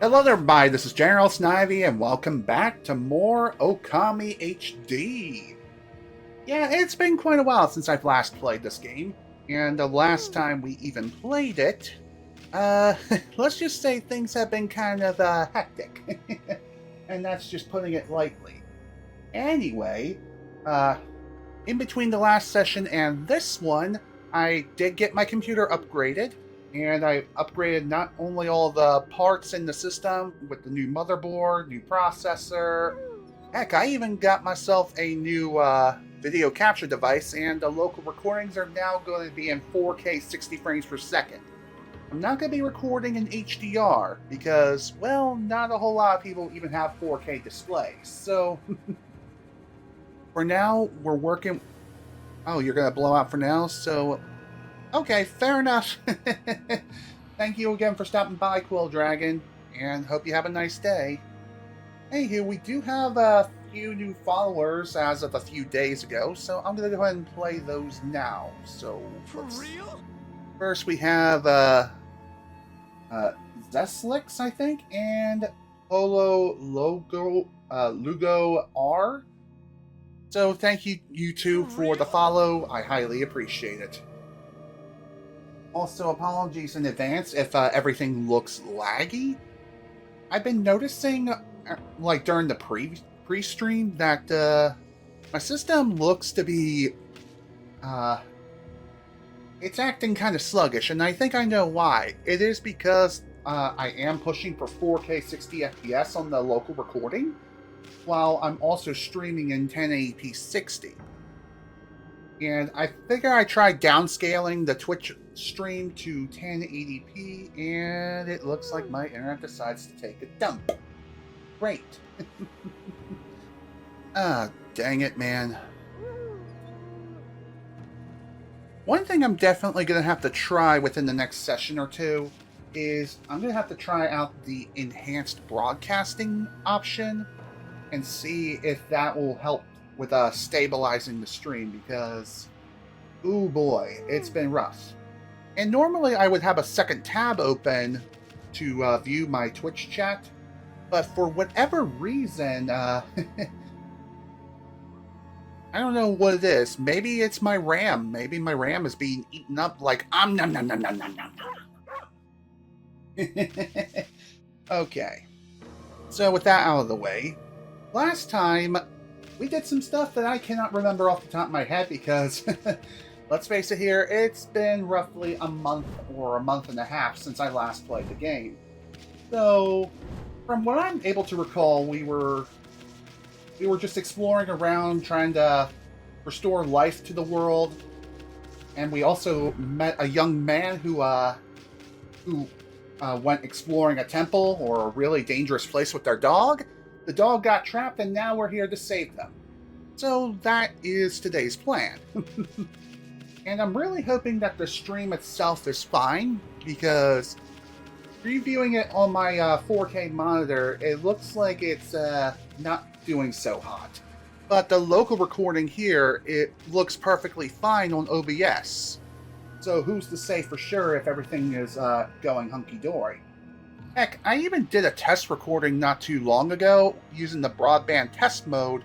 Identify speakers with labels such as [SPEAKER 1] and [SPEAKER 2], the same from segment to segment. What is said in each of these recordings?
[SPEAKER 1] Hello there, everybody. This is General Snivy, and welcome back to more Okami HD. Yeah, it's been quite a while since I've last played this game, and the last time we even played it, let's just say things have been kind of, hectic. And that's just putting it lightly. Anyway, in between the last session and this one, I did get my computer upgraded, and I upgraded not only all the parts in the system with the new motherboard, new processor. Heck, I even got myself a new video capture device, and the local recordings are now going to be in 4K 60 frames per second. I'm not going to be recording in HDR because, well, not a whole lot of people even have 4K displays. So, for now, we're working... Oh, you're going to blow out for now? So, okay, fair enough. Thank you again for stopping by, Quill Dragon, and hope you have a nice day. Anywho, we do have a few new followers as of a few days ago, so I'm going to go ahead and play those now. So,
[SPEAKER 2] For real?
[SPEAKER 1] First we have Zeslix, I think, and Lugo R. So thank you two for the follow. I highly appreciate it. Also, apologies in advance if everything looks laggy. I've been noticing, like during the pre-stream, that my system looks to be, it's acting kind of sluggish, and I think I know why. It is because I am pushing for 4K 60 FPS on the local recording, while I'm also streaming in 1080p 60. And I figure I tried downscaling the Twitch stream to 1080p, and it looks like my internet decides to take a dump. Great. Dang it, man. One thing I'm definitely going to have to try within the next session or two is I'm going to have to try out the enhanced broadcasting option and see if that will help with stabilizing the stream, because, ooh boy, it's been rough. And normally I would have a second tab open to view my Twitch chat, but for whatever reason, I don't know what it is. Maybe it's my RAM. Maybe my RAM is being eaten up like nom nom nom nom nom nom nom. Okay. So with that out of the way, last time we did some stuff that I cannot remember off the top of my head because, let's face it here, it's been roughly a month or a month and a half since I last played the game. So, from what I'm able to recall, we were just exploring around, trying to restore life to the world, and we also met a young man who went exploring a temple or a really dangerous place with their dog. The dog got trapped, and now we're here to save them. So that is today's plan. And I'm really hoping that the stream itself is fine, because reviewing it on my 4K monitor, it looks like it's not doing so hot. But the local recording here, it looks perfectly fine on OBS. So who's to say for sure if everything is going hunky-dory? Heck, I even did a test recording not too long ago using the broadband test mode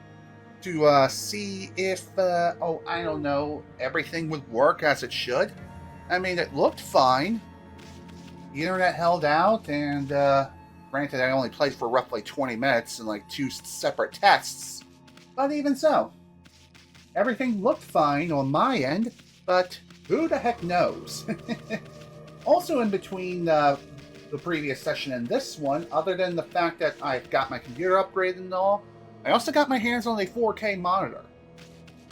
[SPEAKER 1] to see if, I don't know, everything would work as it should. I mean, it looked fine. The internet held out, and granted, I only played for roughly 20 minutes in like 2 separate tests. But even so, everything looked fine on my end, but who the heck knows? Also in between the previous session and this one, other than the fact that I've got my computer upgraded and all, I also got my hands on a 4K monitor.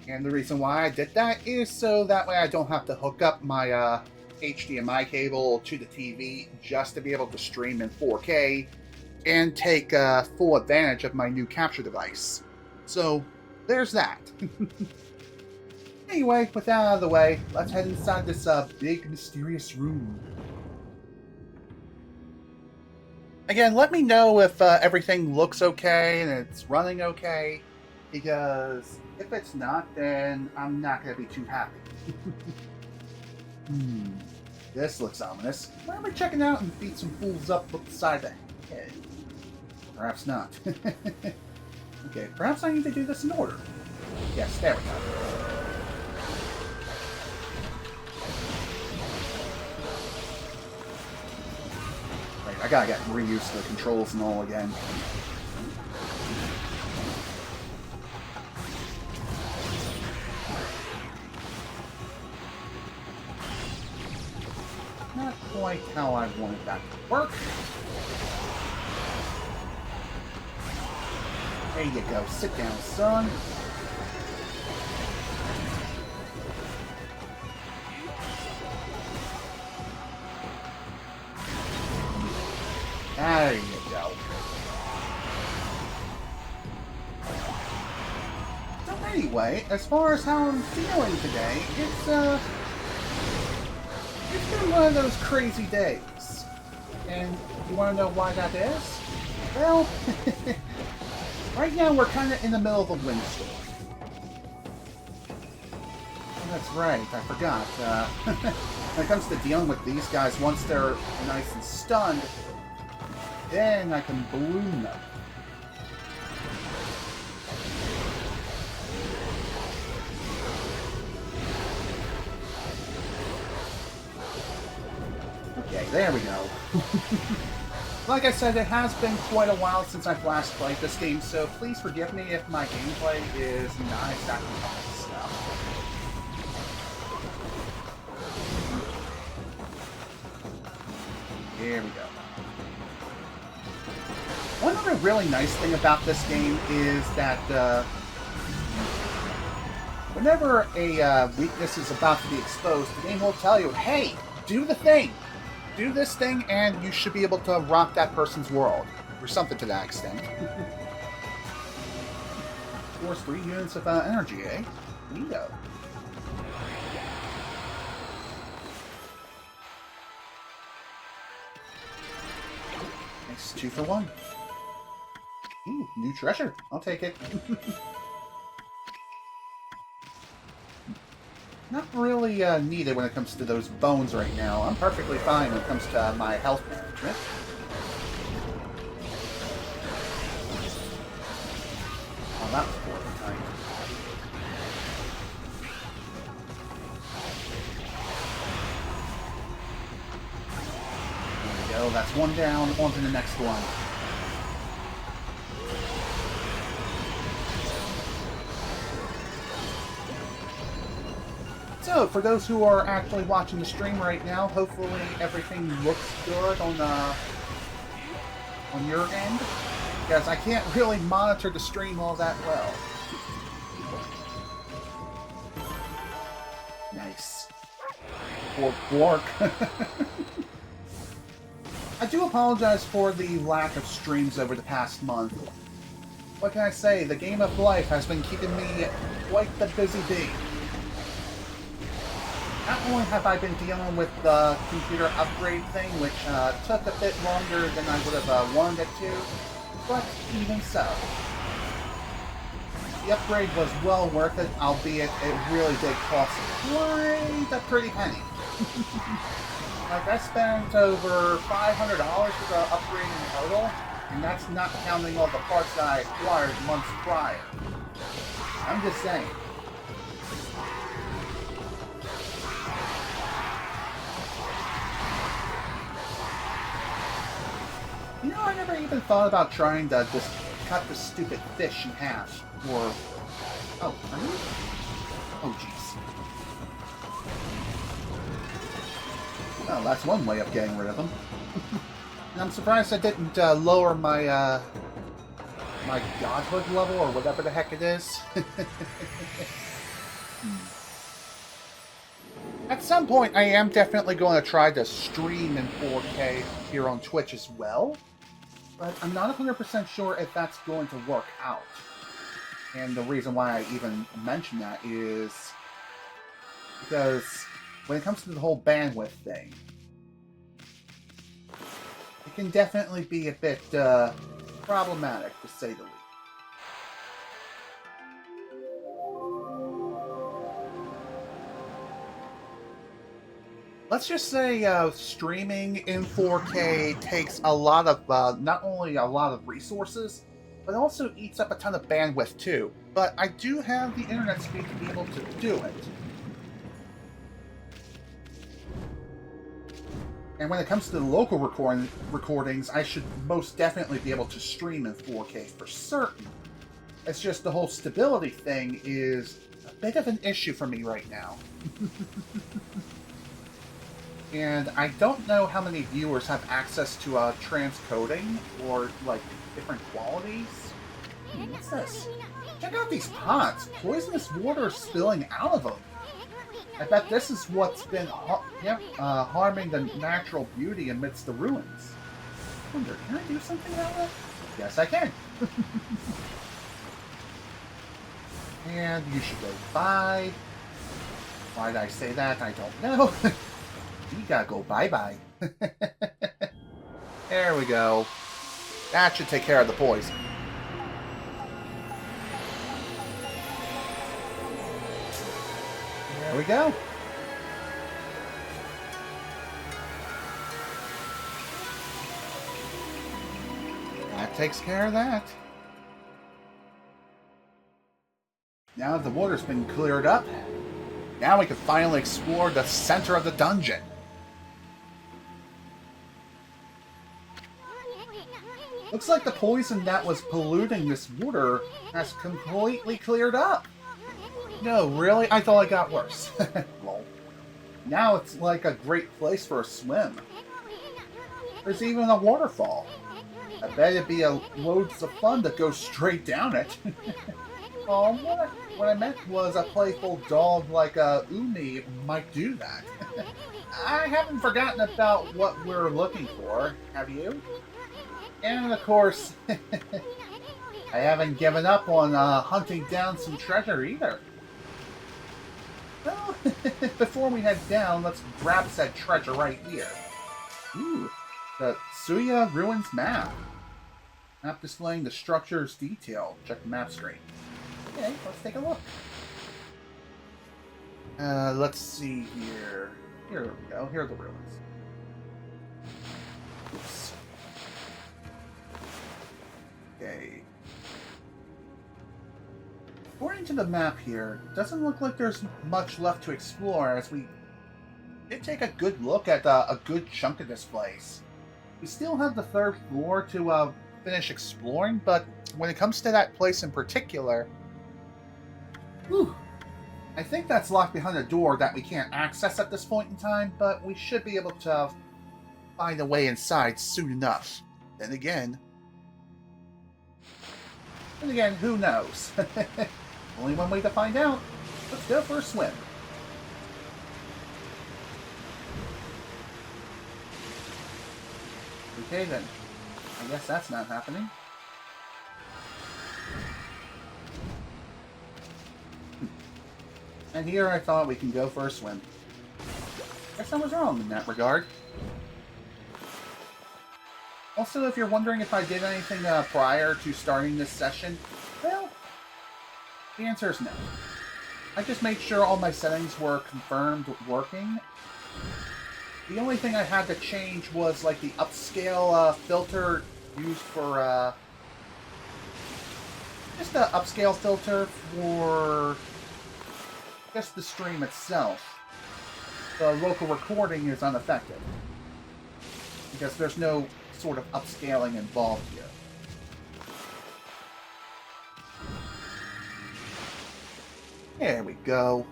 [SPEAKER 1] And the reason why I did that is so that way I don't have to hook up my HDMI cable to the TV just to be able to stream in 4K and take full advantage of my new capture device. So, there's that. Anyway, with that out of the way, let's head inside this big mysterious room. Again, let me know if everything looks okay and it's running okay, because if it's not, then I'm not going to be too happy. This looks ominous. Why am I checking out and beat some fools up beside the Okay. Perhaps not. Okay, perhaps I need to do this in order. Yes, there we go. Right, I gotta get reused to the controls and all again. Not quite how I wanted that to work. There you go. Sit down, son. There you go. So anyway, as far as how I'm feeling today, it's been one of those crazy days. And you want to know why that is? Well, right now we're kind of in the middle of a windstorm. Oh, that's right, I forgot. When it comes to dealing with these guys, once they're nice and stunned, then I can balloon them. Okay, there we go. Like I said, it has been quite a while since I've last played this game, so please forgive me if my gameplay is not exactly all stuff. Here we go. One other really nice thing about this game is that whenever a weakness is about to be exposed, the game will tell you, hey, do the thing! Do this thing, and you should be able to rock that person's world. Or something to that extent. Of course, 3 units of energy, eh? Neato. Nice 2 for 1. Ooh, new treasure. I'll take it. Not really needed when it comes to those bones right now. I'm perfectly fine when it comes to my health management. Oh, that was poorly timed. There we go. That's 1 down. On to the next one. So, for those who are actually watching the stream right now, hopefully everything looks good on your end, because I can't really monitor the stream all that well. Nice. Poor Bork. I do apologize for the lack of streams over the past month. What can I say? The game of life has been keeping me quite the busy bee. Not only have I been dealing with the computer upgrade thing, which took a bit longer than I would have wanted it to, but even so. The upgrade was well worth it, albeit it really did cost quite a pretty penny. Like, I spent over $500 for the upgrade in total, and that's not counting all the parts that I acquired months prior. I'm just saying. You know, I never even thought about trying to just cut the stupid fish in half. Or... Oh, are you? Oh, jeez. Well, that's one way of getting rid of them. And I'm surprised I didn't lower my, my godhood level, or whatever the heck it is. At some point, I am definitely going to try to stream in 4K here on Twitch as well. But I'm not 100% sure if that's going to work out. And the reason why I even mention that is because when it comes to the whole bandwidth thing, it can definitely be a bit problematic, to say the least. let's just say streaming in 4K takes a lot of, not only a lot of resources, but also eats up a ton of bandwidth too. But I do have the internet speed to be able to do it. And when it comes to the local recordings, I should most definitely be able to stream in 4K for certain. It's just the whole stability thing is a bit of an issue for me right now. And I don't know how many viewers have access to transcoding or, like, different qualities. What's this? Check out these pots. Poisonous water is spilling out of them. I bet this is what's been harming the natural beauty amidst the ruins. I wonder, can I do something about it? Yes, I can. And you should go by. Why did I say that? I don't know. You gotta go bye-bye. There we go. That should take care of the poison. There we go. That takes care of that. Now that the water's been cleared up, now we can finally explore the center of the dungeon. Looks like the poison that was polluting this water has completely cleared up. No, really? I thought it got worse. Lol. Now it's like a great place for a swim. There's even a waterfall. I bet it'd be loads of fun to go straight down it. Oh, what I meant was a playful dog like Umi might do that. I haven't forgotten about what we're looking for, have you? And of course, I haven't given up on hunting down some treasure either. Well, before we head down, let's grab said treasure right here. Ooh, the Suya Ruins map. Map displaying the structure's detail. Check the map screen. Okay, let's take a look. Let's see here. Here we go. Here are the ruins. Oops. Okay. According to the map here, doesn't look like there's much left to explore, as we did take a good look at a good chunk of this place. We still have the third floor to finish exploring, but when it comes to that place in particular, whew, I think that's locked behind a door that we can't access at this point in time, but we should be able to find a way inside soon enough. Then again, who knows? Only one way to find out. Let's go for a swim. Okay then. I guess that's not happening. And here I thought we can go for a swim. Guess I was wrong in that regard. Also, if you're wondering if I did anything prior to starting this session, well, the answer is no. I just made sure all my settings were confirmed working. The only thing I had to change was like the upscale filter used for just the upscale filter for just the stream itself. The local recording is unaffected because there's no sort of upscaling involved here. There we go.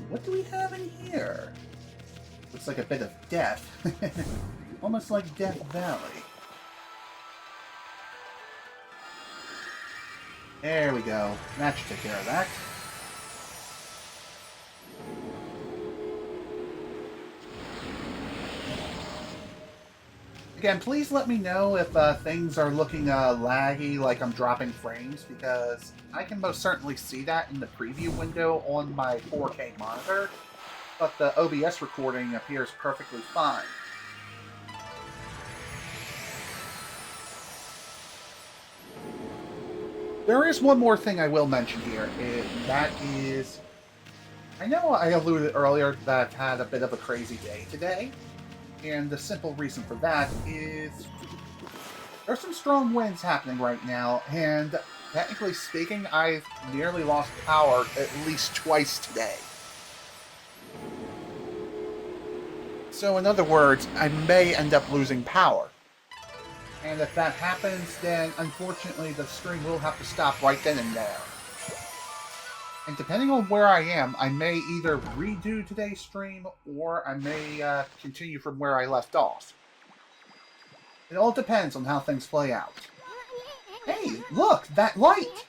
[SPEAKER 1] What do we have in here? Looks like a bit of death. Almost like Death Valley. There we go. That should take care of that. Again, please let me know if things are looking laggy, like I'm dropping frames, because I can most certainly see that in the preview window on my 4K monitor, but the OBS recording appears perfectly fine. There is one more thing I will mention here, and that is I know I alluded earlier that I've had a bit of a crazy day today, and the simple reason for that is there's some strong winds happening right now, and technically speaking, I've nearly lost power at least twice today. So in other words, I may end up losing power. And if that happens, then unfortunately the stream will have to stop right then and there. And depending on where I am, I may either redo today's stream, or I may continue from where I left off. It all depends on how things play out. Hey, look! That light!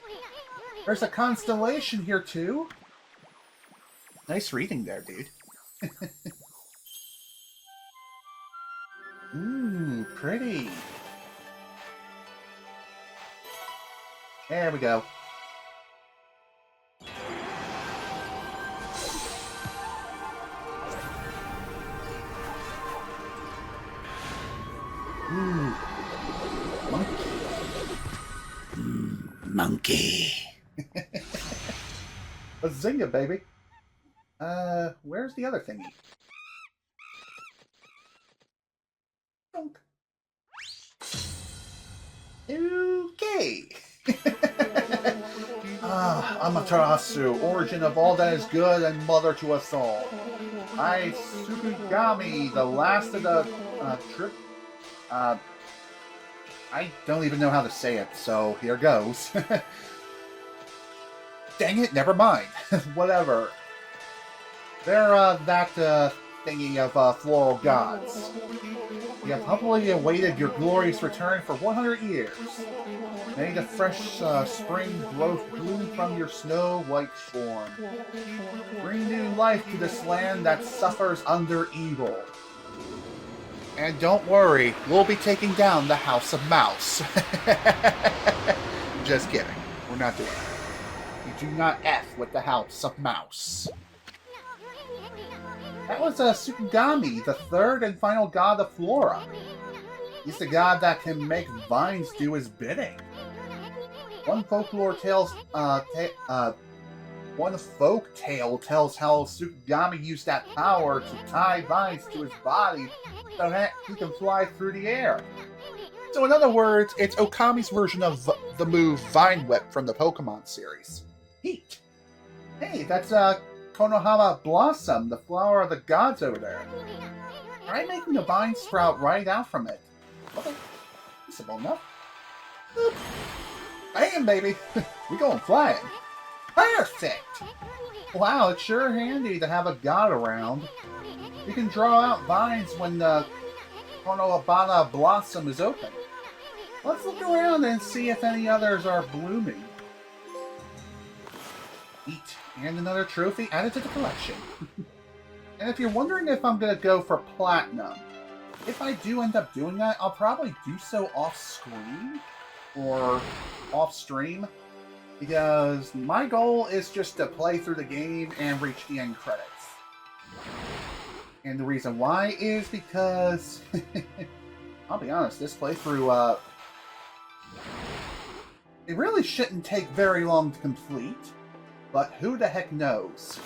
[SPEAKER 1] There's a constellation here, too. Nice reading there, dude. Ooh, pretty. There we go. Ooh. Monkey. Monkey. Bazinga, baby. Where's the other thingy? Donk. Okay. Amaterasu, origin of all that is good and mother to us all. I, Tsukugami, the last of the trip. I don't even know how to say it, so here goes. Dang it, never mind. Whatever. They're that thingy of floral gods. We have humbly awaited your glorious return for 100 years. May the fresh spring growth bloom from your snow-white form. Bring new life to this land that suffers under evil. And don't worry, we'll be taking down the House of Mouse. Just kidding. We're not doing it. We do not F with the House of Mouse. That was Tsukugami, the third and final god of Flora. He's the god that can make vines do his bidding. One folklore tells, one folk tale tells how Tsukugami used that power to tie vines to his body so that he can fly through the air. So in other words, it's Okami's version of the move Vine Whip from the Pokemon series. Heat. Hey, that's Konohama Blossom, the flower of the gods over there. Try making a vine sprout right out from it. Okay, simple enough. Boop. Bam, baby! We going flying. Perfect! Wow, it's sure handy to have a god around. You can draw out vines when the Konohama Blossom is open. Let's look around and see if any others are blooming. Eat. And another trophy added to the collection. And if you're wondering if I'm going to go for platinum, if I do end up doing that, I'll probably do so off-screen or off-stream, because my goal is just to play through the game and reach the end credits. And the reason why is because, I'll be honest, this playthrough, it really shouldn't take very long to complete. But who the heck knows?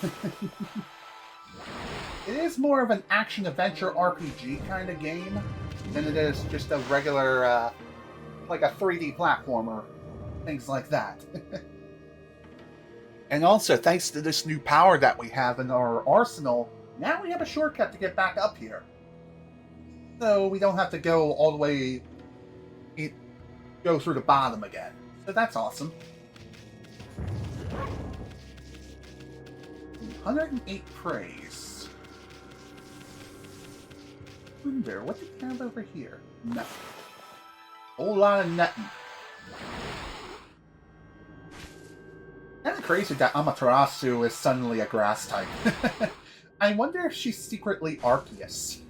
[SPEAKER 1] It is more of an action-adventure RPG kind of game than it is just a regular, like a 3D platformer. Things like that. And also, thanks to this new power that we have in our arsenal, now we have a shortcut to get back up here. So we don't have to go all the way... go through the bottom again. So that's awesome. 108 praise. Wonder, what do we have over here? Nothing. Whole lot of nothing. Kind of crazy that Amaterasu is suddenly a grass type. I wonder if she's secretly Arceus.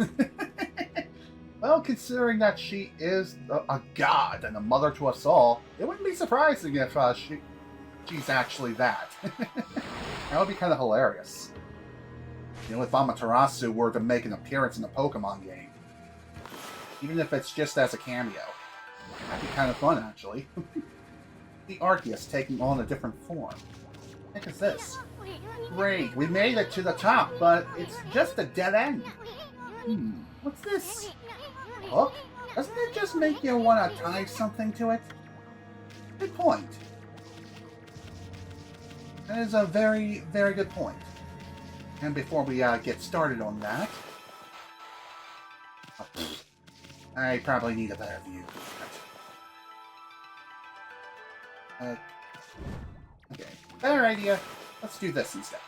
[SPEAKER 1] Well, considering that she is a god and a mother to us all, it wouldn't be surprising if she's actually that. That would be kind of hilarious. You know, if Amaterasu were to make an appearance in a Pokemon game. Even if it's just as a cameo. That'd be kind of fun, actually. The Arceus taking on a different form. What the heck is this? Great, we made it to the top, but it's just a dead end. What's this? Hook? Doesn't it just make you want to tie something to it? Good point. That is a very, very good point. And before we get started on that, I probably need a better view. Okay, better idea. Let's do this instead.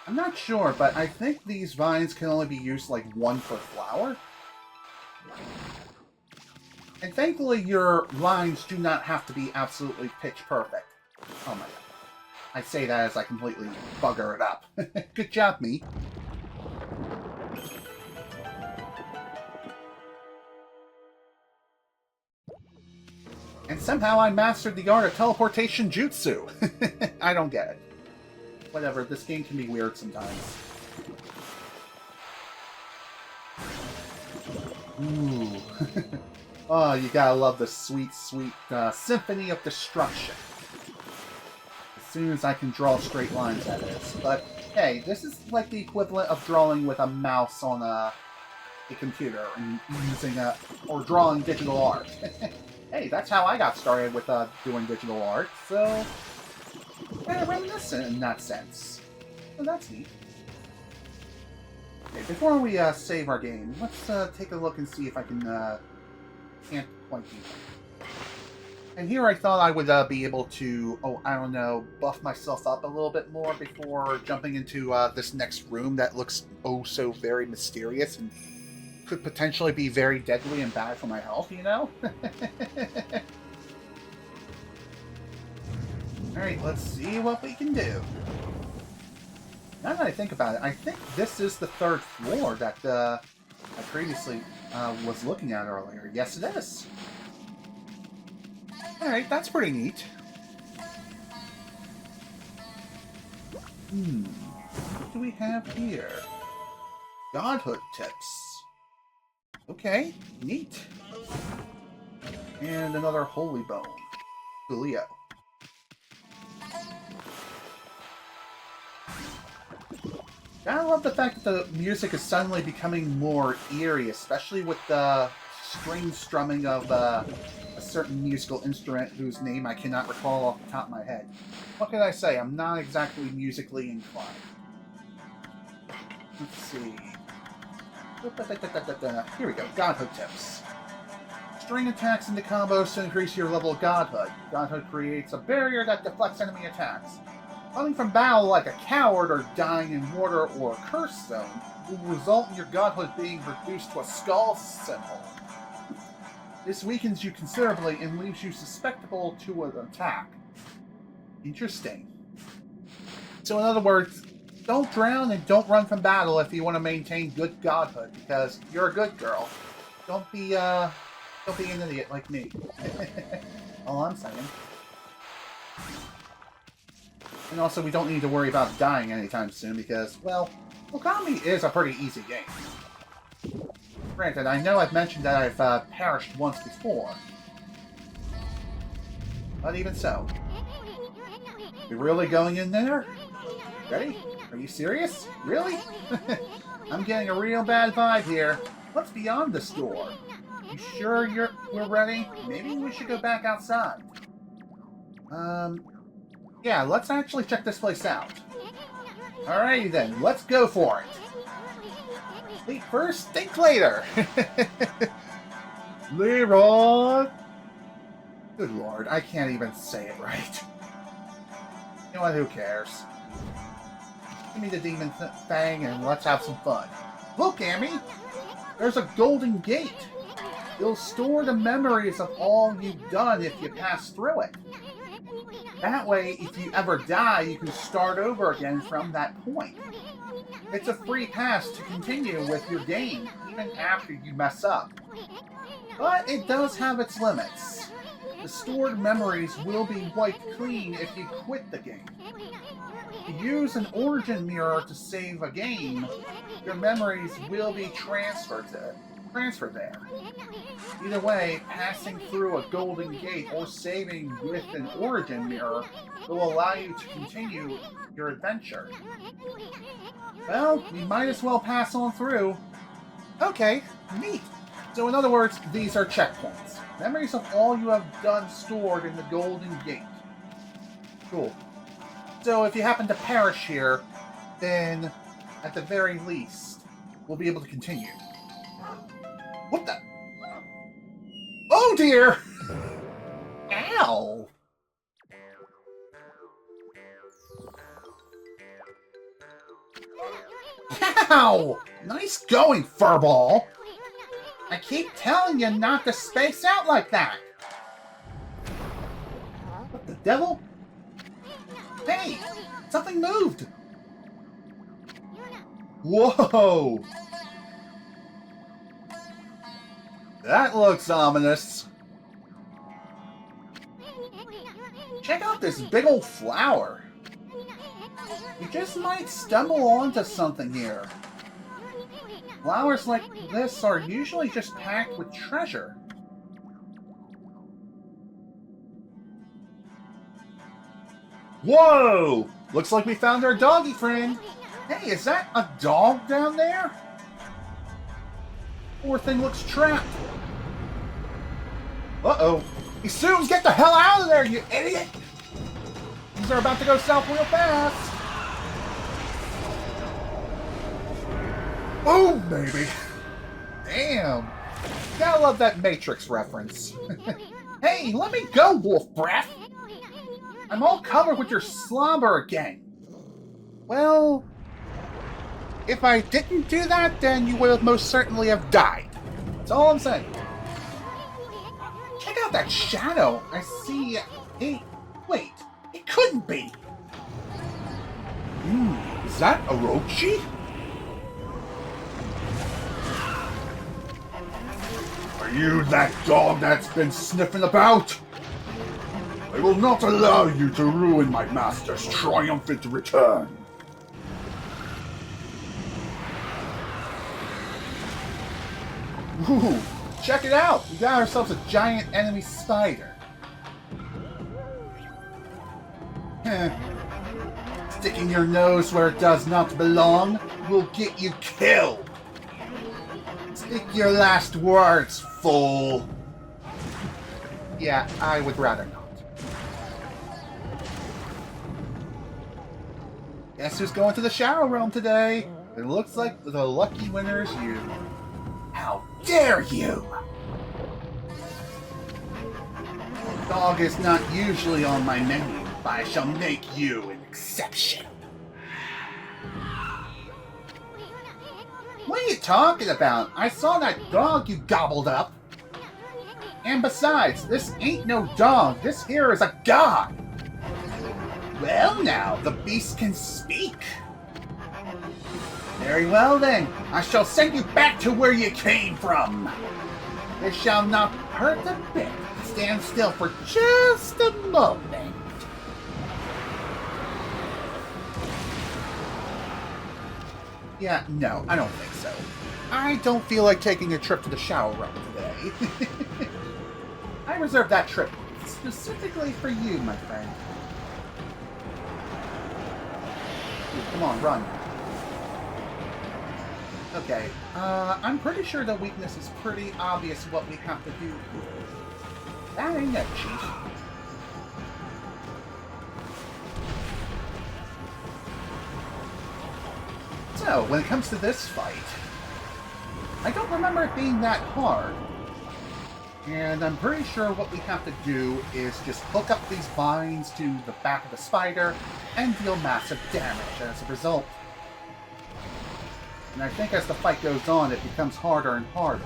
[SPEAKER 1] I'm not sure, but I think these vines can only be used like one per flower. And thankfully your lines do not have to be absolutely pitch perfect. Oh my god. I say that as I completely bugger it up. Good job, me. And somehow I mastered the art of teleportation jutsu. I don't get it. Whatever, this game can be weird sometimes. Ooh. Oh, you gotta love the sweet, sweet symphony of destruction. As soon as I can draw straight lines, that is. But, hey, this is like the equivalent of drawing with a mouse on a computer and using or drawing digital art. Hey, that's how I got started with doing digital art, so kind of reminiscent in that sense. So that's neat. Okay, before we save our game, let's take a look and see if I can can't quite do that. And here I thought I would be able to, I don't know, buff myself up a little bit more before jumping into this next room that looks so very mysterious and could potentially be very deadly and bad for my health, you know? Alright, let's see what we can do. Now that I think about it, I think this is the third floor that I previously was looking at earlier. Yes, it is. Alright, that's pretty neat. What do we have here? Godhood tips. Okay, neat. And another holy bone. Coolio. I love the fact that the music is suddenly becoming more eerie, especially with the string strumming of a certain musical instrument whose name I cannot recall off the top of my head. What can I say? I'm not exactly musically inclined. Let's see. Here we go. Godhood tips. String attacks into combos to increase your level of Godhood. Godhood creates a barrier that deflects enemy attacks. Running from battle like a coward or dying in water or a curse zone will result in your Godhood being reduced to a skull symbol. This weakens you considerably and leaves you susceptible to an attack. Interesting. So in other words, don't drown and don't run from battle if you want to maintain good Godhood, because you're a good girl. Don't be an idiot like me. All I'm saying. And also, we don't need to worry about dying anytime soon because, well, Okami is a pretty easy game. Granted, I know I've mentioned that I've perished once before. But even so. You really going in there? Ready? Are you serious? Really? I'm getting a real bad vibe here. What's beyond this door? You sure we're ready? Maybe we should go back outside. Yeah, let's actually check this place out. Alrighty then, let's go for it. Think first, think later. Leroy! Good lord, I can't even say it right. You know what, who cares? Give me the demon fang and let's have some fun. Look, Amy! There's a golden gate! It'll store the memories of all you've done if you pass through it. That way, if you ever die, you can start over again from that point. It's a free pass to continue with your game, even after you mess up. But it does have its limits. The stored memories will be wiped clean if you quit the game. If you use an origin mirror to save a game, your memories will be transferred to it. transfer there. Either way, passing through a golden gate or saving with an origin mirror will allow you to continue your adventure. Well, we might as well pass on through. Okay, neat. So in other words, these are checkpoints. Memories of all you have done stored in the golden gate. Cool. So if you happen to perish here, then at the very least, we'll be able to continue. What the? Oh dear! Ow! Ow! Nice going, Furball! I keep telling you not to space out like that! What the devil? Hey! Something moved! Whoa! That looks ominous. Check out this big old flower. You just might stumble onto something here. Flowers like this are usually just packed with treasure. Whoa! Looks like we found our doggy friend. Hey, is that a dog down there? Poor thing looks trapped. Uh-oh. Soon, get the hell out of there, you idiot! These are about to go south real fast. Boom, baby. Damn. Gotta love that Matrix reference. Hey, let me go, wolf breath. I'm all covered with your slobber again. Well, if I didn't do that, then you would have most certainly have died. That's all I'm saying. Check out that shadow. I see a... Wait, it couldn't be. Is that Orochi? Are you that dog that's been sniffing about? I will not allow you to ruin my master's triumphant return. Ooh, check it out! We got ourselves a giant enemy spider. Sticking your nose where it does not belong will get you killed. Stick your last words, fool. Yeah, I would rather not. Guess who's going to the Shadow Realm today? It looks like the lucky winner is you. How dare you! Dog is not usually on my menu, but I shall make you an exception. What are you talking about? I saw that dog you gobbled up. And besides, this ain't no dog. This here is a god. Well now, the beast can speak. Very well then, I shall send you back to where you came from. It shall not hurt a bit. Stand still for just a moment. Yeah, no, I don't think so. I don't feel like taking a trip to the Shadow Realm today. I reserved that trip specifically for you, my friend. Ooh, come on, run. Okay, I'm pretty sure the weakness is pretty obvious what we have to do here. That ain't it, Chief. So, when it comes to this fight, I don't remember it being that hard. And I'm pretty sure what we have to do is just hook up these vines to the back of the spider and deal massive damage as a result. And I think as the fight goes on, it becomes harder and harder.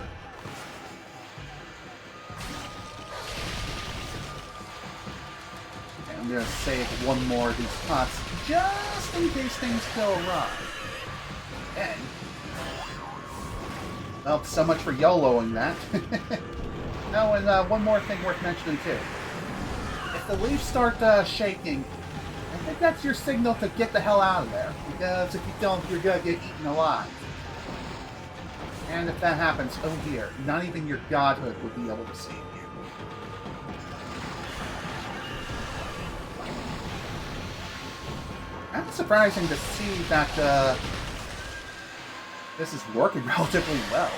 [SPEAKER 1] Okay, I'm going to save one more of these pots just in case things go awry. And, well, so much for YOLOing that. Oh, and one more thing worth mentioning too. If the leaves start shaking, I think that's your signal to get the hell out of there. Because if you don't, you're gonna get eaten alive. And if that happens, oh dear, not even your godhood would be able to save you. That's surprising to see that this is working relatively well.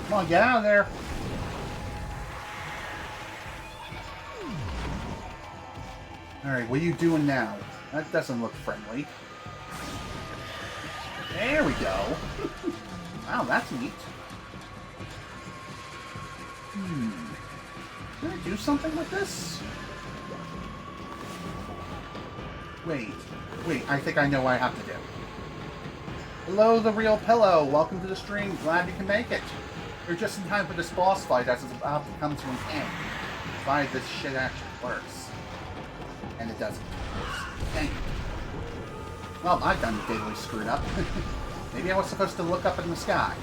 [SPEAKER 1] Come on, get out of there. Alright, what are you doing now? That doesn't look friendly. There we go. Wow, that's neat. Can I do something with this? Wait, I think I know what I have to do. Hello, the real pillow. Welcome to the stream. Glad you can make it. You're just in time for this boss fight as it's about to come to an end. Provided this shit actually works. And it doesn't. Thank you. Well, I've done fatally screwed up. Maybe I was supposed to look up in the sky.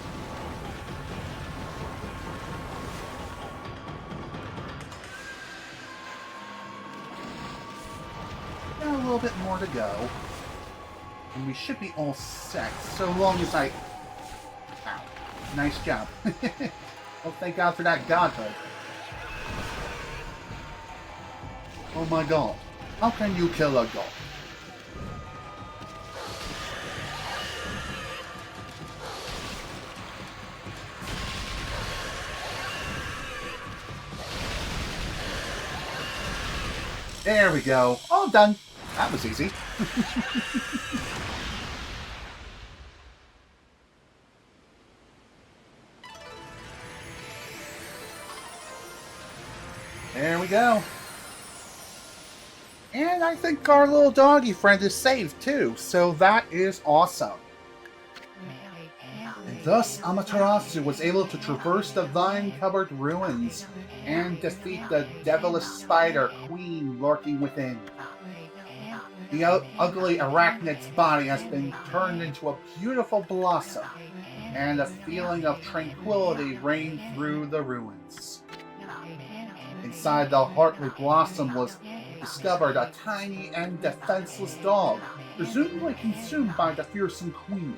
[SPEAKER 1] Got a little bit more to go. And we should be all set, so long as I... Ow. Nice job. Well, thank God for that godhood. Oh my god. How can you kill a god? There we go. All done. That was easy. There we go. And I think our little doggy friend is saved too, so that is awesome. And thus Amaterasu was able to traverse the vine-covered ruins and defeat the devilish spider queen lurking within. The ugly arachnid's body has been turned into a beautiful blossom, and a feeling of tranquility reigned through the ruins. Inside the heartly blossom was discovered a tiny and defenseless dog, presumably consumed by the fearsome queen.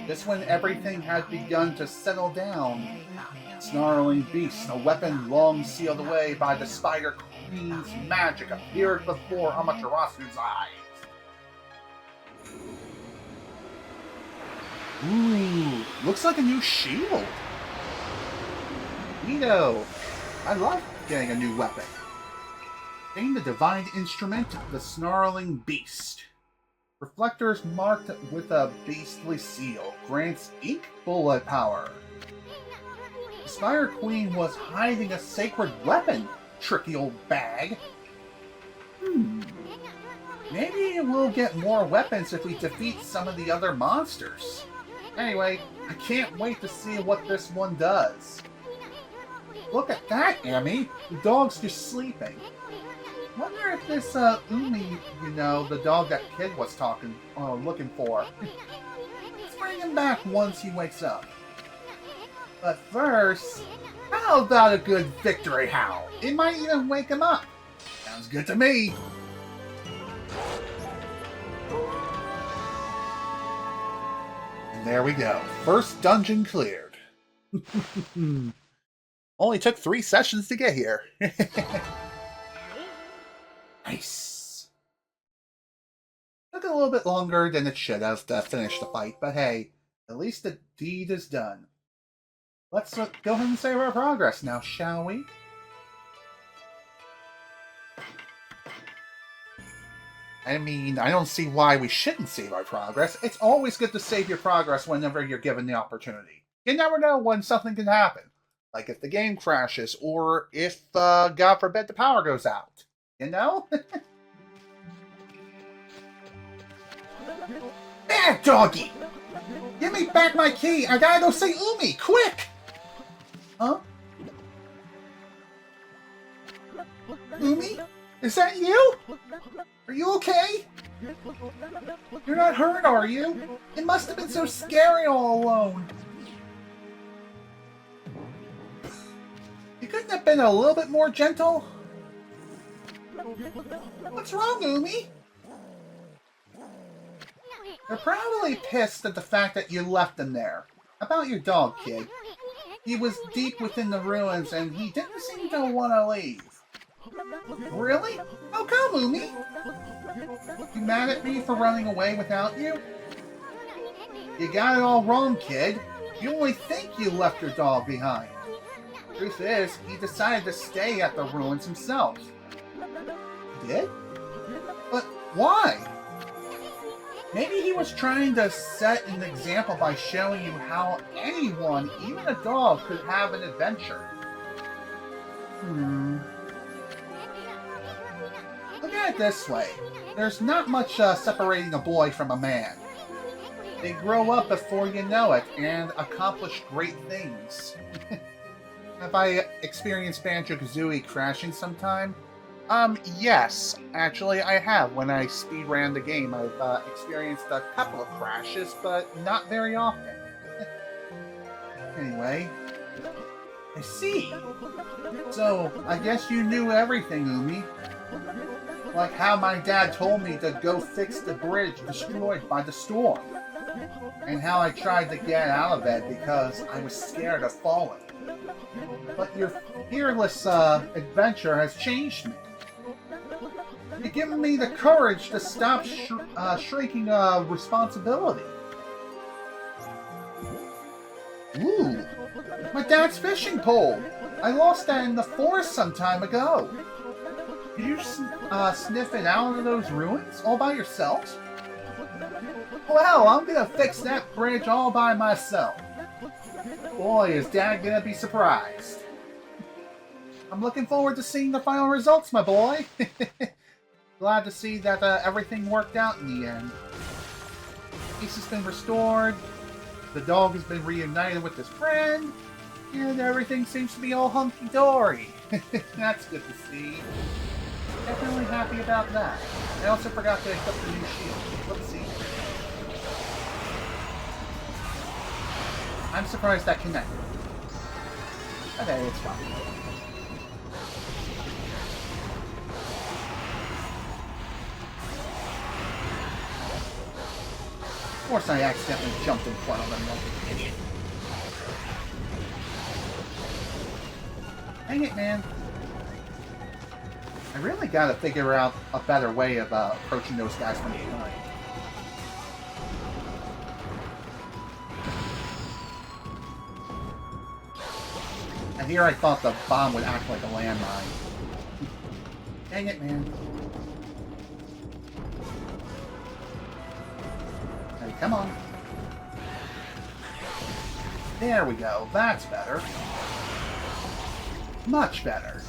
[SPEAKER 1] Just when everything had begun to settle down, a snarling beast, a weapon long sealed away by the spider queen's magic, appeared before Amaterasu's eyes. Ooh, looks like a new shield. Neato. I love getting a new weapon. Gain the divine instrument, the snarling beast. Reflectors marked with a beastly seal. Grants ink bullet power. The Spider Queen was hiding a sacred weapon, tricky old bag. Maybe we'll get more weapons if we defeat some of the other monsters. Anyway, I can't wait to see what this one does. Look at that, Amy! The dog's just sleeping. Wonder if this, Umi, the dog that kid was looking for. Let's bring him back once he wakes up. But first, how about a good victory howl? It might even wake him up. Sounds good to me. And there we go. First dungeon cleared. Only took 3 sessions to get here. Nice. Took a little bit longer than it should have to finish the fight, but hey, at least the deed is done. Let's go ahead and save our progress now, shall we? I mean, I don't see why we shouldn't save our progress. It's always good to save your progress whenever you're given the opportunity. You never know when something can happen. Like if the game crashes, or if, God forbid, the power goes out. You know? There, doggy! Give me back my key! I gotta go see Umi! Quick! Huh? Umi? Is that you? Are you okay? You're not hurt, are you? It must have been so scary all alone. You couldn't have been a little bit more gentle? What's wrong, Umi? They're probably pissed at the fact that you left them there. About your dog, kid. He was deep within the ruins and he didn't seem to want to leave. Really? How come, Umi? You mad at me for running away without you? You got it all wrong, kid. You only think you left your dog behind. Truth is, he decided to stay at the ruins himself. He did? But why? Maybe he was trying to set an example by showing you how anyone, even a dog, could have an adventure. Look at it this way. There's not much separating a boy from a man. They grow up before you know it and accomplish great things. Have I experienced Banjo-Kazooie crashing sometime? Yes. Actually, I have. When I speedran the game, I've experienced a couple of crashes, but not very often. Anyway, I see. So, I guess you knew everything, Umi. Like how my dad told me to go fix the bridge destroyed by the storm. And how I tried to get out of it because I was scared of falling. But your fearless adventure has changed me. You've given me the courage to stop shrinking responsibility. Ooh, my dad's fishing pole. I lost that in the forest some time ago. Did you sniff it out of those ruins all by yourself? Well, I'm gonna fix that bridge all by myself. Boy, is Dad gonna be surprised. I'm looking forward to seeing the final results, my boy. Glad to see that everything worked out in the end. Peace has been restored, the dog has been reunited with his friend, and everything seems to be all hunky-dory. That's good to see. Definitely happy about that. I also forgot to equip the new shield. Whoopsie. I'm surprised that connected. Okay, it's fine. Of course I accidentally jumped in front of him like an idiot. Dang it, man. I really gotta figure out a better way of approaching those guys from behind. And here I thought the bomb would act like a landmine. Dang it, man. Hey, come on. There we go. That's better. Much better.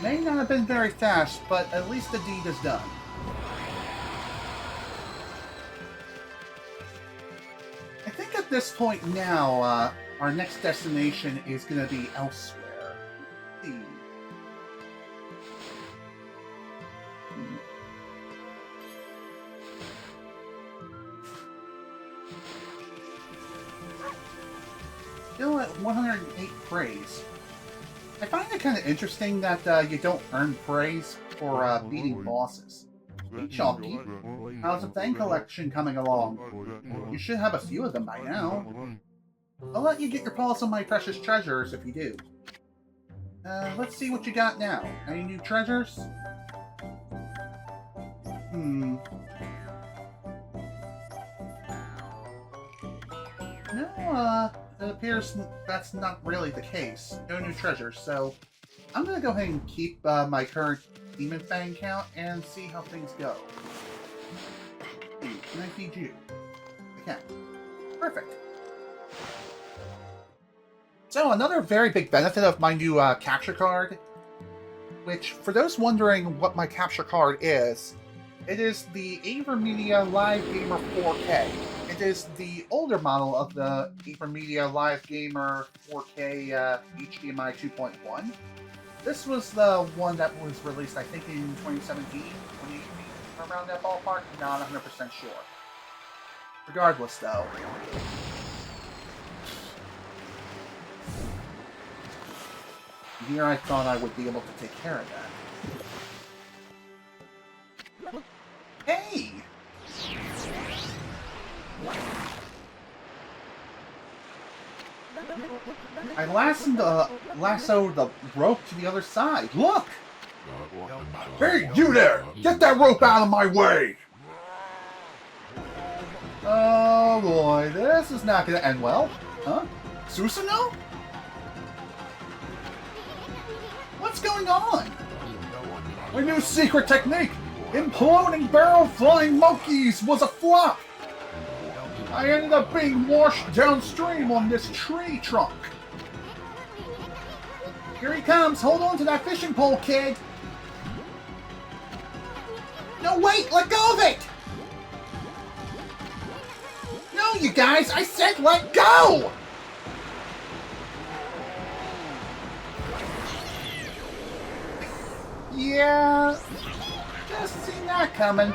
[SPEAKER 1] May not have been very fast, but at least the deed is done. I think at this point now, our next destination is going to be elsewhere. Let's see. Still at 108 praise. I find it kind of interesting that you don't earn praise for beating bosses. Hey, Chalky, how's the Thang collection coming along? You should have a few of them by now. I'll let you get your paws on my precious treasures if you do. Let's see what you got now. Any new treasures? No, it appears that's not really the case. No new treasures, so I'm gonna go ahead and keep my current Demon Fang count and see how things go. Hey, can I feed you? I can. Perfect. So another very big benefit of my new capture card, which for those wondering what my capture card is, it is the AverMedia Live Gamer 4K. It is the older model of the AverMedia Live Gamer 4K HDMI 2.1. This was the one that was released, I think, in 2017, 2018, around that ballpark. Not 100% sure. Regardless, though. Here I thought I would be able to take care of that. I've lassoed the rope to the other side. Look! Hey, you there! Get that rope out of my way! Oh boy, this is not gonna end well. Huh? Susanoo? What's going on? My new secret technique! Imploding barrel flying monkeys was a flop! I ended up being washed downstream on this tree trunk. Here he comes! Hold on to that fishing pole, kid! No, wait! Let go of it! No, you guys! I said let go! Yeah... just seen that coming.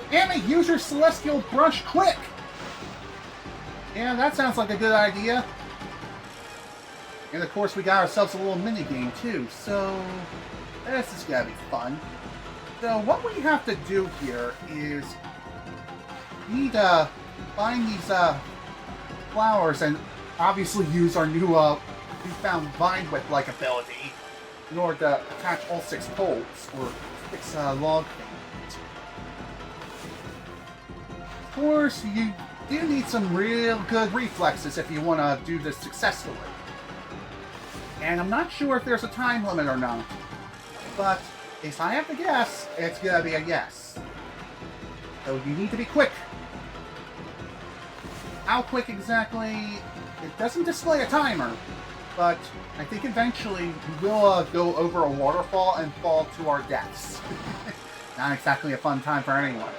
[SPEAKER 1] Damn it, use your celestial brush quick! Yeah, that sounds like a good idea. And of course we got ourselves a little mini game too, so this is gonna be fun. So what we have to do here is we need to find these flowers and obviously use our newfound vine whip-like ability in order to attach all 6 poles or 6 log things. Of course, you do need some real good reflexes if you want to do this successfully. And I'm not sure if there's a time limit or not, but if I have to guess, it's gonna be a yes. So you need to be quick. How quick exactly? It doesn't display a timer, but I think eventually we will go over a waterfall and fall to our deaths. Not exactly a fun time for anyone.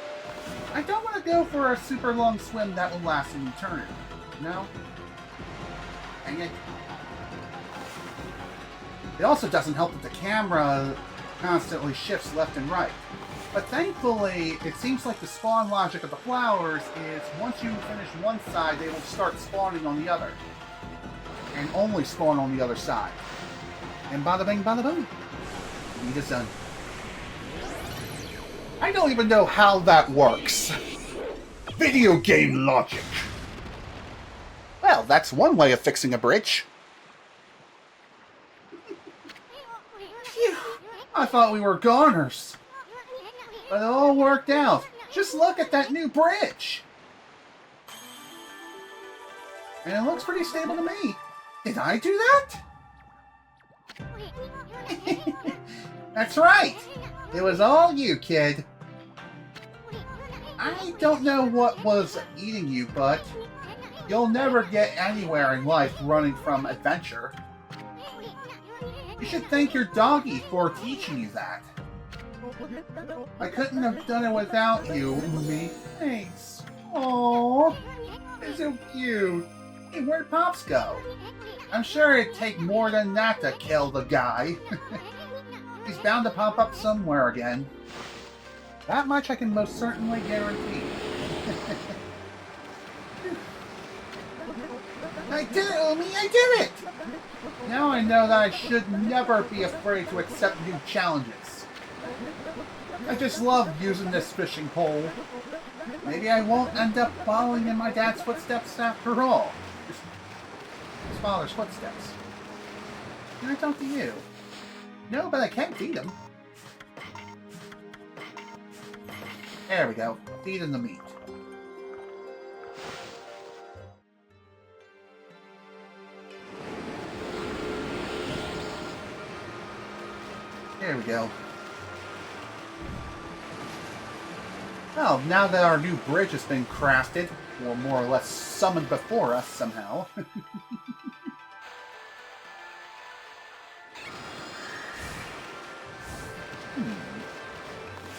[SPEAKER 1] I don't want to go for a super long swim that will last an eternity. No? Dang it. It also doesn't help that the camera constantly shifts left and right. But thankfully, it seems like the spawn logic of the flowers is once you finish one side, they will start spawning on the other. And only spawn on the other side. And bada bing, bada boom. It is done. I don't even know how that works. Video game logic. Well, that's one way of fixing a bridge. Phew, I thought we were goners. But it all worked out. Just look at that new bridge. And it looks pretty stable to me. Did I do that? That's right. It was all you, kid. I don't know what was eating you, but you'll never get anywhere in life running from adventure. You should thank your doggie for teaching you that. I couldn't have done it without you, Umi. Thanks. Aww. It's so cute. Hey, where'd Pops go? I'm sure it'd take more than that to kill the guy. He's bound to pop up somewhere again. That much I can most certainly guarantee. I did it, Umi! I did it! Now I know that I should never be afraid to accept new challenges. I just love using this fishing pole. Maybe I won't end up following in my dad's footsteps after all. His father's footsteps. Can I talk to you? No, but I can feed him. There we go. Feed him the meat. There we go. Well, now that our new bridge has been crafted, or more or less summoned before us somehow.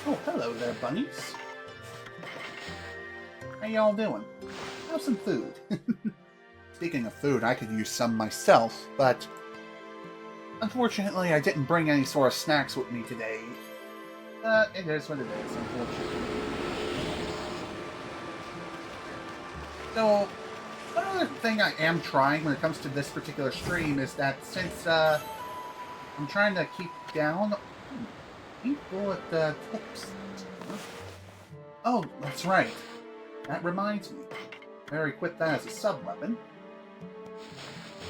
[SPEAKER 1] Oh, hello there, bunnies. How y'all doing? Have some food. Speaking of food, I could use some myself, but unfortunately I didn't bring any sort of snacks with me today. It is what it is, unfortunately. So, one other thing I am trying when it comes to this particular stream is that since I'm trying to keep down bullet tips. Oh, that's right. That reminds me. Better equip that as a sub-weapon.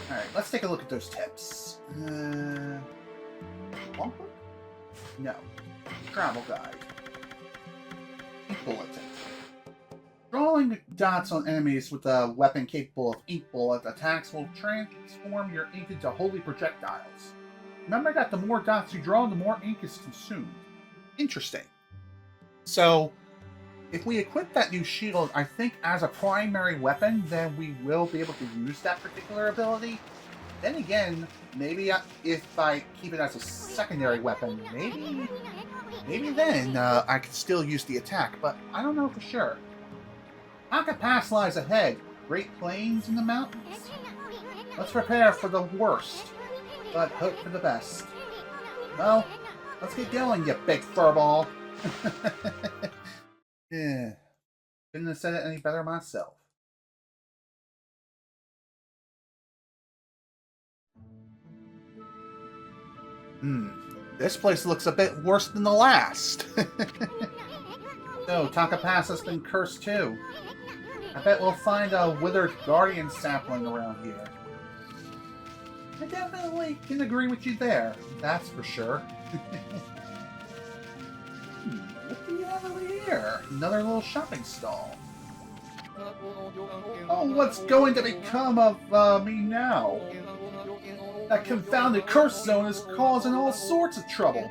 [SPEAKER 1] Alright, let's take a look at those tips. Logbook? No. Travel guide. Ink bulletin. Drawing dots on enemies with a weapon capable of ink bullet attacks will transform your ink into holy projectiles. Remember that the more dots you draw, the more ink is consumed. Interesting. So, if we equip that new shield, I think as a primary weapon, then we will be able to use that particular ability. Then again, maybe if I keep it as a secondary weapon, maybe then I can still use the attack, but I don't know for sure. Pocket Pass lies ahead. Great Plains in the mountains. Let's prepare for the worst, but hope for the best. Well, let's get going, you big furball. Yeah. Couldn't have said it any better myself. This place looks a bit worse than the last. So, Taka Pass has been cursed too. I bet we'll find a withered guardian sapling around here. I definitely can agree with you there, that's for sure. What do you have over here? Another little shopping stall. Oh, what's going to become of me now? That confounded curse zone is causing all sorts of trouble.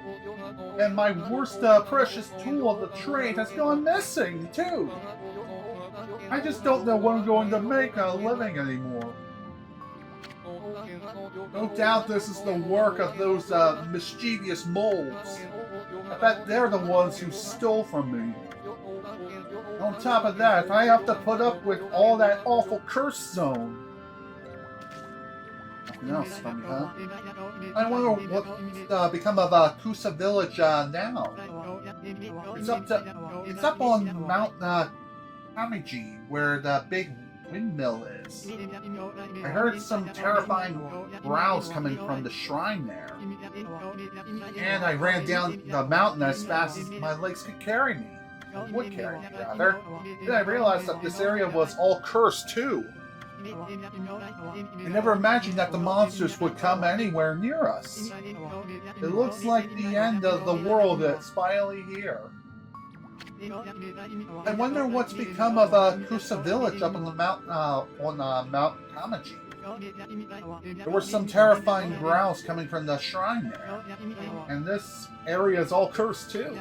[SPEAKER 1] And my worst precious tool of the trade has gone missing, too. I just don't know what I'm going to make a living anymore. No doubt this is the work of those mischievous moles. I bet they're the ones who stole from me. On top of that, I have to put up with all that awful curse zone. Nothing else funny, huh? I wonder what become of Kusa Village now. It's up on Mount Kamiji, where the big windmill is. I heard some terrifying growls coming from the shrine there. And I ran down the mountain as fast as my legs could carry me. Would carry me, rather. Then I realized that this area was all cursed, too. I never imagined that the monsters would come anywhere near us. It looks like the end of the world is finally here. I wonder what's become of Kusa Village up on the Mount Kamaji. There were some terrifying growls coming from the shrine there. And this area is all cursed too.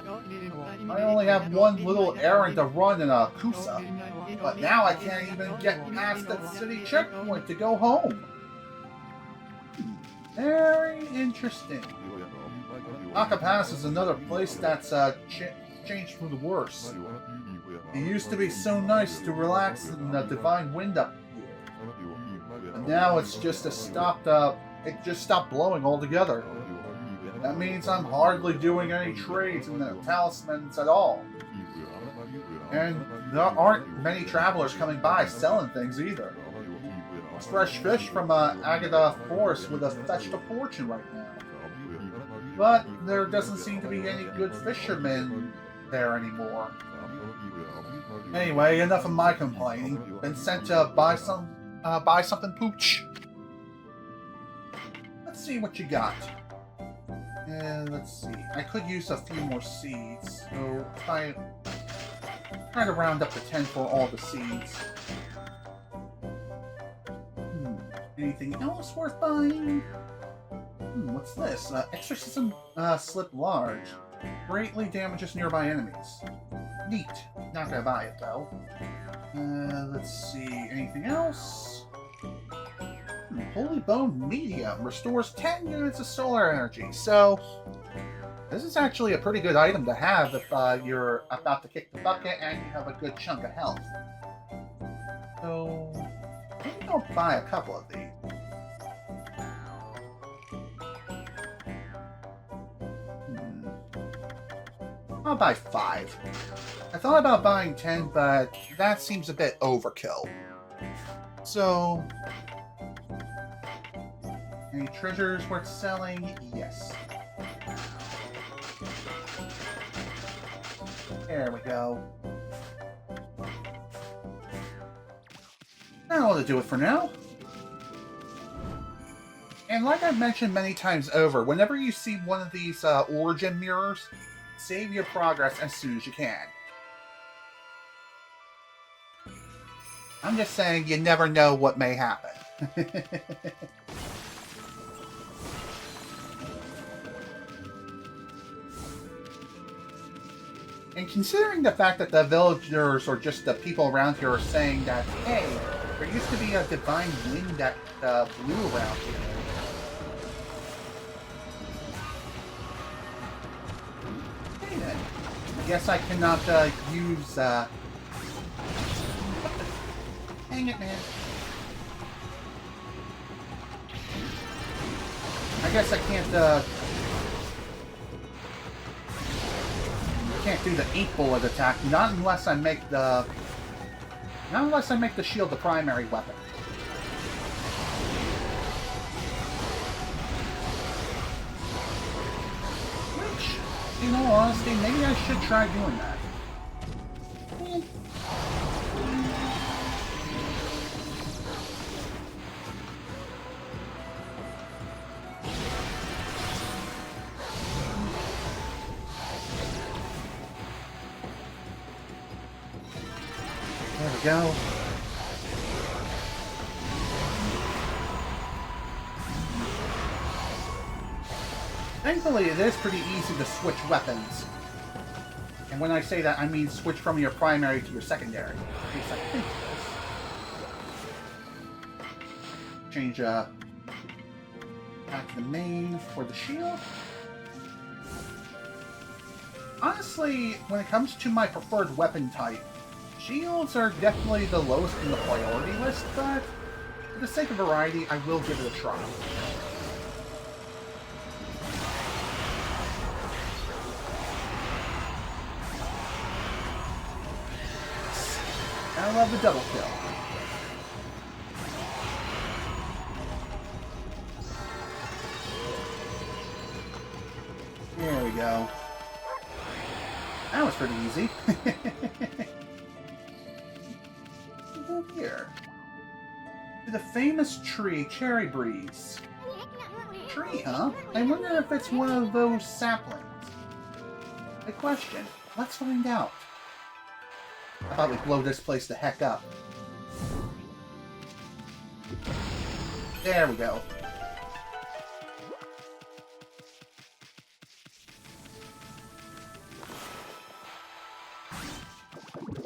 [SPEAKER 1] I only have one little errand to run in Kusa, but now I can't even get past that city checkpoint to go home. Very interesting. Taka Pass is another place that's changed for the worse. It used to be so nice to relax in the Divine Wind up here. And now it's just it just stopped blowing altogether. That means I'm hardly doing any trades in the talismans at all. And there aren't many travelers coming by selling things either. It's fresh fish from Agata Forest would have fetched a fortune right now. But there doesn't seem to be any good fishermen there anymore. Anyway, enough of my complaining. Been sent to buy something, pooch. Let's see what you got. Let's see. I could use a few more seeds, so try to round up to 10 for all the seeds. Anything else worth buying? What's this? Exorcism Slip Large. Greatly damages nearby enemies. Neat. Not gonna buy it, though. Let's see. Anything else? Holy Bone Medium. Restores 10 units of solar energy. So, this is actually a pretty good item to have if you're about to kick the bucket and you have a good chunk of health. So, maybe I'll buy a couple of these. I'll buy 5. I thought about buying 10, but that seems a bit overkill. So, any treasures worth selling? Yes. There we go. That ought to do it for now. And like I've mentioned many times over, whenever you see one of these origin mirrors, save your progress as soon as you can. I'm just saying, you never know what may happen. And considering the fact that the villagers or just the people around here are saying that, hey, there used to be a divine wind that blew around here. Okay then. I guess I cannot use... Hang it, man. I guess I can't do the 8-bullet attack, not unless I make the shield the primary weapon. Which, in all honesty, maybe I should try doing that. There we go. Thankfully, it is pretty easy to switch weapons. And when I say that, I mean switch from your primary to your secondary. At least I think it is. Change back to the main for the shield. Honestly, when it comes to my preferred weapon type, shields are definitely the lowest in the priority list, but for the sake of variety, I will give it a try. I love the double kill. There we go. That was pretty easy. Here. To the famous tree, Cherry Breeze. Tree, huh? I wonder if it's one of those saplings. The question. Let's find out. How about we blow this place the heck up? There we go.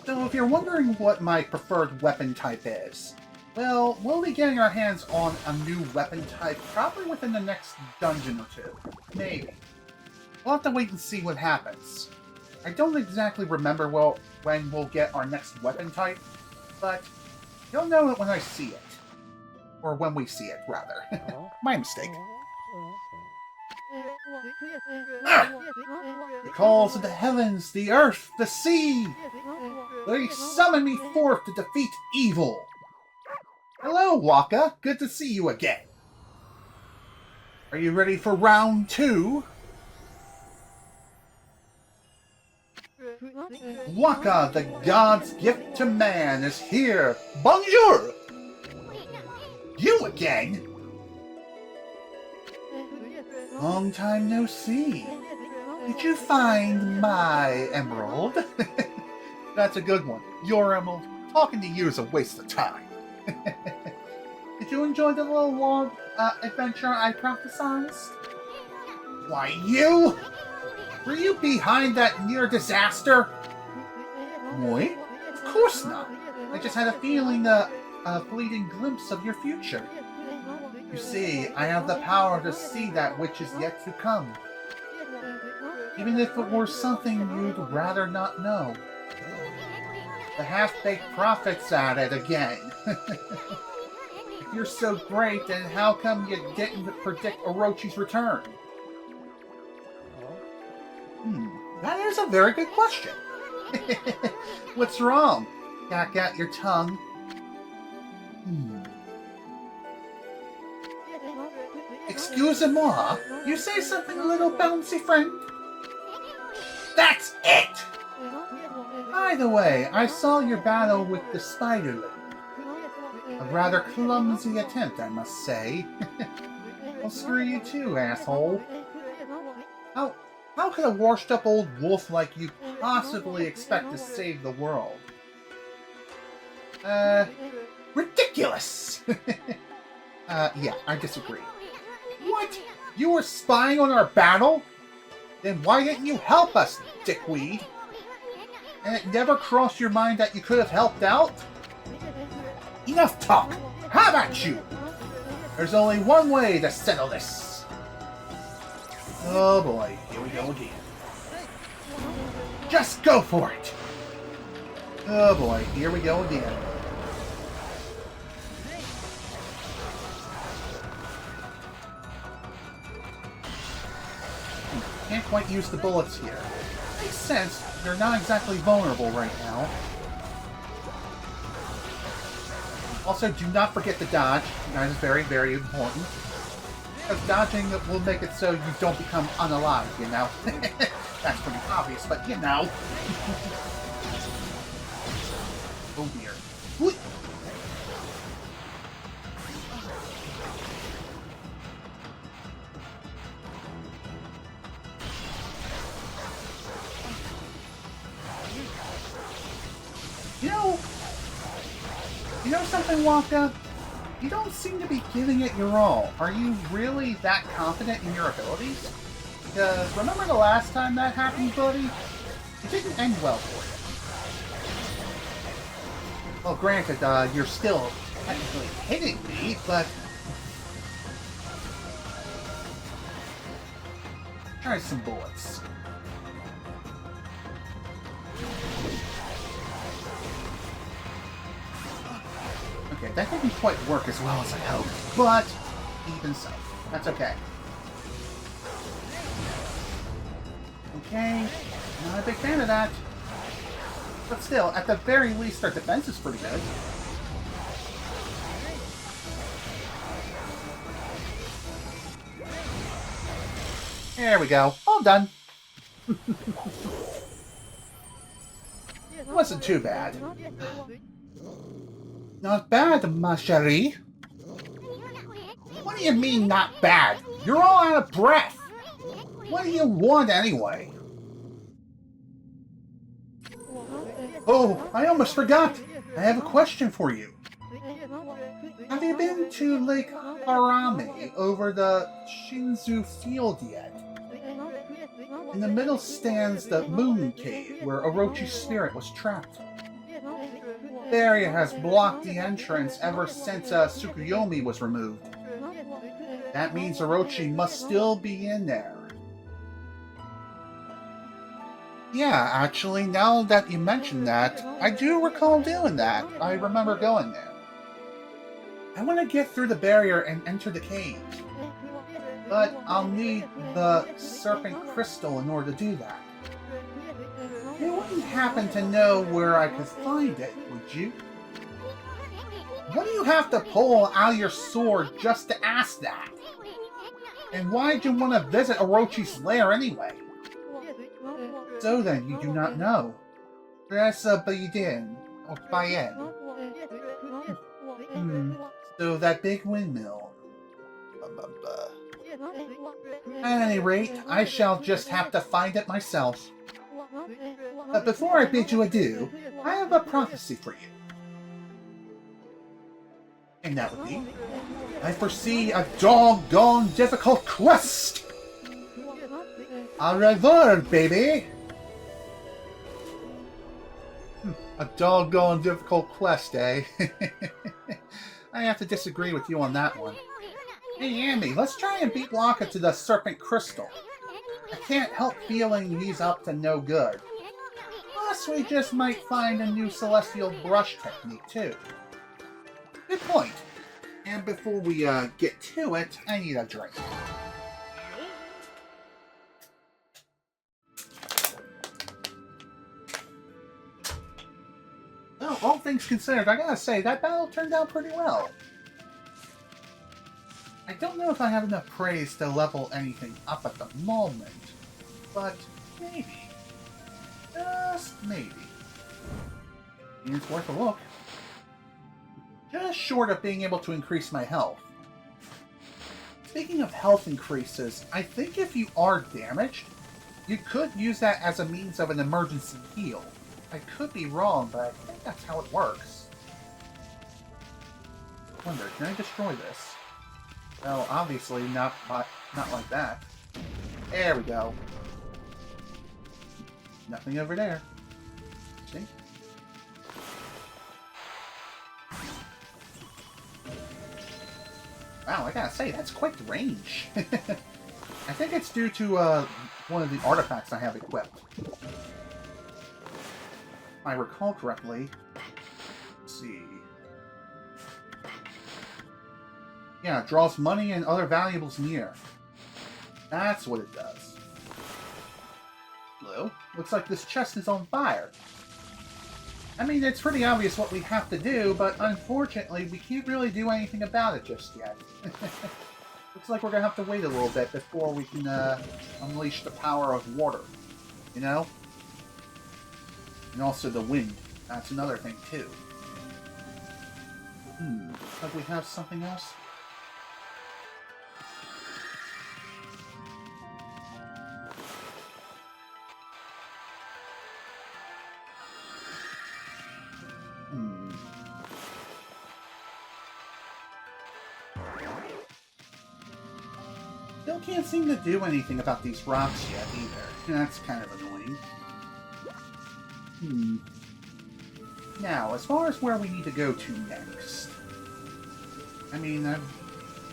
[SPEAKER 1] So if you're wondering what my preferred weapon type is, well, we'll be getting our hands on a new weapon type probably within the next dungeon or two. Maybe. We'll have to wait and see what happens. I don't exactly remember when we'll get our next weapon type, but you'll know it when I see it. Or when we see it, rather. My mistake. The calls of the heavens, the earth, the sea! They summon me forth to defeat evil! Hello, Waka. Good to see you again. Are you ready for round 2? Waka, the god's gift to man, is here. Bonjour! You again? Long time no see. Did you find my emerald? That's a good one. Your emerald. Talking to you is a waste of time. Did you enjoy the little long adventure I prophesized? Why, you? Were you behind that near disaster? Wait, of course not. I just had a feeling, a fleeting glimpse of your future. You see, I have the power to see that which is yet to come. Even if it were something you'd rather not know. The half-baked prophet's at it again. If you're so great, then how come you didn't predict Orochi's return? That is a very good question. What's wrong? Back out your tongue. Excusez-moi, you say something a little bouncy, friend? That's it! By the way, I saw your battle with the spider lady. A rather clumsy attempt, I must say. Well, screw you too, asshole. How could a washed-up old wolf like you possibly expect to save the world? Ridiculous! Yeah, I disagree. What? You were spying on our battle? Then why didn't you help us, dickweed? And it never crossed your mind that you could have helped out? Enough talk! How about you? There's only one way to settle this. Oh boy, here we go again. Just go for it! Oh boy, here we go again. Can't quite use the bullets here. Makes sense, they're not exactly vulnerable right now. Also, do not forget to dodge. That is very, very important. Because dodging will make it so you don't become unalive, you know? That's pretty obvious, but you know. Oh dear. Whee! You know something, Wonka? You don't seem to be giving it your all. Are you really that confident in your abilities? Because remember the last time that happened, buddy? It didn't end well for you. Well, granted, you're still technically hitting me, but... Try some bullets. Okay, that didn't quite work as well as I hoped, but even so, that's okay. Okay, not a big fan of that. But still, at the very least, our defense is pretty good. There we go. All done. It wasn't too bad. Not bad, ma chérie. What do you mean, not bad? You're all out of breath. What do you want, anyway? Oh, I almost forgot. I have a question for you. Have you been to Lake Harami over the Shinzu Field yet? In the middle stands the Moon Cave, where Orochi's spirit was trapped. The area has blocked the entrance ever since Tsukuyomi was removed. That means Orochi must still be in there. Yeah, actually, now that you mention that, I do recall doing that. I remember going there. I want to get through the barrier and enter the cave. But I'll need the Serpent Crystal in order to do that. You wouldn't happen to know where I could find it, would you? What do you have to pull out your sword just to ask that? And why'd you want to visit Orochi's lair anyway? So then, you do not know. That's Baiden, or Bayen. So that big windmill. At any rate, I shall just have to find it myself. But before I bid you adieu, I have a prophecy for you. And that would be, I foresee a doggone difficult quest! Au revoir, baby! A doggone difficult quest, eh? I have to disagree with you on that one. Hey, Andy, let's try and beat Waka to the Serpent Crystal. I can't help feeling he's up to no good. Plus, we just might find a new Celestial Brush technique, too. Good point. And before we get to it, I need a drink. Well, all things considered, I gotta say, that battle turned out pretty well. I don't know if I have enough praise to level anything up at the moment, but maybe. Just maybe. It's worth a look. Just short of being able to increase my health. Speaking of health increases, I think if you are damaged, you could use that as a means of an emergency heal. I could be wrong, but I think that's how it works. I wonder, can I destroy this? Well, obviously not like that. There we go. Nothing over there. See? Wow, I gotta say, that's quite the range. I think it's due to one of the artifacts I have equipped. If I recall correctly. Let's see. Yeah, it draws money and other valuables near. That's what it does. Blue, looks like this chest is on fire. I mean, it's pretty obvious what we have to do, but unfortunately, we can't really do anything about it just yet. Looks like we're gonna have to wait a little bit before we can unleash the power of water. You know? And also the wind. That's another thing, too. Looks like we have something else. Still can't seem to do anything about these rocks yet, either. That's kind of annoying. Now, as far as where we need to go to next... I mean,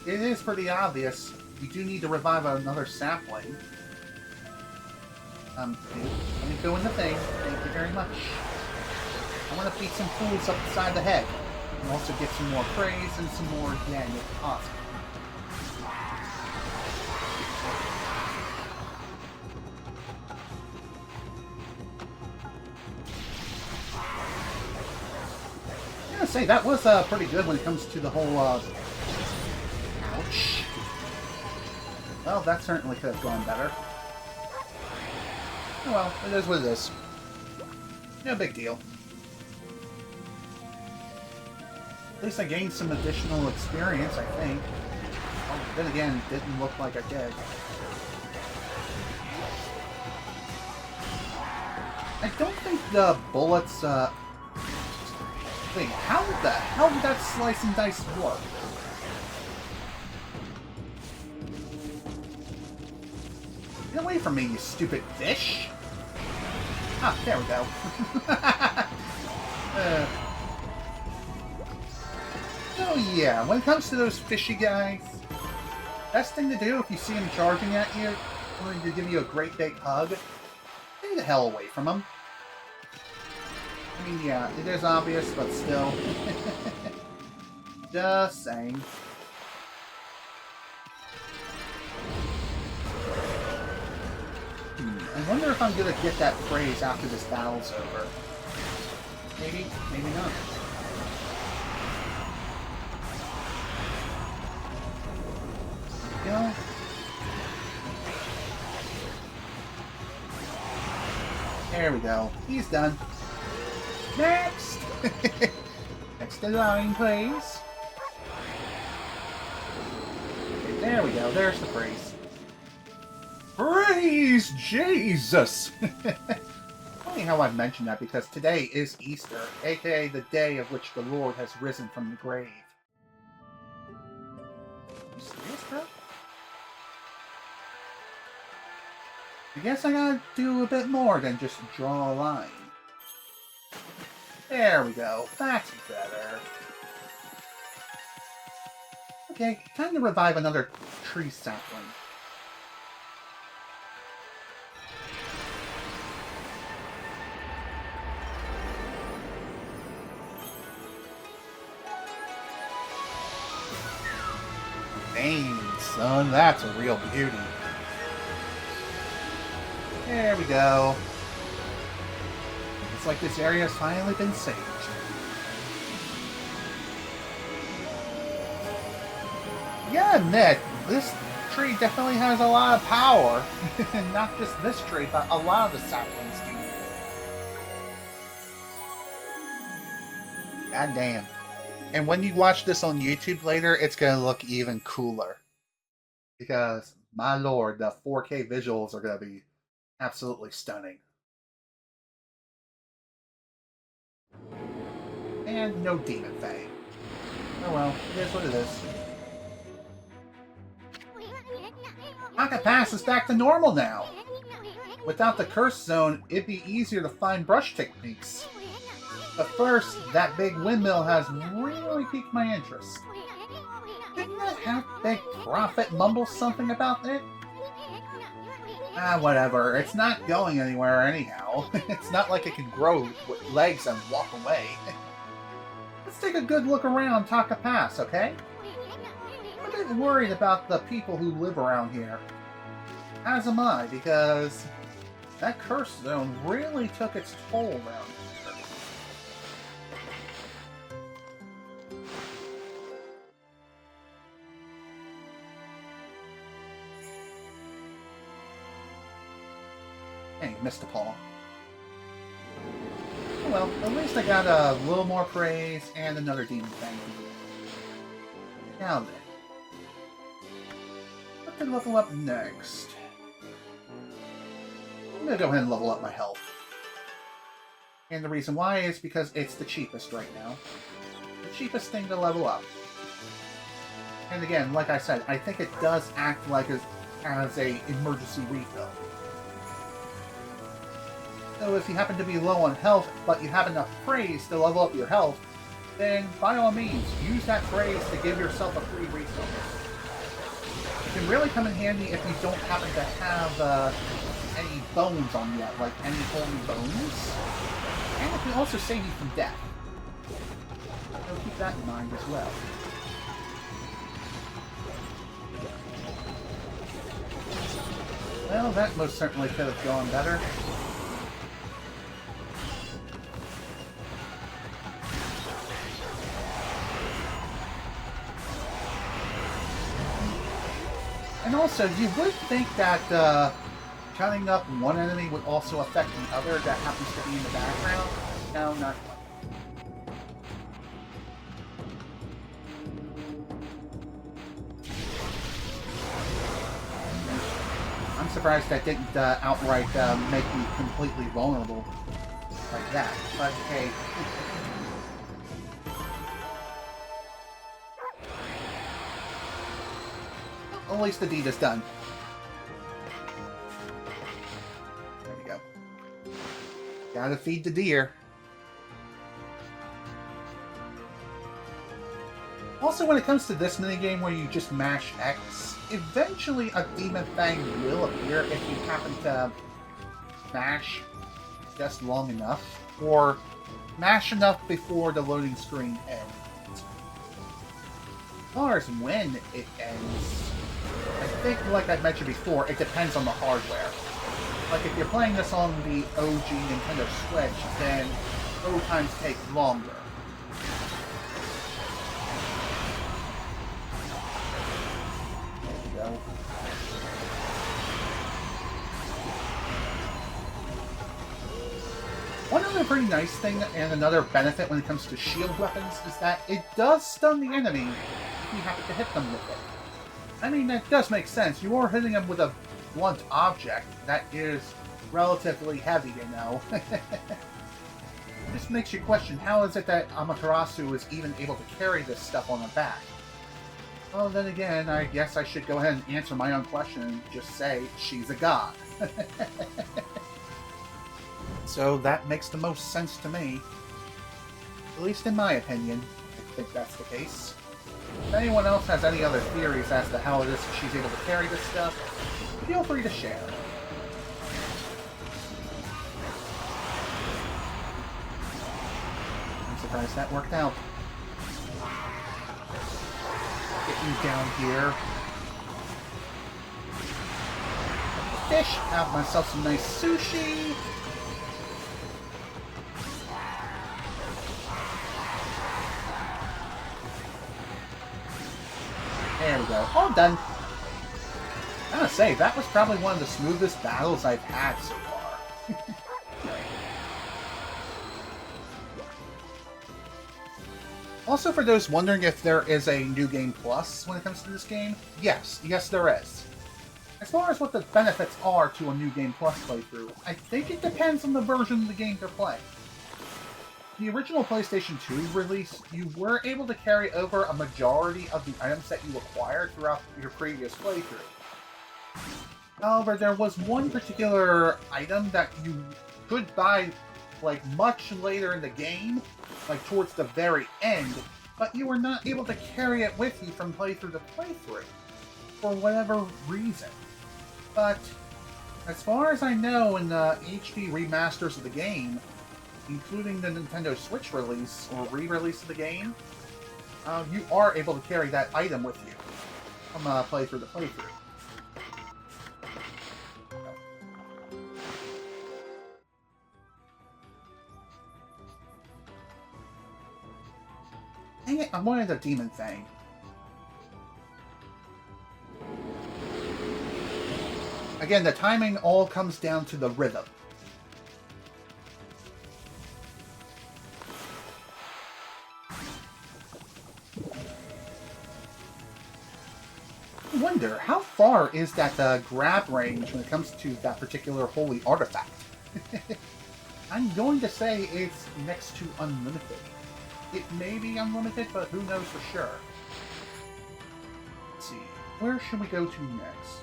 [SPEAKER 1] it is pretty obvious. We do need to revive another sapling. Let me go in the thing. Thank you very much. I want to beat some fools upside the head. And also get some more praise and some more yen if possible. Say that was pretty good when it comes to the whole ouch. Well, that certainly could have gone better. Oh well, it is what it is. No big deal. At least I gained some additional experience, I think. Oh, then again, it didn't look like I did. I don't think the bullets Wait, how the hell did that slice and dice work? Get away from me, you stupid fish! Ah, there we go. Oh yeah, when it comes to those fishy guys, best thing to do if you see them charging at you, willing to give you a great big hug, stay the hell away from them. I mean, yeah, it is obvious, but still. Just saying. I wonder if I'm gonna get that praise after this battle's over. Maybe, maybe not. Go. There we go. He's done. Next! Next in line, please. Okay, there we go. There's the praise. Praise Jesus! Funny how I mentioned that, because today is Easter, aka the day of which the Lord has risen from the grave. Are you serious, bro? I guess I gotta do a bit more than just draw a line. There we go. That's better. Okay, time to revive another tree sapling. Dang, son, that's a real beauty. There we go. Looks like this area has finally been saved. Yeah, admit, this tree definitely has a lot of power. Not just this tree, but a lot of the saplings do. God damn. And when you watch this on YouTube later, it's gonna look even cooler. because, my lord, the 4K visuals are going to be absolutely stunning. And no Demon Fang. Oh well, it is what it is. Taka Pass is back to normal now! Without the curse zone, it'd be easier to find brush techniques. But first, that big windmill has really piqued my interest. Didn't that half-baked prophet mumble something about it? Ah, whatever. It's not going anywhere anyhow. It's not like it can grow with legs and walk away. Let's take a good look around Taka Pass, okay? I'm a bit worried about the people who live around here. As am I, because that curse zone really took its toll around here. Hey, missed a paw. Oh well, at least I got a little more praise and another demon thing. Now then, what to level up next? I'm gonna go ahead and level up my health. And the reason why is because it's the cheapest right now. The cheapest thing to level up. And again, like I said, I think it does act like as a emergency refill. So if you happen to be low on health, but you have enough praise to level up your health, then by all means, use that praise to give yourself a free refill. It can really come in handy if you don't happen to have any bones on you yet, like any holy bones. And it can also save you from death. So keep that in mind as well. Well, that most certainly could have gone better. And also, you would think that cutting up one enemy would also affect the other that happens to be in the background. No, not quite. I'm surprised that didn't outright make me completely vulnerable like that. But hey. At least the deed is done. There we go. Gotta feed the deer. Also, when it comes to this minigame where you just mash X, eventually a Demon Fang will appear if you happen to mash just long enough, or mash enough before the loading screen ends. As far as when it ends, I think, like I mentioned before, it depends on the hardware. Like, if you're playing this on the OG Nintendo Switch, then load times take longer. There we go. One other pretty nice thing, and another benefit when it comes to shield weapons, is that it does stun the enemy if you happen to hit them with it. I mean, that does make sense. You are hitting them with a blunt object that is relatively heavy, you know. This makes you question, how is it that Amaterasu is even able to carry this stuff on her back? Well, then again, I guess I should go ahead and answer my own question and just say, she's a god. So that makes the most sense to me. At least in my opinion, I think that's the case. If anyone else has any other theories as to how it is she's able to carry this stuff, feel free to share. I'm surprised that worked out. Get you down here. Fish, have myself some nice sushi. There we go. All done. I gotta say, that was probably one of the smoothest battles I've had so far. Also, for those wondering if there is a New Game Plus when it comes to this game, yes, there is. As far as what the benefits are to a New Game Plus playthrough, I think it depends on the version of the game you're playing. The original PlayStation 2 release, you were able to carry over a majority of the items that you acquired throughout your previous playthrough. However, there was one particular item that you could buy like much later in the game, like towards the very end, but you were not able to carry it with you from playthrough to playthrough, for whatever reason. But, as far as I know, in the HD remasters of the game, including the Nintendo Switch release, or re-release of the game, you are able to carry that item with you from playthrough to playthrough. Dang it, I wanted a demon thing. Again, the timing all comes down to the rhythm. I wonder, how far is that grab range when it comes to that particular holy artifact? I'm going to say it's next to unlimited. It may be unlimited, but who knows for sure. Let's see, where should we go to next?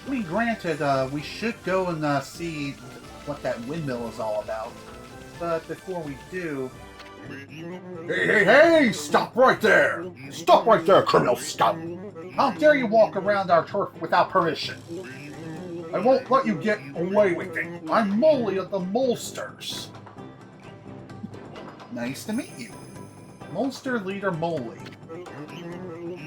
[SPEAKER 1] I mean, granted, we should go and see what that windmill is all about. But before we do... Hey! Stop right there! Stop right there, criminal scum! How dare you walk around our turf without permission? I won't let you get away with it. I'm Molly of the Molsters. Nice to meet you. Molster leader Molly.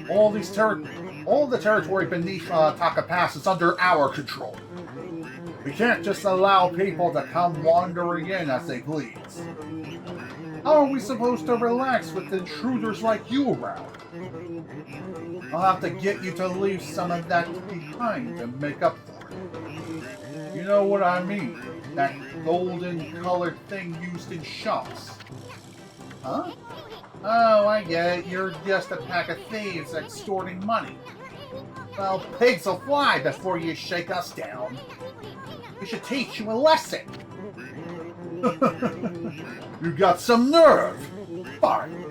[SPEAKER 1] All the territory beneath Taka Pass is under our control. We can't just allow people to come wandering in as they please. How are we supposed to relax with intruders like you around? I'll have to get you to leave some of that behind to make up for it. You know what I mean? That golden-colored thing used in shops. Huh? Oh, I get it. You're just a pack of thieves extorting money. Well, pigs will fly before you shake us down. We should teach you a lesson. You got some nerve. Fine.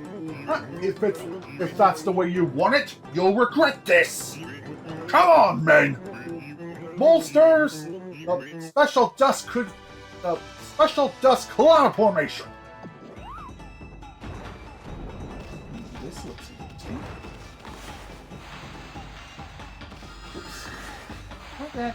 [SPEAKER 1] If that's the way you want it, you'll regret this. Come on, men. Molsters, special dust cloud formation. This looks interesting. Oops. Okay.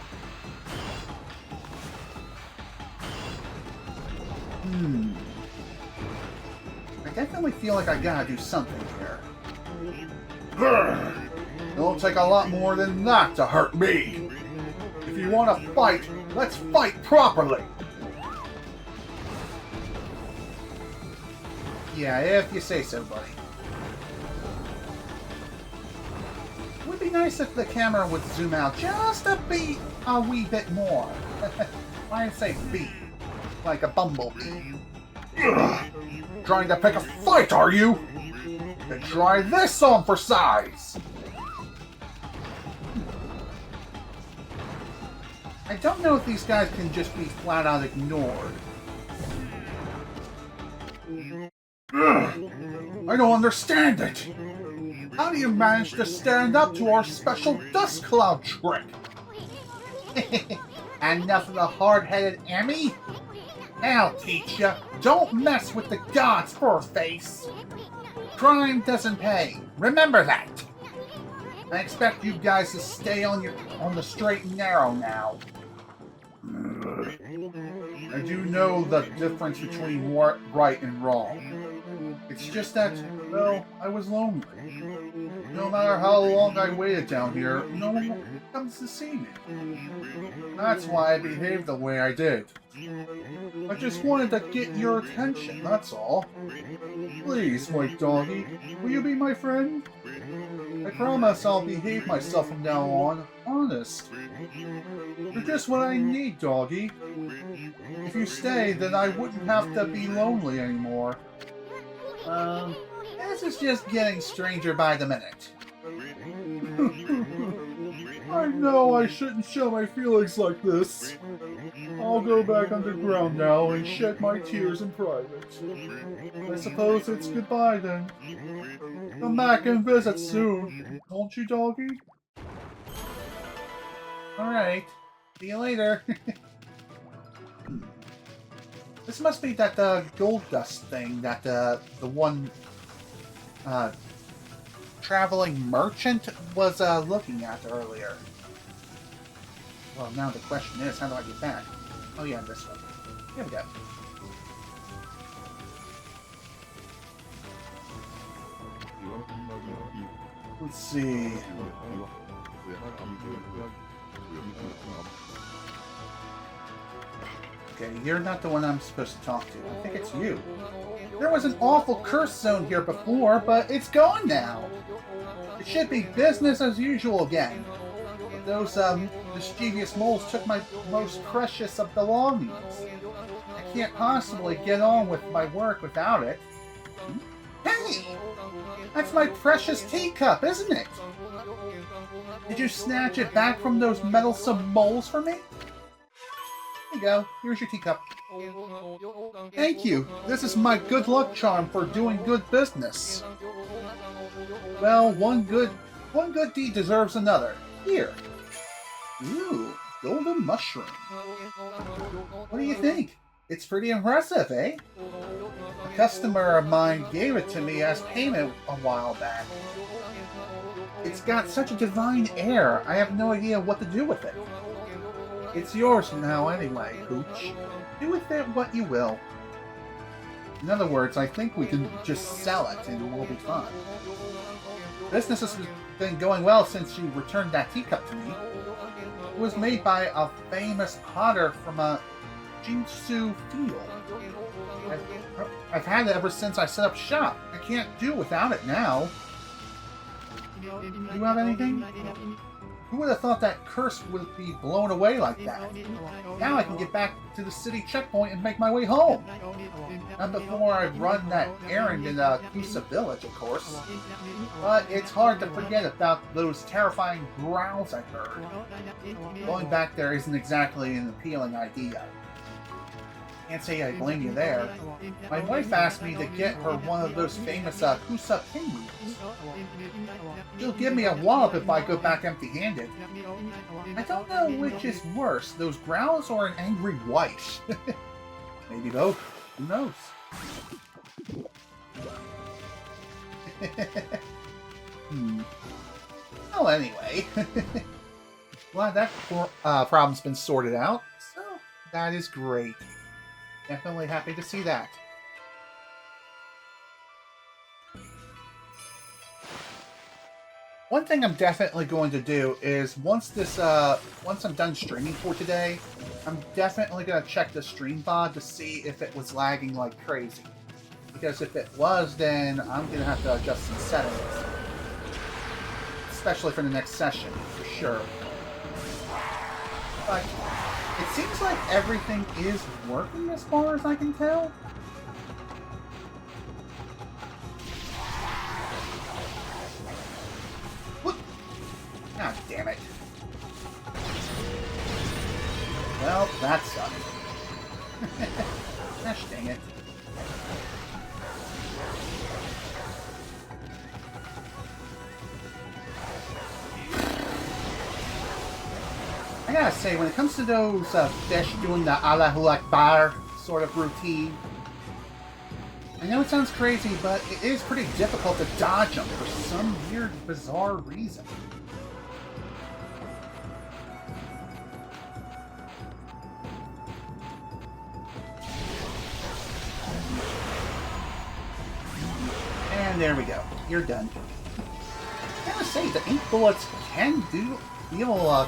[SPEAKER 1] I definitely feel like I gotta do something here. It'll take a lot more than that to hurt me. If you want to fight, let's fight properly. Yeah, if you say so, buddy. It would be nice if the camera would zoom out just a wee bit more. I'd say bee, like a bumblebee. Trying to pick a fight, are you? Then try this on for size! I don't know if these guys can just be flat out ignored. I don't understand it! How do you manage to stand up to our special dust cloud trick? Enough of the hard-headed Emmy? I'll teach ya. Don't mess with the gods, Furface. Crime doesn't pay. Remember that. I expect you guys to stay on the straight and narrow now. I do know the difference between right and wrong. It's just that, well, I was lonely. No matter how long I waited down here, no one comes to see me. That's why I behaved the way I did. I just wanted to get your attention, that's all. Please, white doggy, will you be my friend? I promise I'll behave myself from now on. Honest. You're just what I need, Doggie. If you stay, then I wouldn't have to be lonely anymore. This is just getting stranger by the minute. I know I shouldn't show my feelings like this. I'll go back underground now and shed my tears in private. I suppose it's goodbye then. Come back and visit soon, won't you, Doggie? Alright, see you later. This must be that gold dust thing that the one traveling merchant was looking at earlier. Well, now the question is, how do I get back? Oh yeah, this one. Here we go. Let's see. Okay, you're not the one I'm supposed to talk to. I think it's you. There was an awful curse zone here before, but it's gone now. It should be business as usual again. But those mischievous moles took my most precious of belongings. I can't possibly get on with my work without it. Hey! That's my precious teacup, isn't it? Did you snatch it back from those meddlesome moles for me? There you go. Here's your teacup. Thank you. This is my good luck charm for doing good business. Well, one good deed deserves another. Here. Ooh, golden mushroom. What do you think? It's pretty impressive, eh? A customer of mine gave it to me as payment a while back. It's got such a divine air, I have no idea what to do with it. It's yours now anyway, Pooch. Do with it what you will. In other words, I think we can just sell it and we'll be fine. Business has been going well since you returned that teacup to me. It was made by a famous potter from a Jinsu field. I've had it ever since I set up shop. I can't do without it now. Do you have anything? Who would have thought that curse would be blown away like that? Now I can get back to the city checkpoint and make my way home. Not before I run that errand in Kusa village, of course. But it's hard to forget about those terrifying growls I heard. Going back there isn't exactly an appealing idea. Can't say I blame you there. My wife asked me to get her one of those famous Kusa pinwheels. She'll give me a wallop if I go back empty-handed. I don't know which is worse, those growls or an angry wife. Maybe both. Who knows? Well, anyway. Glad that problem's been sorted out. So, that is great. Definitely happy to see that. One thing I'm definitely going to do is once I'm done streaming for today, I'm definitely going to check the stream VOD to see if it was lagging like crazy. Because if it was, then I'm going to have to adjust some settings. Especially for the next session, for sure. But it seems like everything is working as far as I can tell. What? God damn it. Well, that sucked. Gosh dang it. I gotta say, when it comes to those fish doing the Allahu Akbar sort of routine, I know it sounds crazy, but it is pretty difficult to dodge them for some weird, bizarre reason. And there we go. You're done. I gotta say, the ink bullets can deal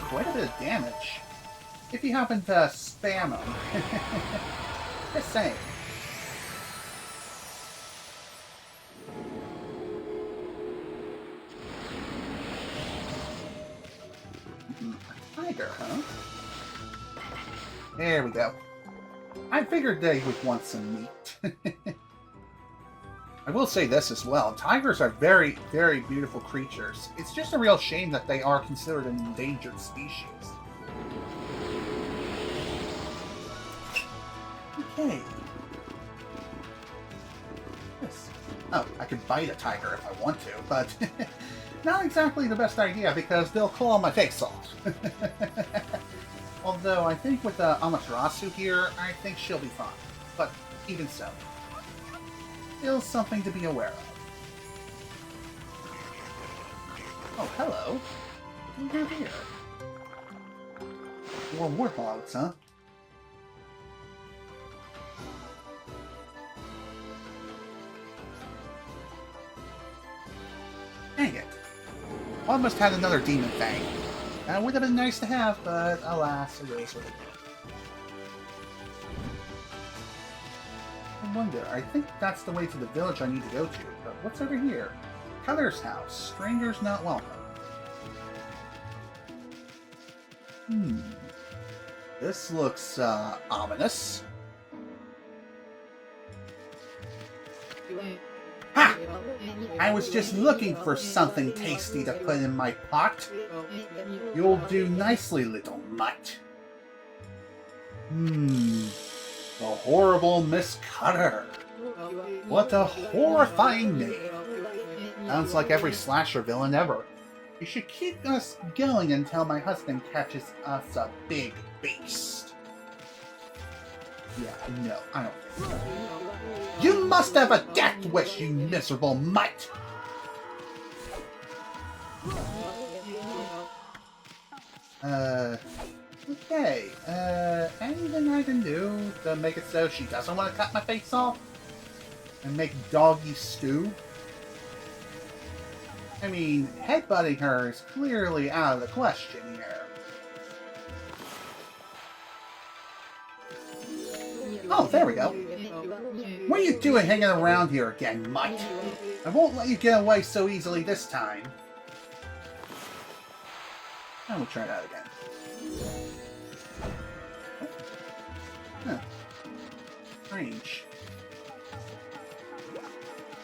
[SPEAKER 1] quite a bit of damage if you happen to spam them. Just saying. tiger, huh? There we go. I figured they would want some meat. I will say this as well. Tigers are very, very beautiful creatures. It's just a real shame that they are considered an endangered species. Okay. Yes. Oh, I could bite a tiger if I want to, but not exactly the best idea because they'll claw my face off. Although I think with Amaterasu here, I think she'll be fine. But even so, still something to be aware of. Oh, hello. What do you have here? More warthogs, huh? Dang it. Almost had another demon fang. That would have been nice to have, but alas, it is what it is. I wonder, I think that's the way to the village I need to go to, but what's over here? Cutter's house. Strangers not welcome. This looks, ominous. Ha! I was just looking for something tasty to put in my pot. You'll do nicely, little mutt. The horrible Miss Cutter. What a horrifying name. Sounds like every slasher villain ever. You should keep us going until my husband catches us a big beast. Yeah, no, I don't think so. You must have a death wish, you miserable mutt! Okay, anything I can do to make it so she doesn't want to cut my face off? And make Doggie stew? I mean, headbutting her is clearly out of the question here. Oh, there we go. What are you doing hanging around here again, mutt? I won't let you get away so easily this time. And we'll try that again. Huh. Strange.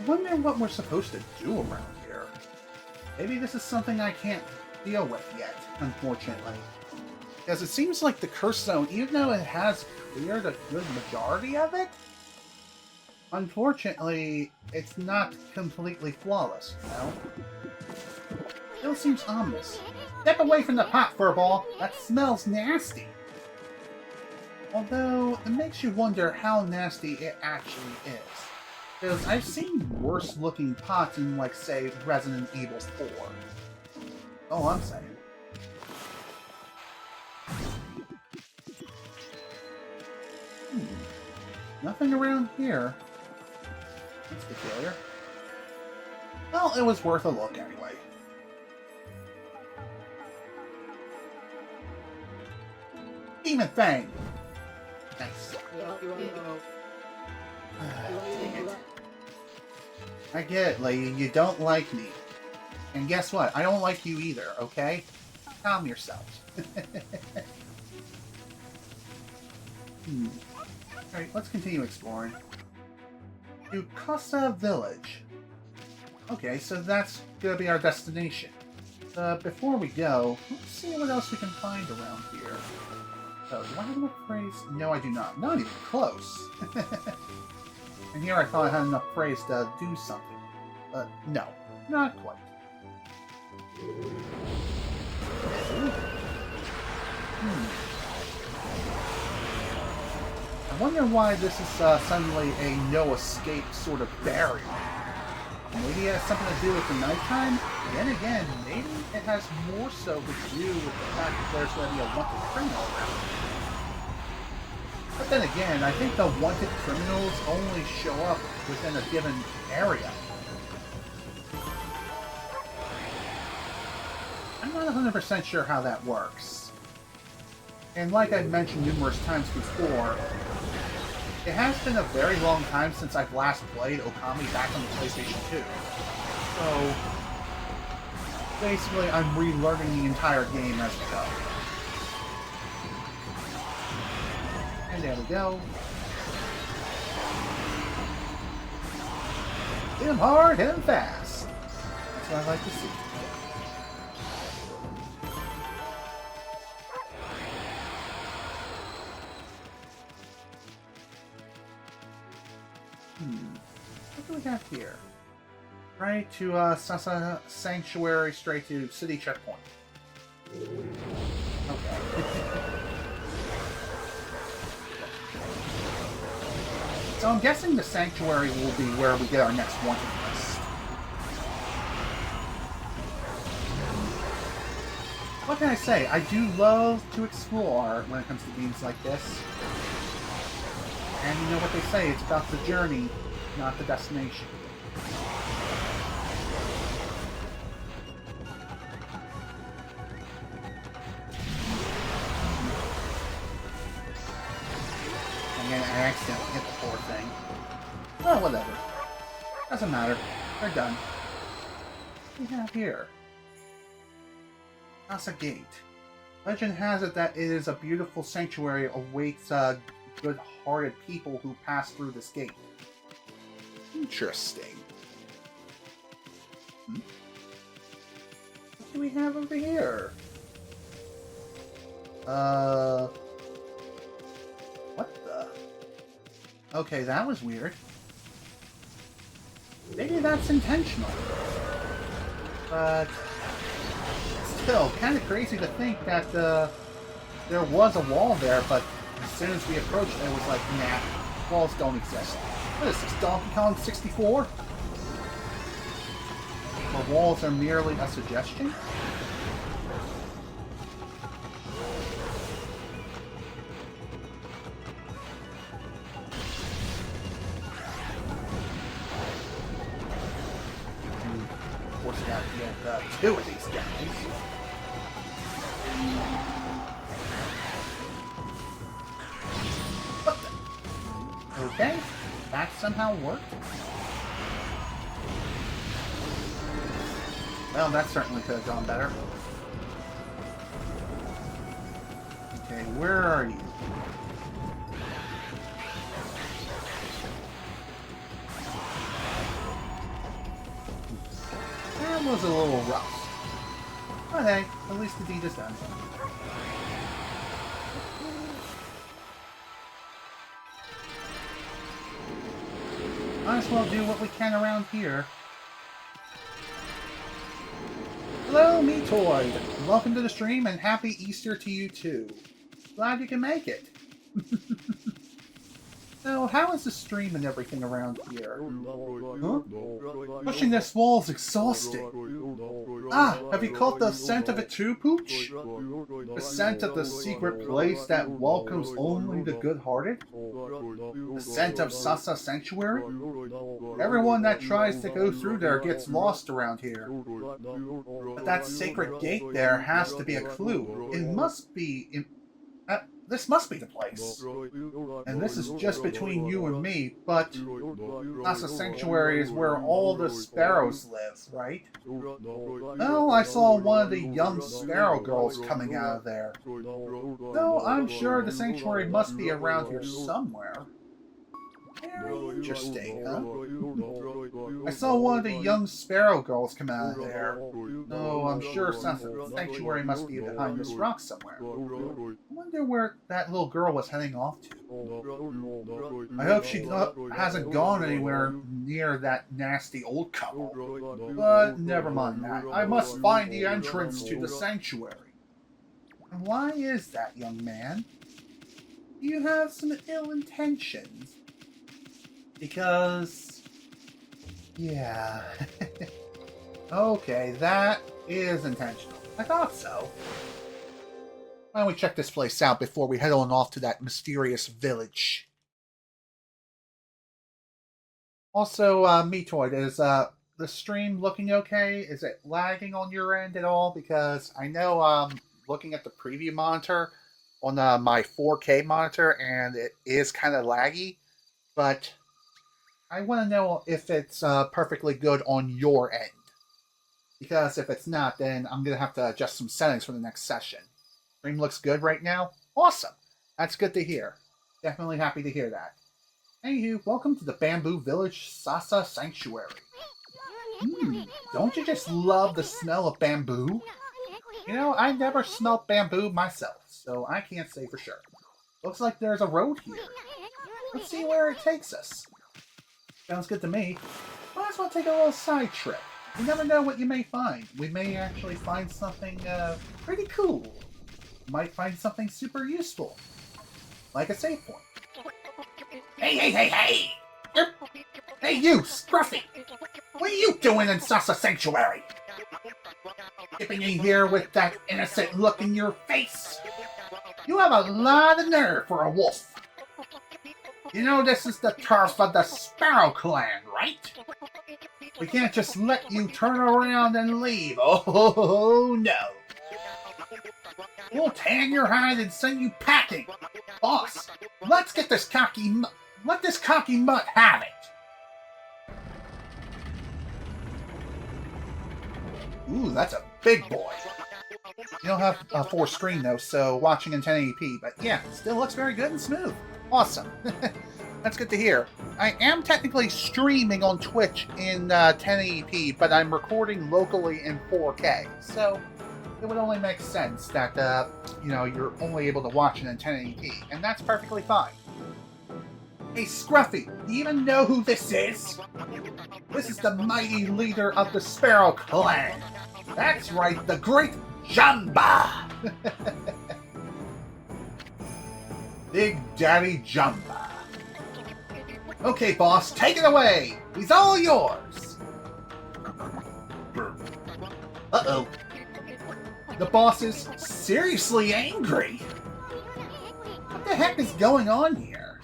[SPEAKER 1] I wonder what we're supposed to do around here. Maybe this is something I can't deal with yet, unfortunately. Because it seems like the curse zone, even though it has cleared a good majority of it, unfortunately, it's not completely flawless, you know? Still seems ominous. Step away from the pot, Furball! That smells nasty! Although, it makes you wonder how nasty it actually is. Because I've seen worse looking pots in, like, say, Resident Evil 4. Oh, I'm saying. Nothing around here. That's peculiar. Well, it was worth a look anyway. Demon Fang! Nice. Dang it. I get it, lady. You don't like me. And guess what? I don't like you either, okay? Calm yourself. Alright, let's continue exploring. To Casa Village. Okay, so that's gonna be our destination. Before we go, let's see what else we can find around here. Oh, do I have enough praise? No, I do not. Not even close. And here I thought I had enough praise to do something. But no, not quite. I wonder why this is suddenly a no-escape sort of barrier. Maybe it has something to do with the nighttime? Then again, maybe it has more so to do with the fact that there's going to be a wanted criminal around. But then again, I think the wanted criminals only show up within a given area. I'm not 100% sure how that works. And like I've mentioned numerous times before, it has been a very long time since I've last played Okami back on the PlayStation 2. So, basically I'm relearning the entire game as we go. And there we go. Hit him hard, hit him fast. That's what I like to see. What do we have here? Right to Sasa Sanctuary, straight to City Checkpoint. Okay. So I'm guessing the Sanctuary will be where we get our next wanted list. What can I say? I do love to explore when it comes to games like this. And you know what they say, it's about the journey, not the destination. And I accidentally hit the poor thing. Well, whatever. Doesn't matter. They're done. What do we have here? That's a gate. Legend has it that it is a beautiful sanctuary awaits good-hearted people who pass through this gate. Interesting. What do we have over here? What the? Okay, that was weird. Maybe that's intentional. But still, kind of crazy to think that there was a wall there, but as soon as we approached it, it was like, nah, walls don't exist. What is this, Donkey Kong 64? The walls are merely a suggestion? Of course, I gotta get two of these guys. Okay, that somehow worked. Well, that certainly could have gone better. Okay, where are you? That was a little rough. But hey, at least the deed is done. Might as well do what we can around here. Hello, Metoid! Welcome to the stream and happy Easter to you too. Glad you can make it. So, how is the stream and everything around here? Huh? Pushing this wall is exhausting. Ah, have you caught the scent of it too, Pooch? The scent of the secret place that welcomes only the good-hearted? The scent of Sasa Sanctuary? Everyone that tries to go through there gets lost around here. But that sacred gate there has to be a clue. It must be... this must be the place. And this is just between you and me, but Sasa Sanctuary is where all the sparrows live, right? No, I saw one of the young sparrow girls coming out of there. No, I'm sure the sanctuary must be around here somewhere. Very interesting, huh? I saw one of the young sparrow girls come out of there. No, I'm sure the sanctuary must be behind this rock somewhere. I wonder where that little girl was heading off to. I hope she hasn't gone anywhere near that nasty old couple. But never mind that. I must find the entrance to the sanctuary. And why is that, young man? You have some ill intentions. Because... yeah. Okay, that is intentional. I thought so. Why don't we check this place out before we head on off to that mysterious village? Also, Metoid, is the stream looking okay? Is it lagging on your end at all? Because I know looking at the preview monitor on my 4K monitor, and it is kind of laggy, but I want to know if it's perfectly good on your end. Because if it's not, then I'm going to have to adjust some settings for the next session. Stream looks good right now? Awesome! That's good to hear. Definitely happy to hear that. Anywho, welcome to the Bamboo Village Sasa Sanctuary. Don't you just love the smell of bamboo? You know, I never smelled bamboo myself, so I can't say for sure. Looks like there's a road here. Let's see where it takes us. Sounds good to me. Might as well take a little side trip. You never know what you may find. We may actually find something pretty cool. Might find something super useful. Like a save point. Hey! Hey you, Scruffy! What are you doing in Sasa Sanctuary? Skipping in here with that innocent look in your face? You have a lot of nerve for a wolf. You know this is the turf of the Sparrow Clan, right? We can't just let you turn around and leave. Oh no. We'll tan your hide and send you packing. Boss, let's get this let this cocky mutt have it. Ooh, that's a big boy. You don't have a 4 screen though, so watching in 1080p, but yeah, still looks very good and smooth. Awesome. That's good to hear. I am technically streaming on Twitch in 1080p, but I'm recording locally in 4K, so it would only make sense that, you're only able to watch it in 1080p, and that's perfectly fine. Hey, Scruffy, do you even know who this is? This is the mighty leader of the Sparrow Clan. That's right, the Great Jamba! Big Daddy Jamba. Okay, boss, take it away! He's all yours! Uh-oh. The boss is seriously angry. What the heck is going on here?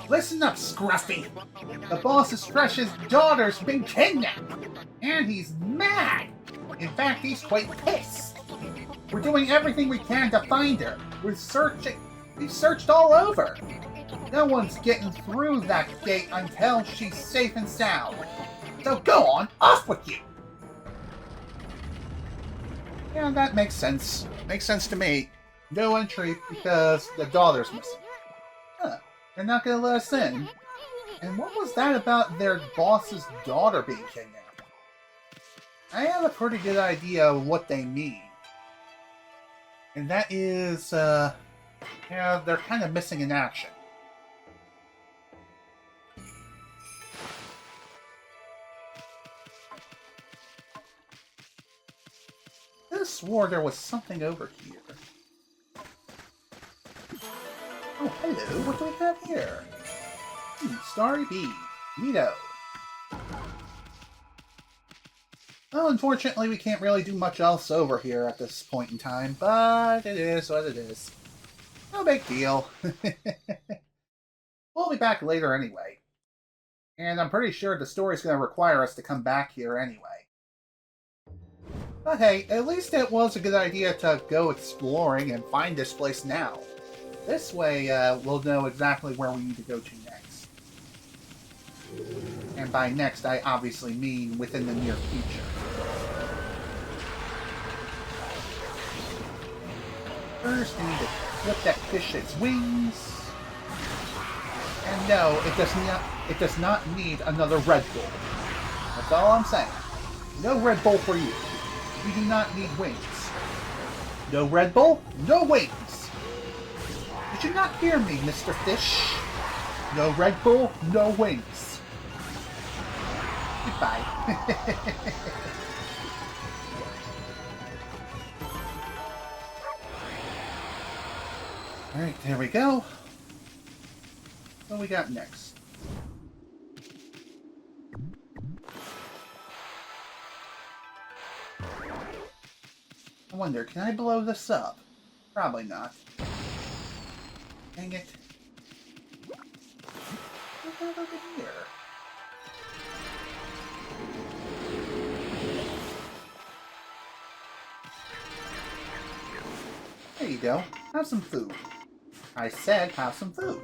[SPEAKER 1] Listen up, Scruffy. The boss's precious daughter's been kidnapped. And he's mad. In fact, he's quite pissed. We're doing everything we can to find her. We've searched all over. No one's getting through that gate until she's safe and sound. So go on, off with you! Yeah, that makes sense. Makes sense to me. No entry because the daughter's missing. Huh. They're not gonna let us in. And what was that about their boss's daughter being kidnapped? I have a pretty good idea of what they mean. And that is, they're kind of missing in action. I could have swore there was something over here. Oh, hello. What do we have here? Starry Bee. Neato. Well, unfortunately, we can't really do much else over here at this point in time, but it is what it is. No big deal. We'll be back later anyway. And I'm pretty sure the story's going to require us to come back here anyway. But hey, at least it was a good idea to go exploring and find this place now. This way, we'll know exactly where we need to go to next. And by next, I obviously mean within the near future. First, we need to flip that fish its wings. And no, it does not need another Red Bull. That's all I'm saying. No Red Bull for you. You do not need wings. No Red Bull, no wings. Did you not hear me, Mr. Fish? No Red Bull, no wings. Goodbye. Alright, there we go. What do we got next? I wonder, can I blow this up? Probably not. Dang it. What over here? There you go. Have some food. I said have some food.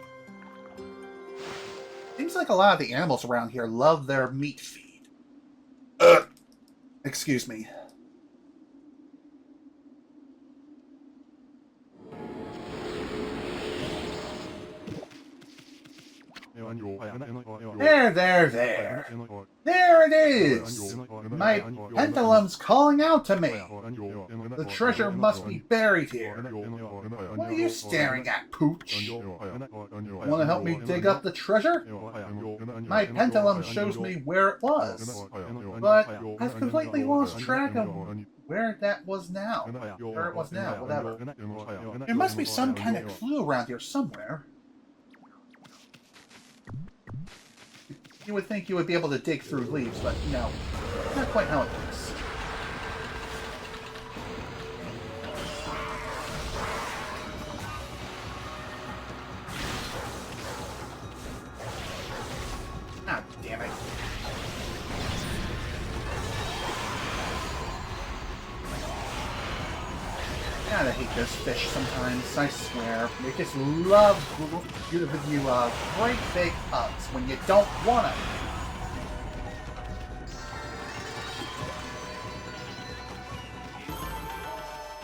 [SPEAKER 1] Seems like a lot of the animals around here love their meat feed. Excuse me. There, there. There it is! My pendulum's calling out to me! The treasure must be buried here. What are you staring at, Pooch? Want to help me dig up the treasure? My pendulum shows me where it was, but I've completely lost track of where that was now. Where it was now, whatever. There must be some kind of clue around here somewhere. You would think you would be able to dig through leaves, but no. Not quite how it works. Ah, damn it. God, I hate those fish sometimes, I swear. They just love giving you great big hugs when you don't want them.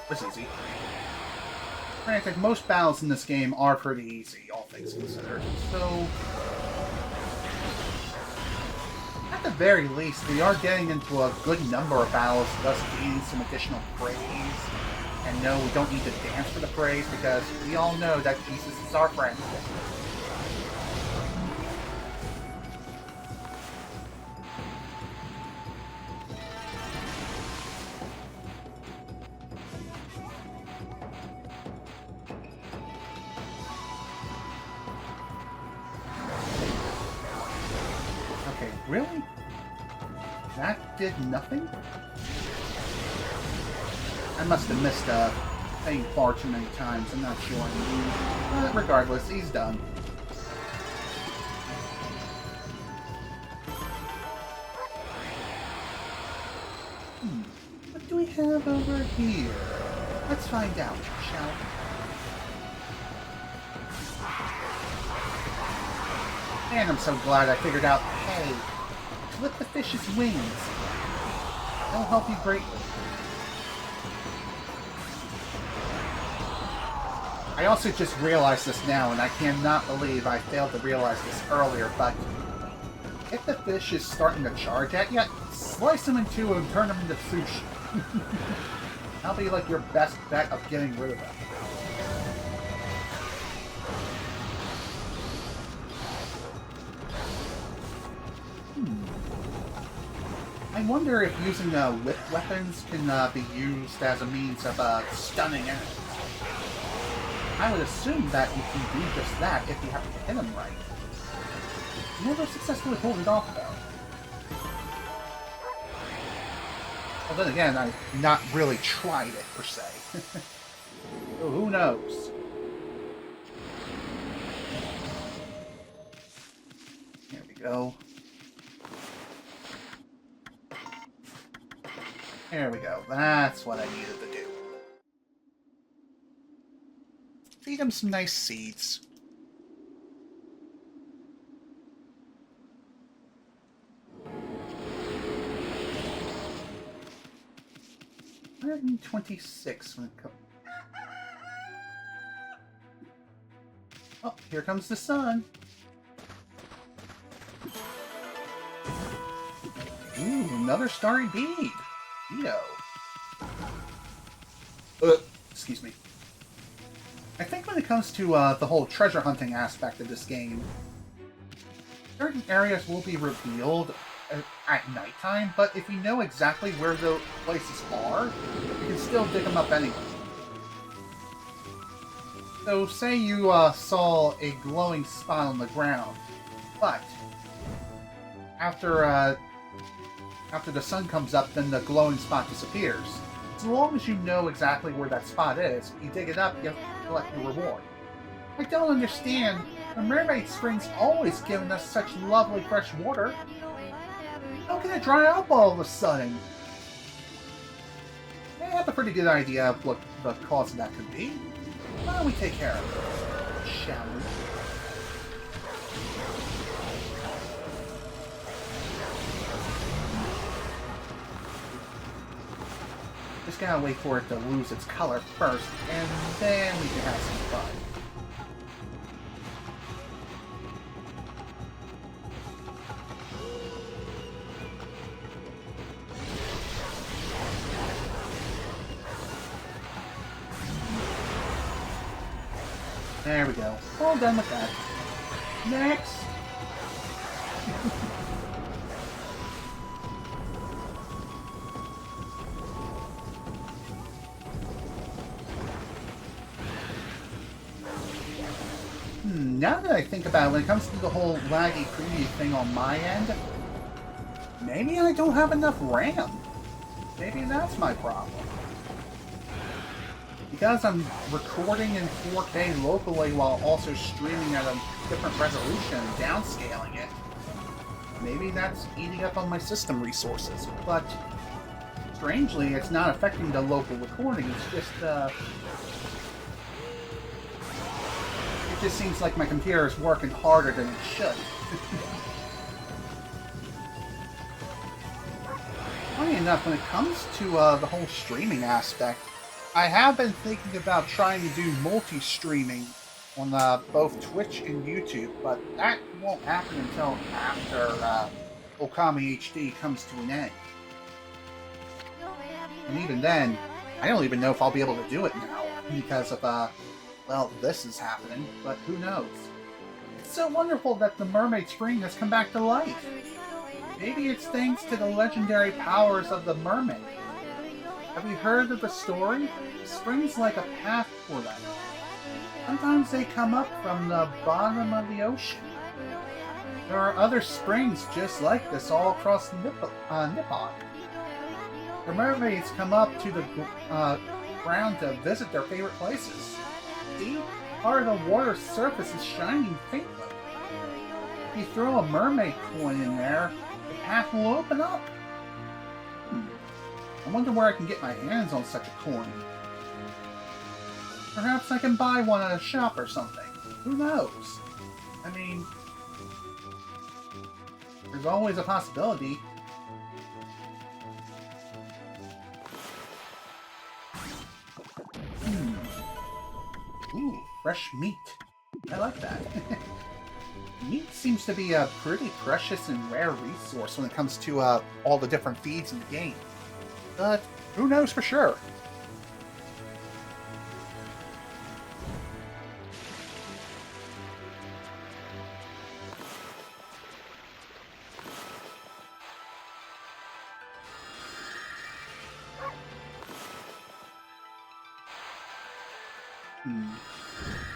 [SPEAKER 1] It was easy. Granted, most battles in this game are pretty easy, all things considered. So, at the very least, we are getting into a good number of battles, thus gaining some additional praise. And no, we don't need to dance for the praise, because we all know that Jesus is our friend. Okay, really? That did nothing? I must have missed a thing far too many times, I'm not sure. But regardless, he's done. What do we have over here? Let's find out, shall we? And I'm so glad I figured out, hey, clip the fish's wings. That'll help you greatly. I also just realized this now, and I cannot believe I failed to realize this earlier, but if the fish is starting to charge at you, slice them in two and turn them into sushi. That'll be like your best bet of getting rid of them. I wonder if using whip weapons can be used as a means of stunning enemies. I would assume that you can do just that if you have to hit them right. Never successfully pulled it off, though. Well, then again, I've not really tried it, per se. So who knows? There we go. There we go. That's what I needed to do. Feed him some nice seeds. $126 when it comes. Oh, here comes the sun. Ooh, another starry bead. Neato. Excuse me. I think when it comes to the whole treasure hunting aspect of this game, certain areas will be revealed at nighttime, but if you know exactly where the places are, you can still dig them up anyway. So say you saw a glowing spot on the ground, but after the sun comes up, then the glowing spot disappears. As long as you know exactly where that spot is, you dig it up, you collect your reward. I don't understand. The mermaid spring's always given us such lovely fresh water. How can it dry up all of a sudden? I have a pretty good idea of what the cause of that could be. Why don't we take care of it, shall we? Just gotta wait for it to lose its color first, and then we can have some fun. There we go. All done with that. Next! Now that I think about it, when it comes to the whole laggy preview thing on my end, maybe I don't have enough RAM. Maybe that's my problem. Because I'm recording in 4K locally while also streaming at a different resolution and downscaling it, maybe that's eating up on my system resources. But strangely, it's not affecting the local recording. It's just, it just seems like my computer is working harder than it should. Funny enough, when it comes to the whole streaming aspect, I have been thinking about trying to do multi-streaming on both Twitch and YouTube, but that won't happen until after Okami HD comes to an end. And even then, I don't even know if I'll be able to do it now, because of, well, this is happening, but who knows. It's so wonderful that the Mermaid Spring has come back to life. Maybe it's thanks to the legendary powers of the mermaid. Have you heard of the story? Spring's like a path for them. Sometimes they come up from the bottom of the ocean. There are other springs just like this all across Nippon. The mermaids come up to the ground to visit their favorite places. See? Part of the water's surface is shining faintly. If you throw a mermaid coin in there, the path will open up. I wonder where I can get my hands on such a coin. Perhaps I can buy one at a shop or something. Who knows? I mean, there's always a possibility. Ooh, fresh meat. I like that. Meat seems to be a pretty precious and rare resource when it comes to all the different feeds in the game. But who knows for sure?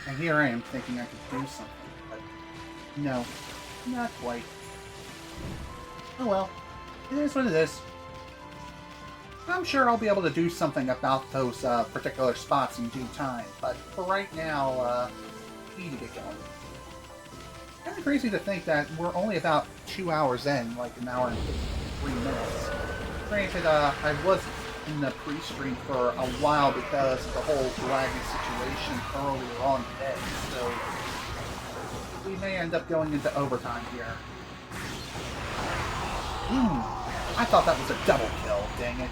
[SPEAKER 1] And here I am thinking I could do something, but no, not quite. Oh well, it is what it is. I'm sure I'll be able to do something about those particular spots in due time, but for right now, I need to get going. Kind of crazy to think that we're only about 2 hours in, like an hour and 3 minutes. Granted, I was in the pre-stream for a while because of the whole laggy situation earlier on today, so we may end up going into overtime here. I thought that was a double kill, dang it.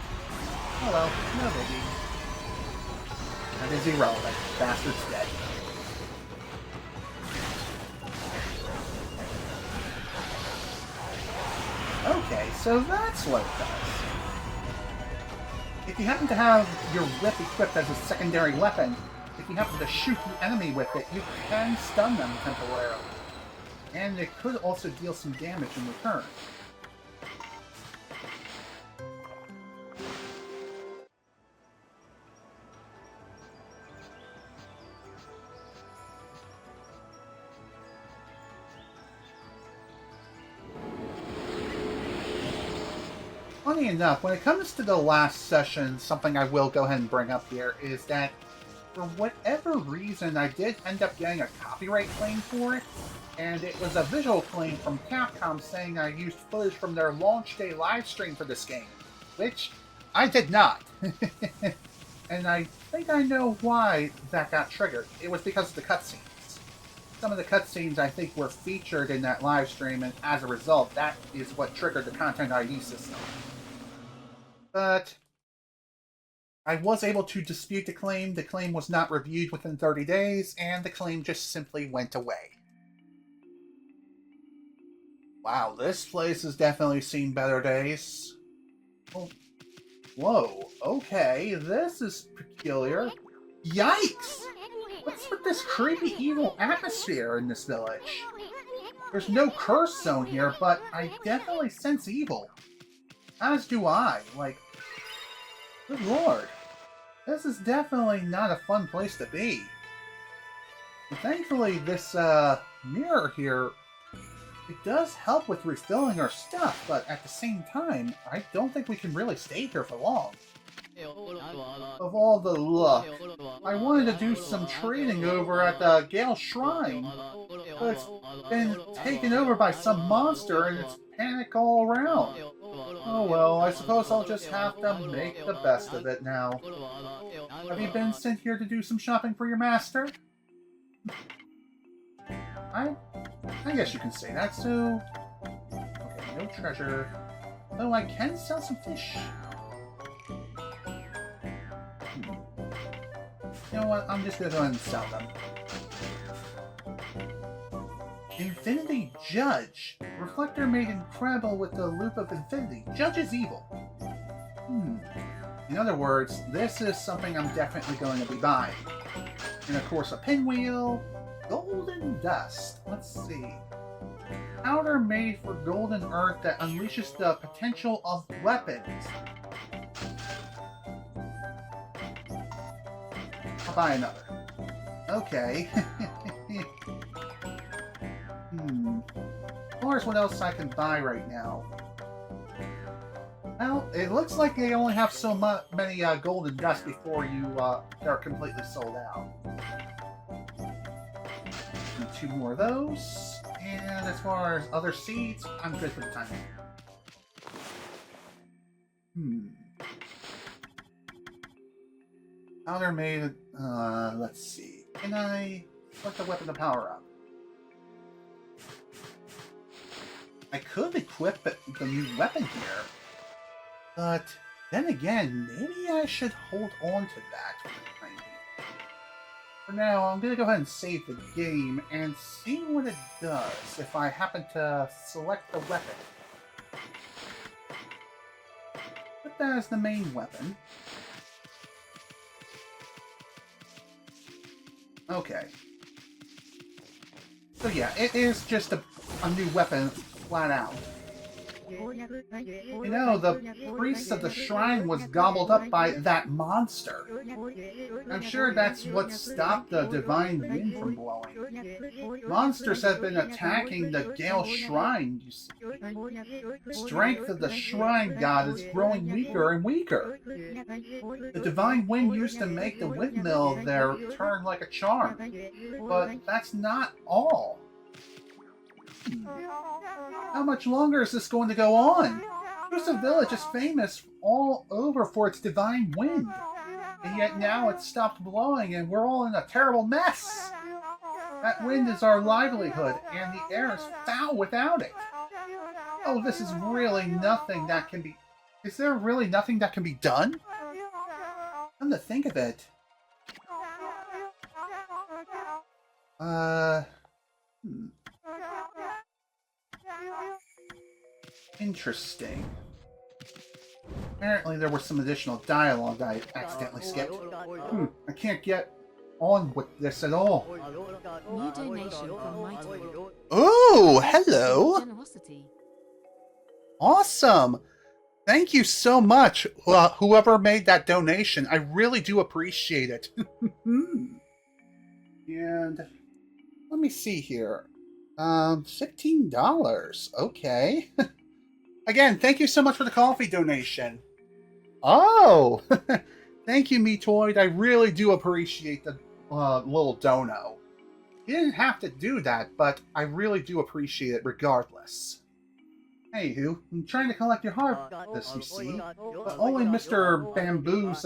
[SPEAKER 1] Oh well, no biggie. That is irrelevant. Bastard's dead. Okay, so that's what it does. If you happen to have your whip equipped as a secondary weapon, if you happen to shoot the enemy with it, you can stun them temporarily. And it could also deal some damage in return. Funny enough, when it comes to the last session, something I will go ahead and bring up here is that for whatever reason, I did end up getting a copyright claim for it, and it was a visual claim from Capcom saying I used footage from their launch day live stream for this game, which I did not. And I think I know why that got triggered. It was because of the cutscenes. Some of the cutscenes, I think, were featured in that live stream, and as a result, that is what triggered the Content ID system. But I was able to dispute the claim. The claim was not reviewed within 30 days, and the claim just simply went away. Wow, this place has definitely seen better days. Oh, whoa, okay, this is peculiar. Yikes! What's with this creepy, evil atmosphere in this village? There's no curse zone here, but I definitely sense evil. As do I. Like, good lord. This is definitely not a fun place to be. And thankfully, this mirror here, it does help with refilling our stuff, but at the same time, I don't think we can really stay here for long. Of all the luck, I wanted to do some trading over at the Gale Shrine, but it's been taken over by some monster and it's panic all around. Oh well, I suppose I'll just have to make the best of it now. Have you been sent here to do some shopping for your master? I guess you can say that, so... Okay, no treasure. Though I can sell some fish. You know what, I'm just gonna go ahead and sell them. Infinity Judge. Reflector made incredible with the loop of infinity. Judge is evil. In other words, this is something I'm definitely going to be buying. And of course a pinwheel. Golden Dust. Let's see. Powder made for golden earth that unleashes the potential of weapons. I'll buy another. Okay. As far as what else I can buy right now. Well, it looks like they only have so many golden dust before they're completely sold out. And 2 more of those. And as far as other seeds, I'm good for the time being. Powder made, let's see. Can I select a weapon to power up? I could equip the new weapon here, but then again, maybe I should hold on to that for the time being. For now, I'm going to go ahead and save the game and see what it does if I happen to select the weapon. Put that as the main weapon. Okay. So yeah, it is just a new weapon, flat out. You know, the priest of the shrine was gobbled up by that monster. I'm sure that's what stopped the Divine Wind from blowing. Monsters have been attacking the Gale Shrine, you see. The strength of the shrine god is growing weaker and weaker. The Divine Wind used to make the windmill there turn like a charm. But that's not all. How much longer is this going to go on? Yusa Village is famous all over for its divine wind. And yet now it's stopped blowing and we're all in a terrible mess. That wind is our livelihood and the air is foul without it. Oh, this is really nothing that can be... Is there really nothing that can be done? Come to think of it. Interesting. Apparently there was some additional dialogue I accidentally skipped. I can't get on with this at all.
[SPEAKER 2] New donation from Mighty.
[SPEAKER 1] Oh, hello!
[SPEAKER 2] Generosity.
[SPEAKER 1] Awesome! Thank you so much, whoever made that donation. I really do appreciate it. And let me see here. $15. Okay. Again, thank you so much for the coffee donation. Oh! Thank you, Metoid. I really do appreciate the little dono. You didn't have to do that, but I really do appreciate it regardless. Anywho, I'm trying to collect your harvest, you see, but only Mr. Bamboo's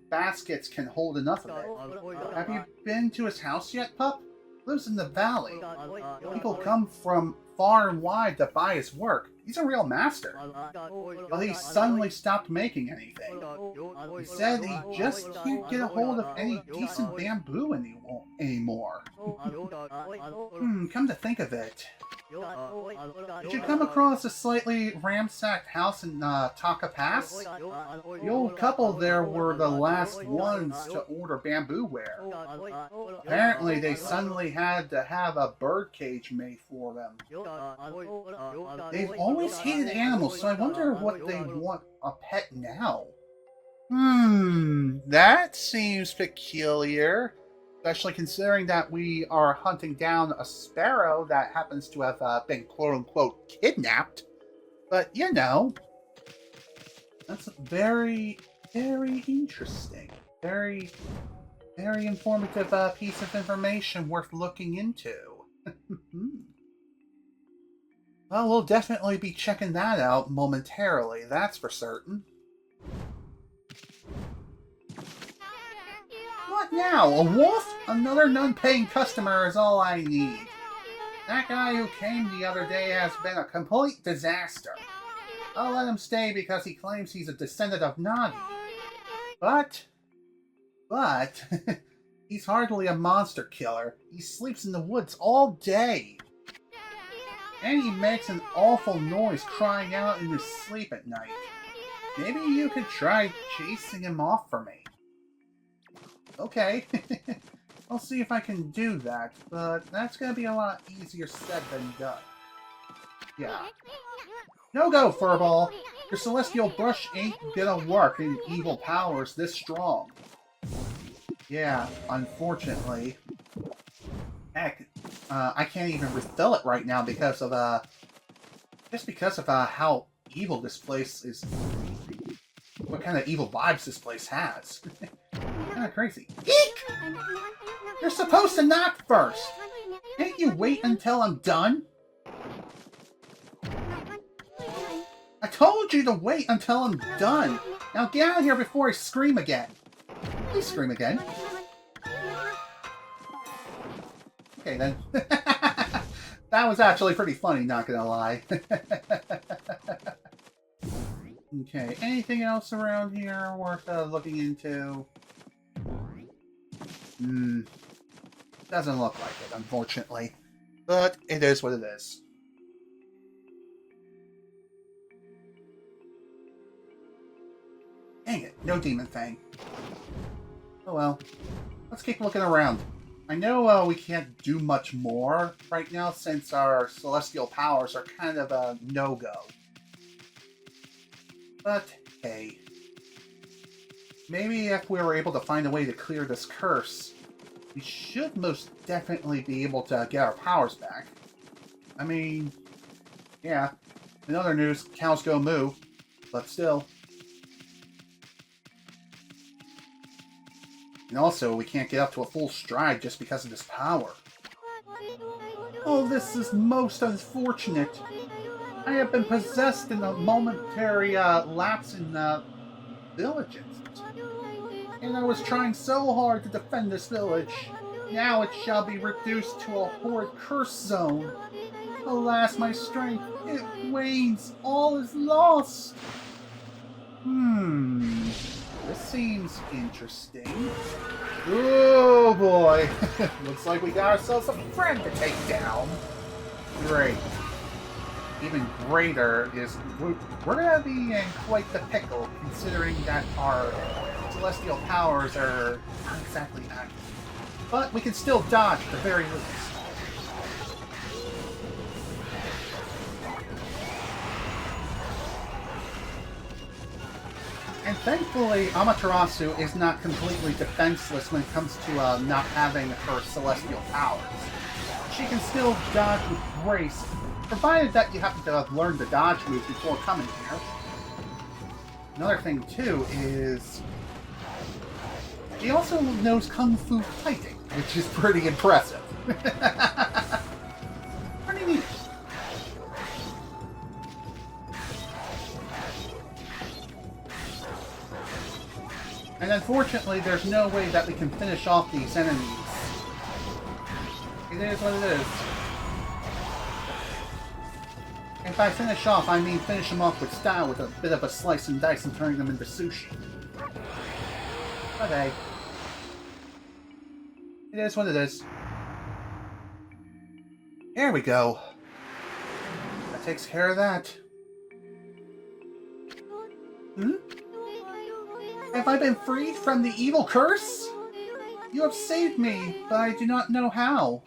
[SPEAKER 1] baskets can hold enough of it. Have you been to his house yet, pup? Lives in the valley. People come from far and wide to buy his work. He's a real master. But he suddenly stopped making anything. He said he just can't get a hold of any decent bamboo anymore. Come to think of it. Did you come across a slightly ramsacked house in Taka Pass? The old couple there were the last ones to order bamboo ware. Apparently, they suddenly had to have a bird cage made for them. They've always hated animals, so I wonder what they want a pet now. That seems peculiar. Especially considering that we are hunting down a sparrow that happens to have been quote-unquote kidnapped. But, you know, that's very, very interesting. Very, very informative piece of information worth looking into. Well, we'll definitely be checking that out momentarily, that's for certain. What now? A wolf? Another non-paying customer is all I need. That guy who came the other day has been a complete disaster. I'll let him stay because he claims he's a descendant of Nagi. But, he's hardly a monster killer. He sleeps in the woods all day. And he makes an awful noise crying out in his sleep at night. Maybe you could try chasing him off for me. Okay, I'll see if I can do that, but that's gonna be a lot easier said than done. Yeah. No go, Furball! Your celestial brush ain't gonna work in evil powers this strong. Yeah, unfortunately. Heck, I can't even refill it right now because of, just because of, how evil this place is. What kind of evil vibes this place has. Kind of crazy. Eek! You're supposed to knock first! Can't you wait until I'm done? I told you to wait until I'm done! Now get out of here before I scream again! Please scream again. Okay then. That was actually pretty funny, not gonna lie. Okay, anything else around here worth looking into? Doesn't look like it, unfortunately. But it is what it is. Dang it, no demon thing. Oh well. Let's keep looking around. I know we can't do much more right now since our celestial powers are kind of a no-go. But, hey. Maybe if we were able to find a way to clear this curse, we should most definitely be able to get our powers back. I mean, yeah. In other news, cows go moo, but still. And also, we can't get up to a full stride just because of this power. Oh, this is most unfortunate. I have been possessed in a momentary lapse in villages. And I was trying so hard to defend this village. Now it shall be reduced to a horrid curse zone. Alas, my strength, it wanes. All is lost. This seems interesting. Oh boy. Looks like we got ourselves a friend to take down. Great. Even greater is we're gonna be in quite the pickle, considering that our celestial powers are not exactly active. But we can still dodge at the very least. And thankfully, Amaterasu is not completely defenseless when it comes to not having her celestial powers. She can still dodge with grace, provided that you happen to have learned the dodge move before coming here. Another thing, too, is she also knows Kung Fu fighting, which is pretty impressive. Pretty neat. And unfortunately, there's no way that we can finish off these enemies. It is what it is. And And by finish off, I mean finish them off with style with a bit of a slice and dice and turning them into sushi. Okay. It is what it is. There we go. That takes care of that. Hmm? Have I been freed from the evil curse? You have saved me, but I do not know how.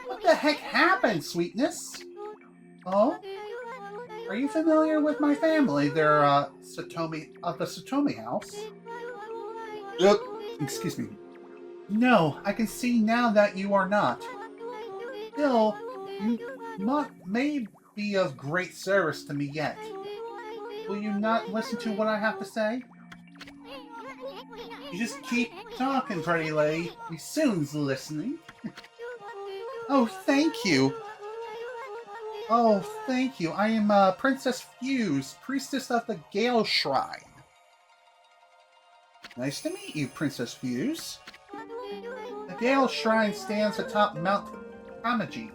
[SPEAKER 1] What the heck happened, sweetness? Oh? Are you familiar with my family? They're, Satomi, of the Satomi house? Excuse me. No, I can see now that you are not. Still, you may be of great service to me yet. Will you not listen to what I have to say? You just keep talking, pretty lady. We soon's listening. Oh, thank you. Oh, thank you. I am Princess Fuse, priestess of the Gale Shrine. Nice to meet you, Princess Fuse. The Gale Shrine stands atop Mount Kamaji.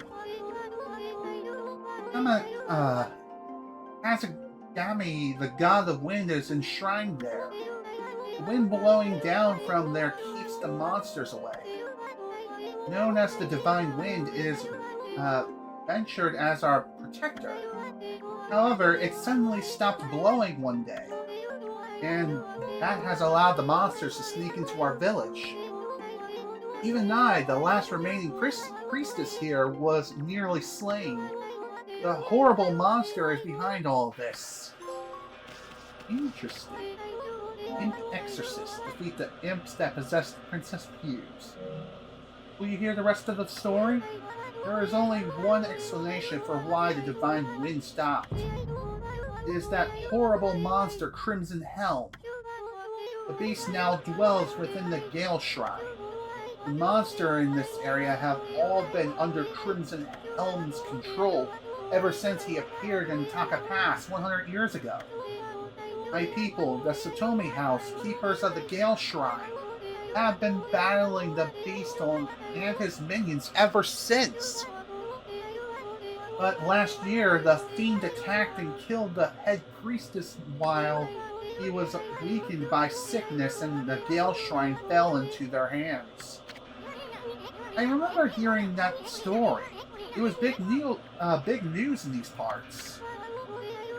[SPEAKER 1] Asagami, the god of wind, is enshrined there. The wind blowing down from there keeps the monsters away. Known as the Divine Wind, it is ventured as our protector. However, it suddenly stopped blowing one day, and that has allowed the monsters to sneak into our village. Even I, the last remaining priestess here, was nearly slain. The horrible monster is behind all of this. Interesting. Imp Exorcist defeat the imps that possessed Princess Fuse. Will you hear the rest of the story? There is only one explanation for why the Divine Wind stopped. It is that horrible monster Crimson Helm. The beast now dwells within the Gale Shrine. The monster in this area have all been under Crimson Helm's control ever since he appeared in Taka Pass 100 years ago. My people, the Satomi House, keepers of the Gale Shrine, have been battling the beast and his minions ever since. But last year, the fiend attacked and killed the head priestess while he was weakened by sickness, and the Gale Shrine fell into their hands. I remember hearing that story. It was big news in these parts.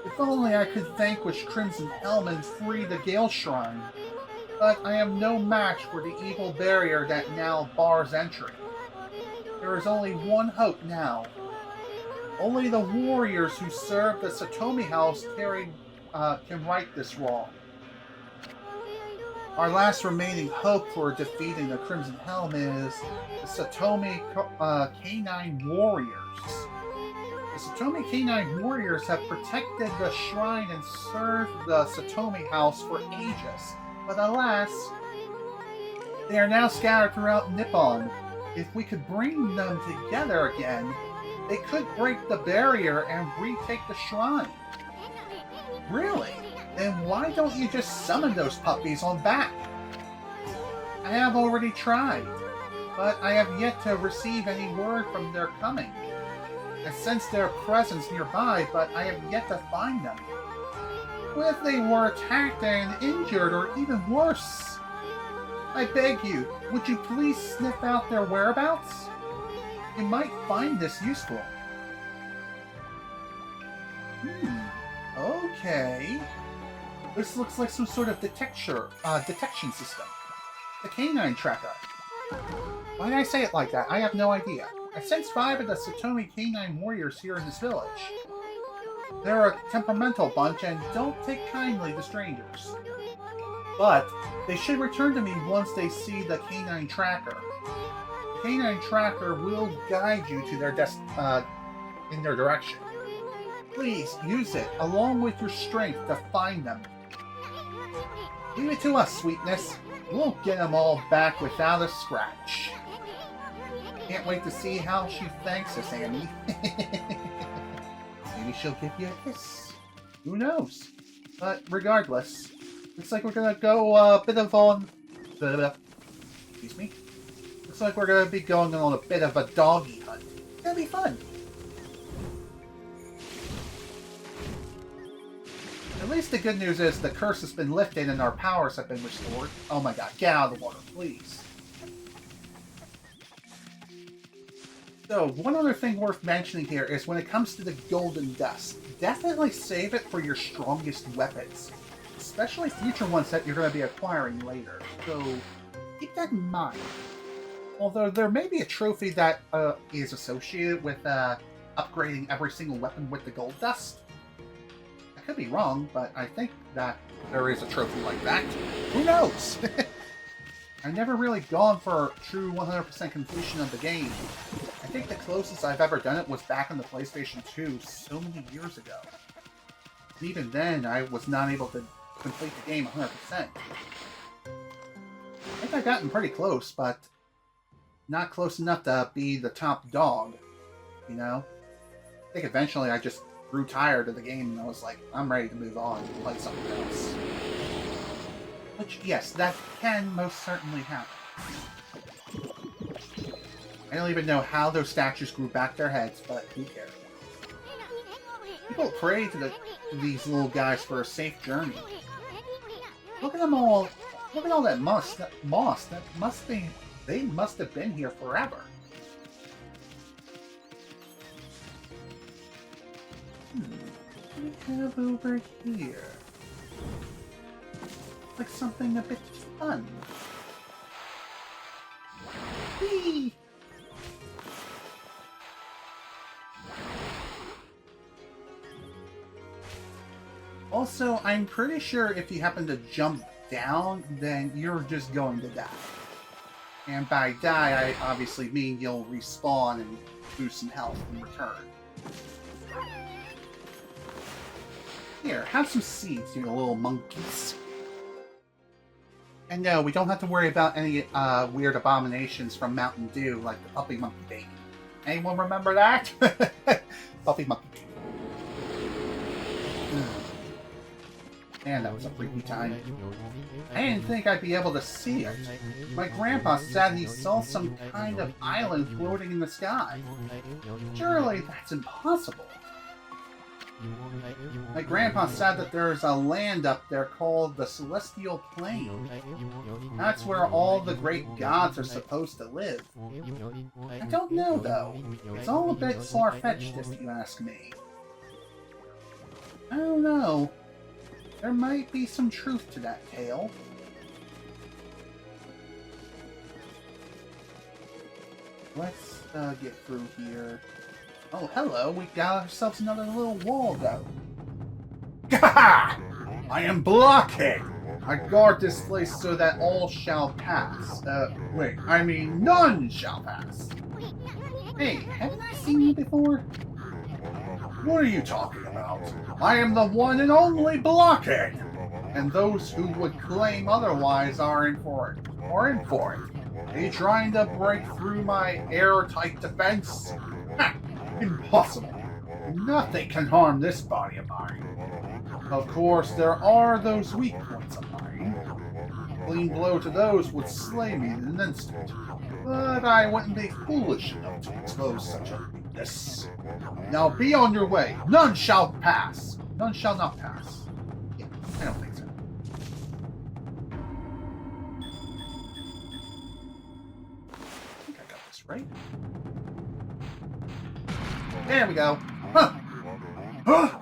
[SPEAKER 1] If only I could vanquish Crimson Helm and free the Gale Shrine. But I am no match for the evil barrier that now bars entry. There is only one hope now. Only the warriors who serve the Satomi House can right this wrong. Our last remaining hope for defeating the Crimson Helm is the Satomi Canine Warriors. The Satomi Canine Warriors have protected the shrine and served the Satomi House for ages. But alas, they are now scattered throughout Nippon. If we could bring them together again, they could break the barrier and retake the shrine. Really? Then why don't you just summon those puppies on back? I have already tried, but I have yet to receive any word from their coming. I sense their presence nearby, but I have yet to find them. What if they were attacked and injured, or even worse? I beg you, would you please sniff out their whereabouts? You might find this useful. Okay. This looks like some sort of detection system. The Canine Tracker. Why did I say it like that? I have no idea. I sense 5 of the Satomi Canine Warriors here in this village. They're a temperamental bunch and don't take kindly to strangers. But they should return to me once they see the Canine Tracker. The Canine Tracker will guide you to their in their direction. Please use it along with your strength to find them. Leave it to us, sweetness. We'll get them all back without a scratch. Can't wait to see how she thanks us, Annie. Maybe she'll give you a kiss. Who knows? But regardless, looks like we're gonna go a bit of on. Excuse me. Looks like we're gonna be going on a bit of a doggy hunt. It's gonna be fun. least the good news is the curse has been lifted and our powers have been restored. Oh my god, get out of the water, please. So, one other thing worth mentioning here is when it comes to the golden dust, definitely save it for your strongest weapons. Especially future ones that you're going to be acquiring later. So, keep that in mind. Although there may be a trophy that is associated with upgrading every single weapon with the gold dust. I could be wrong, but I think that there is a trophy like that. Who knows? I've never really gone for true 100% completion of the game. I think the closest I've ever done it was back on the PlayStation 2 so many years ago. And even then, I was not able to complete the game 100%. I think I've gotten pretty close, but not close enough to be the top dog, you know? I think eventually I just grew tired of the game and I was like, I'm ready to move on and play something else. Which, yes, that can most certainly happen. I don't even know how those statues grew back their heads, but who cares? People pray to these little guys for a safe journey. Look at them all. Look at all that moss. That must be. They must have been here forever. What do we have over here? Like something a bit fun. Whee! Also, I'm pretty sure if you happen to jump down, then you're just going to die. And by die, I obviously mean you'll respawn and boost some health in return. Here, have some seeds, you little monkeys. And no, we don't have to worry about any weird abominations from Mountain Dew, like the Puppy Monkey Baby. Anyone remember that? Puppy Monkey Baby. Man, that was a freaky time. I didn't think I'd be able to see it. My grandpa said he saw some kind of island floating in the sky. Surely that's impossible. My grandpa said that there's a land up there called the Celestial Plain. That's where all the great gods are supposed to live. I don't know, though. It's all a bit far-fetched, if you ask me. I don't know. There might be some truth to that tale. Let's get through here. Oh, hello. We got ourselves another little wall, though. Gah! I am blocking! I guard this place so that all shall pass. Wait, I mean none shall pass. Hey, haven't I seen you before? What are you talking about? I am the one and only blockhead! And those who would claim otherwise are in for it. Are in for it. Are you trying to break through my airtight defense? Ha! Impossible. Nothing can harm this body of mine. Of course, there are those weak points of mine. A clean blow to those would slay me in an instant. But I wouldn't be foolish enough to expose such a weakness. Now be on your way. None shall pass. None shall not pass. Yeah, I don't think so. I think I got this right. There we go. Huh! Huh!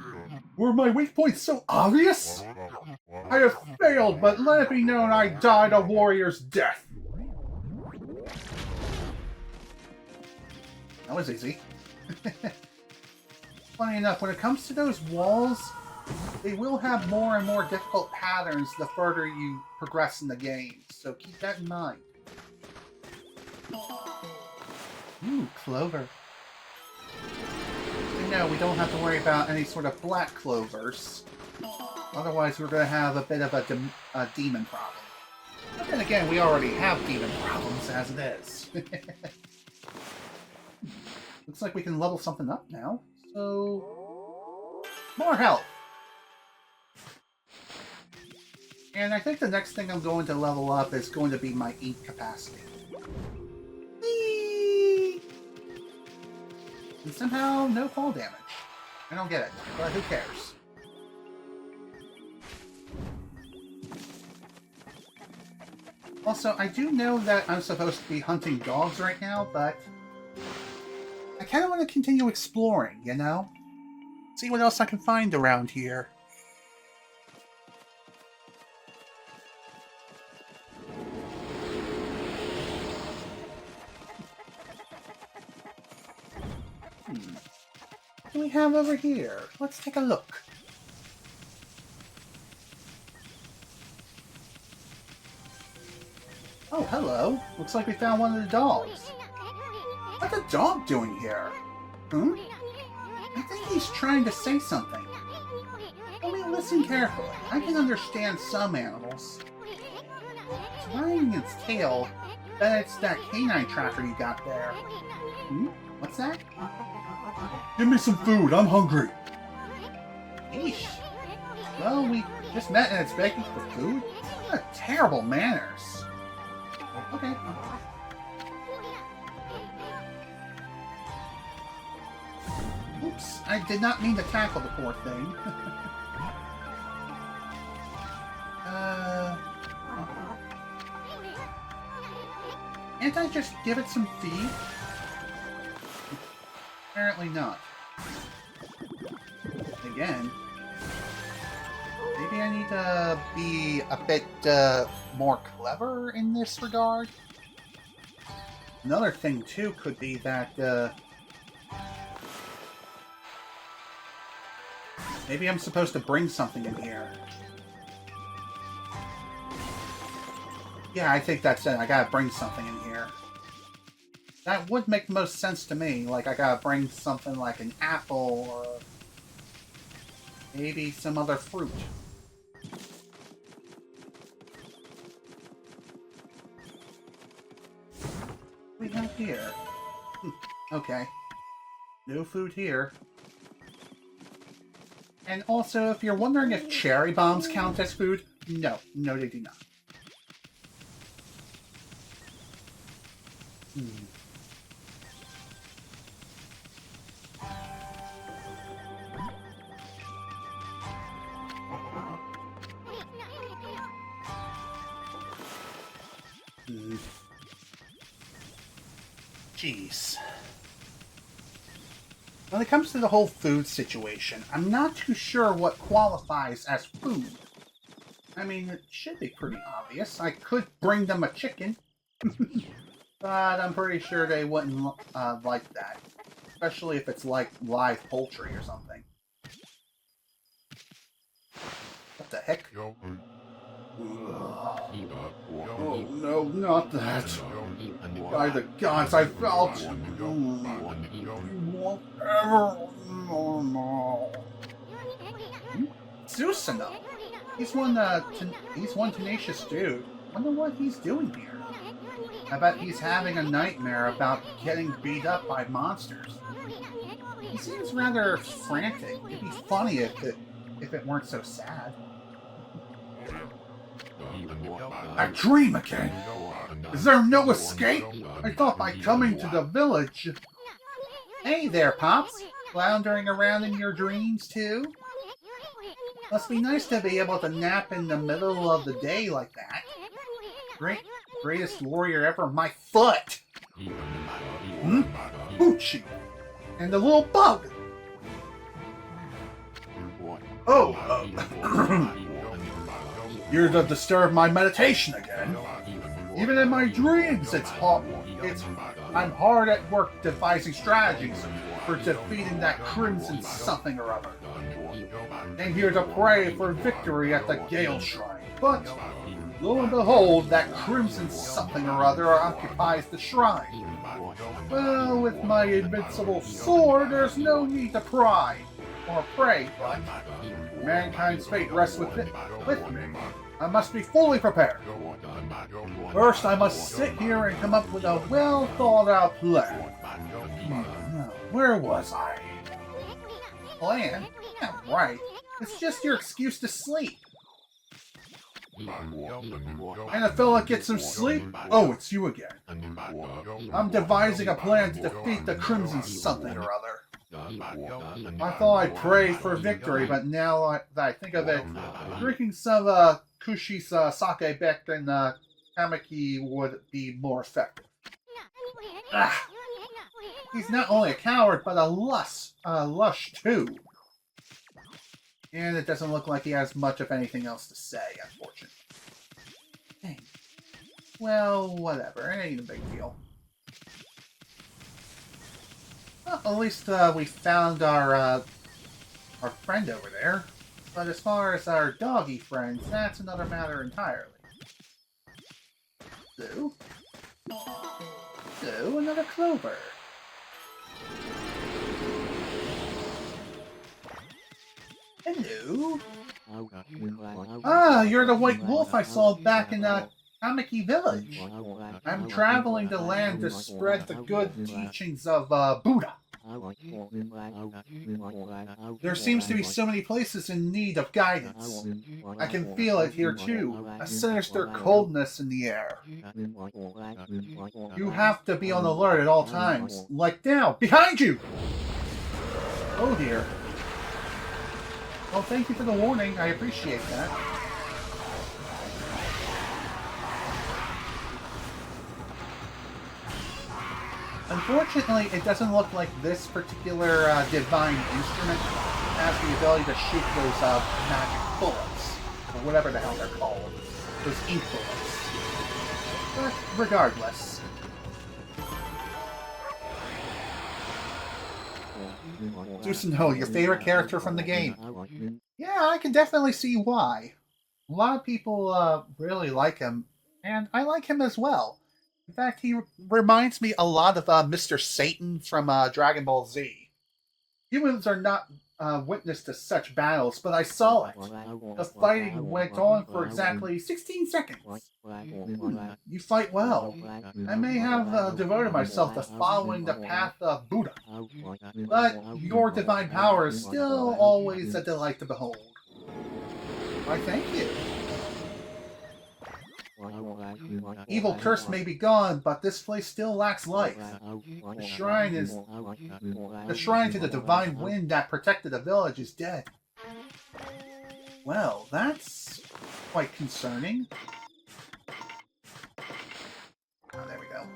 [SPEAKER 1] Were my weak points so obvious? I have failed, but let it be known I died a warrior's death. That was easy. Funny enough, when it comes to those walls, they will have more and more difficult patterns the further you progress in the game, so keep that in mind. Ooh, clover. No, we don't have to worry about any sort of black clovers. Otherwise, we're going to have a bit of a demon problem. But then again, we already have demon problems as it is. Looks like we can level something up now. So, more health. And I think the next thing I'm going to level up is going to be my ink capacity. Whee! And somehow, no fall damage. I don't get it, but who cares? Also, I do know that I'm supposed to be hunting dogs right now, but I kind of want to continue exploring, you know? See what else I can find around here. What do we have over here? Let's take a look. Oh, hello. Looks like we found one of the dogs. What's the dog doing here? Hmm? I think he's trying to say something. Let me listen carefully. I can understand some animals. It's wagging its tail. Bet it's that canine tracker you got there. Hmm? What's that? Give me some food. I'm hungry. Eesh. Well, we just met and it's begging for food? What terrible manners. Okay. Oops, I did not mean to tackle the poor thing. Can't I just give it some feed? Apparently not. Again, maybe I need to be a bit more clever in this regard. Another thing, too, could be that maybe I'm supposed to bring something in here. Yeah, I think that's it. I gotta bring something in here. That would make the most sense to me. Like, I gotta bring something like an apple or maybe some other fruit. What do we have here? Okay. No food here. And also, if you're wondering if cherry bombs count as food, no. No, they do not. Jeez. When it comes to the whole food situation, I'm not too sure what qualifies as food. I mean, it should be pretty obvious. I could bring them a chicken. But I'm pretty sure they wouldn't like that. Especially if it's like live poultry or something. What the heck? Oh no, not that. By the gods, I felt... won't ever... No. Susano. He's one tenacious dude. Wonder what he's doing here. I bet he's having a nightmare about getting beat up by monsters. He seems rather frantic. It'd be funny if it weren't so sad. A dream again! Is there no escape? I thought by coming to the village... Hey there, Pops! Floundering around in your dreams, too? Must be nice to be able to nap in the middle of the day like that. Greatest warrior ever, my foot! Hmm? Poochie! And the little bug! Oh, you're to disturb my meditation again. Even in my dreams, I'm hard at work devising strategies for defeating that crimson something or other. Came here to pray for victory at the Gale Shrine, but lo and behold, that crimson something or other occupies the shrine. Well, with my invincible sword, there's no need to pry or pray, but mankind's fate rests with me. I must be fully prepared. First, I must sit here and come up with a well-thought-out plan. Where was I? Plan? Yeah, right. It's just your excuse to sleep. And a fella gets some sleep? Oh, it's you again. I'm devising a plan to defeat the crimson something or other. I thought I'd pray for victory, but now that I think of it, drinking some Kushi's sake back in kind Kamiki would be more effective. Ah, he's not only a coward, but a lush too. And it doesn't look like he has much of anything else to say, unfortunately. Dang. Well, whatever. It ain't a big deal. Well, at least we found our friend over there. But as far as our doggy friends, that's another matter entirely. So, another clover. Hello. Ah, you're the white wolf I saw back in Kamiki village. I'm traveling the land to spread the good teachings of Buddha. There seems to be so many places in need of guidance. I can feel it here too, a sinister coldness in the air. You have to be on alert at all times, like now, behind you! Oh dear. Well, thank you for the warning, I appreciate that. Unfortunately, it doesn't look like this particular divine instrument has the ability to shoot those magic bullets, or whatever the hell they're called. Those ink bullets. But regardless. Susanoo, your favorite character from the game? Yeah, I can definitely see why. A lot of people really like him, and I like him as well. In fact, he reminds me a lot of Mr. Satan from Dragon Ball Z. Humans are not witness to such battles, but I saw it. The fighting went on for exactly 16 seconds. You fight well. I may have devoted myself to following the path of Buddha, but your divine power is still always a delight to behold. Why, thank you. Evil curse may be gone, but this place still lacks life. The shrine to the Divine Wind that protected the village is dead. Well, that's quite concerning. Oh, there we go.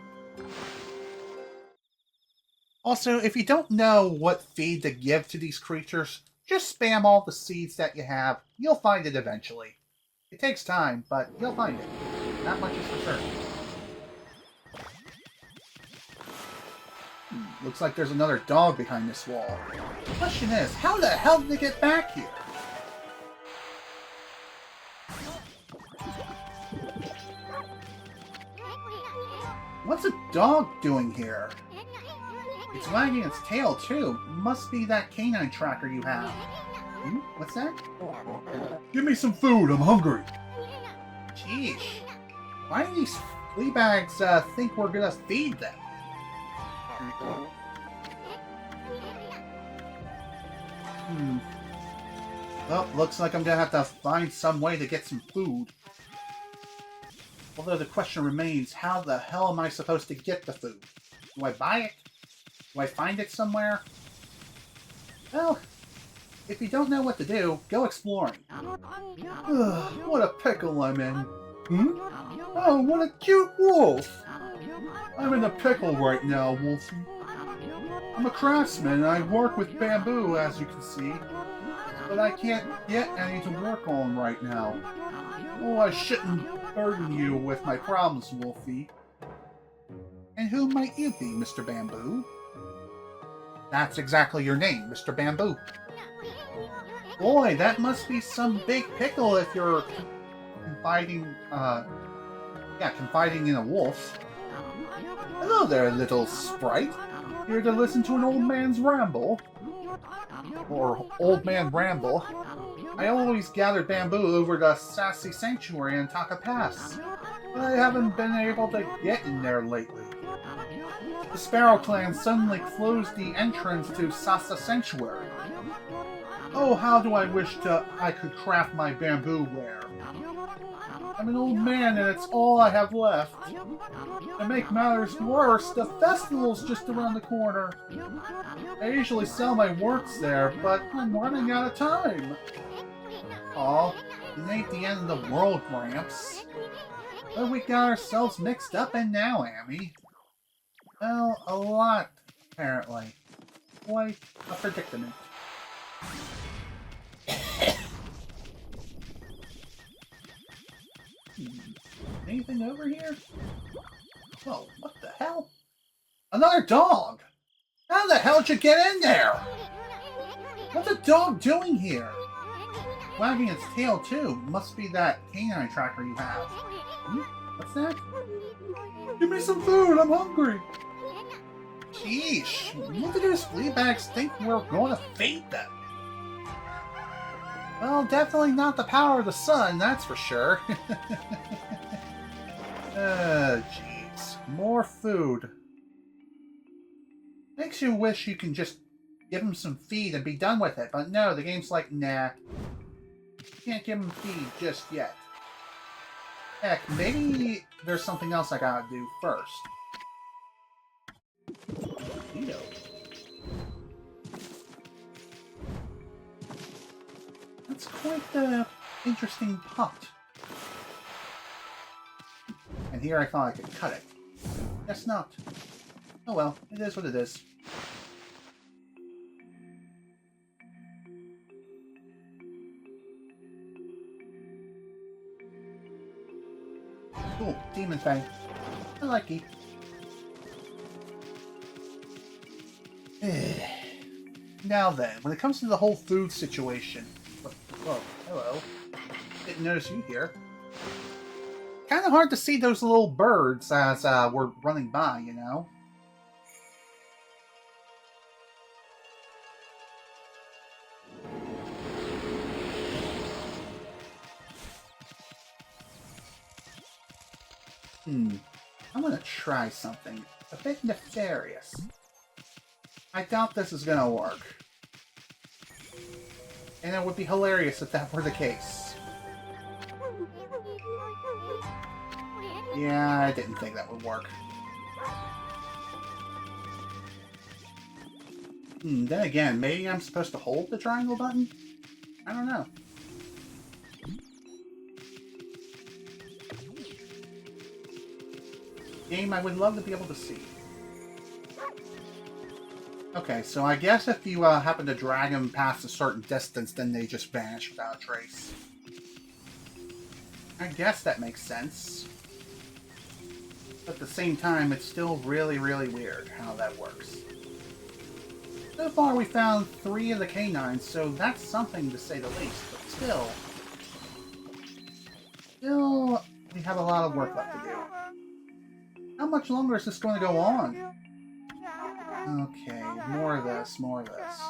[SPEAKER 1] Also, if you don't know what feed to give to these creatures, just spam all the seeds that you have. You'll find it eventually. It takes time, but you'll find it. That much is for certain. Looks like there's another dog behind this wall. The question is, how the hell did they get back here? What's a dog doing here? It's wagging its tail, too. Must be that canine tracker you have. Hmm? What's that? Give me some food, I'm hungry. Jeez. Why do these flea bags think we're gonna feed them? Well, looks like I'm gonna have to find some way to get some food. Although the question remains, how the hell am I supposed to get the food? Do I buy it? Do I find it somewhere? Well, if you don't know what to do, go exploring. What a pickle I'm in. Hmm? Oh, what a cute wolf! I'm in a pickle right now, Wolfie. I'm a craftsman and I work with bamboo, as you can see. But I can't get any to work on right now. Oh, I shouldn't burden you with my problems, Wolfie. And who might you be, Mr. Bamboo? That's exactly your name, Mr. Bamboo. Boy, that must be some big pickle if you're confiding in a wolf. Hello there, little sprite. Here to listen to an old man's ramble? Or old man ramble. I always gathered bamboo over the Sassy Sanctuary in Taka Pass, but I haven't been able to get in there lately. The Sparrow Clan suddenly closed the entrance to Sasa Sanctuary. Oh, how do I wish I could craft my bamboo ware. I'm an old man and it's all I have left. To make matters worse, the festival's just around the corner. I usually sell my works there, but I'm running out of time. Aw, it ain't the end of the world, Gramps. But we got ourselves mixed up in now, Amy. Well, a lot, apparently. Quite a predicament. Anything over here? Whoa, what the hell? Another dog! How the hell did you get in there? What's a dog doing here? Wagging its tail, too. Must be that canine tracker you have. What's that? Give me some food, I'm hungry! Sheesh, what do those flea bags think we're going to feed them? Well, definitely not the power of the sun, that's for sure. Jeez. More food. Makes you wish you can just give him some feed and be done with it, but no, the game's like, nah. Can't give him feed just yet. Heck, maybe there's something else I gotta do first. Neato. That's quite the interesting pot. And here I thought I could cut it. Guess not. Oh well, it is what it is. Cool, Demon Fang. I like it. Now then, when it comes to the whole food situation... Whoa, hello. Didn't notice you here. Kind of hard to see those little birds as we're running by, you know? I'm gonna try something a bit nefarious. I doubt this is gonna work. And it would be hilarious if that were the case. Yeah, I didn't think that would work. Then again, maybe I'm supposed to hold the triangle button? I don't know. Game I would love to be able to see. Okay, so I guess if you happen to drag them past a certain distance, then they just vanish without a trace. I guess that makes sense. But at the same time, it's still really, really weird how that works. So far, we found 3 of the canines, so that's something to say the least. But still, we have a lot of work left to do. How much longer is this going to go on? Okay, more of this, more of this.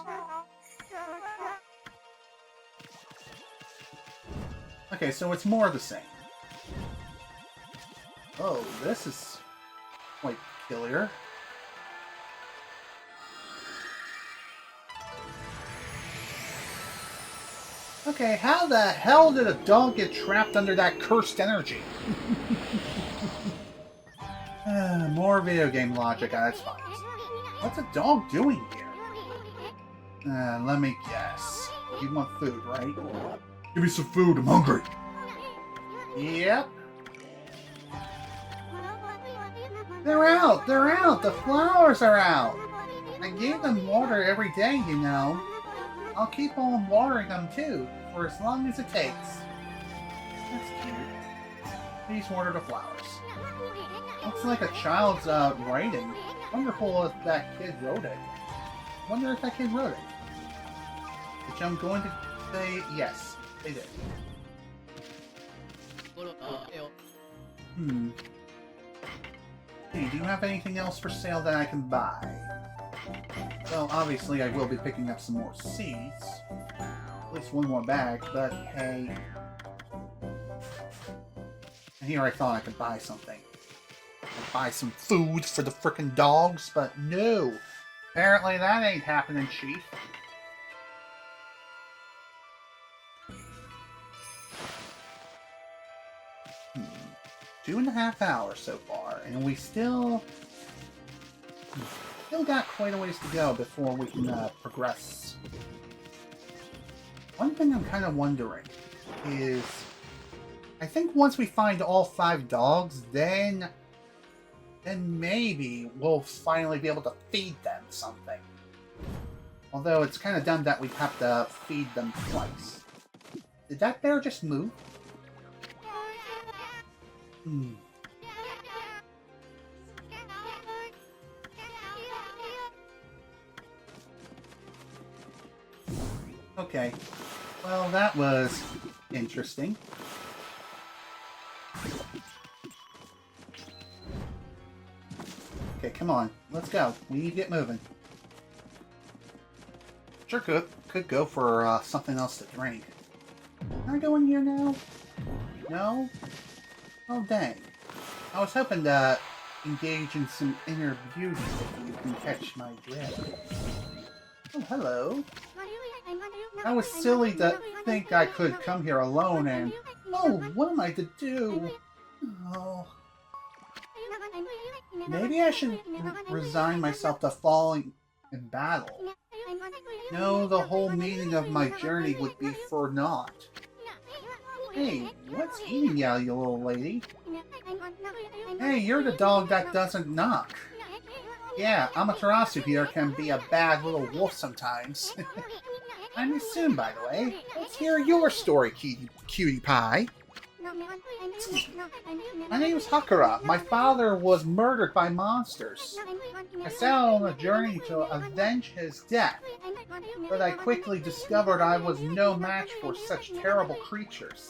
[SPEAKER 1] Okay, so it's more of the same. Oh, this is quite peculiar. Okay, how the hell did a dog get trapped under that cursed energy? More video game logic, that's fine. What's a dog doing here? Let me guess. You want food, right? Give me some food, I'm hungry. Yep. They're out! They're out! The flowers are out! I gave them water every day, you know. I'll keep on watering them too, for as long as it takes. That's cute. Please water the flowers. Looks like a child's writing. Wonderful if that kid wrote it. Wonder if that kid wrote it. Which I'm going to say yes, they did. Hey, do you have anything else for sale that I can buy? Well, obviously I will be picking up some more seeds. At least one more bag, but hey. And here I thought I could buy something. Buy some food for the frickin' dogs, but no. Apparently that ain't happening, Chief. 2.5 hours so far, and we still got quite a ways to go before we can progress. One thing I'm kind of wondering is, I think once we find all 5 dogs, then maybe we'll finally be able to feed them something. Although it's kind of dumb that we have to feed them twice. Did that bear just move? Okay. Well, that was interesting. Okay, come on. Let's go. We need to get moving. Sure could go for something else to drink. Can I go in here now? No? Oh, dang. I was hoping to engage in some inner beauty if you can catch my drift. Oh, hello. I was silly to think I could come here alone and... Oh, what am I to do? Oh... Maybe I should resign myself to falling in battle. No, the whole meaning of my journey would be for naught. Hey, what's eating you, you little lady? Hey, you're the dog that doesn't knock. Yeah, Amaterasu here can be a bad little wolf sometimes. I miss soon, by the way. Let's hear your story, cutie pie. My name's Hakura. My father was murdered by monsters. I set out on a journey to avenge his death, but I quickly discovered I was no match for such terrible creatures.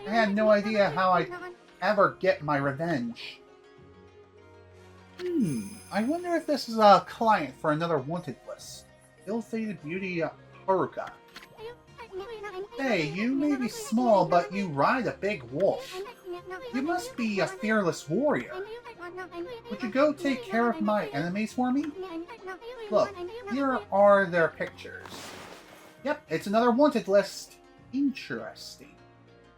[SPEAKER 1] I had no idea how I'd ever get my revenge. I wonder if this is a client for another wanted list. Ill-fated beauty Haruka. Hey, you may be small, but you ride a big wolf. You must be a fearless warrior. Would you go take care of my enemies for me? Look, here are their pictures. Yep, it's another wanted list. Interesting.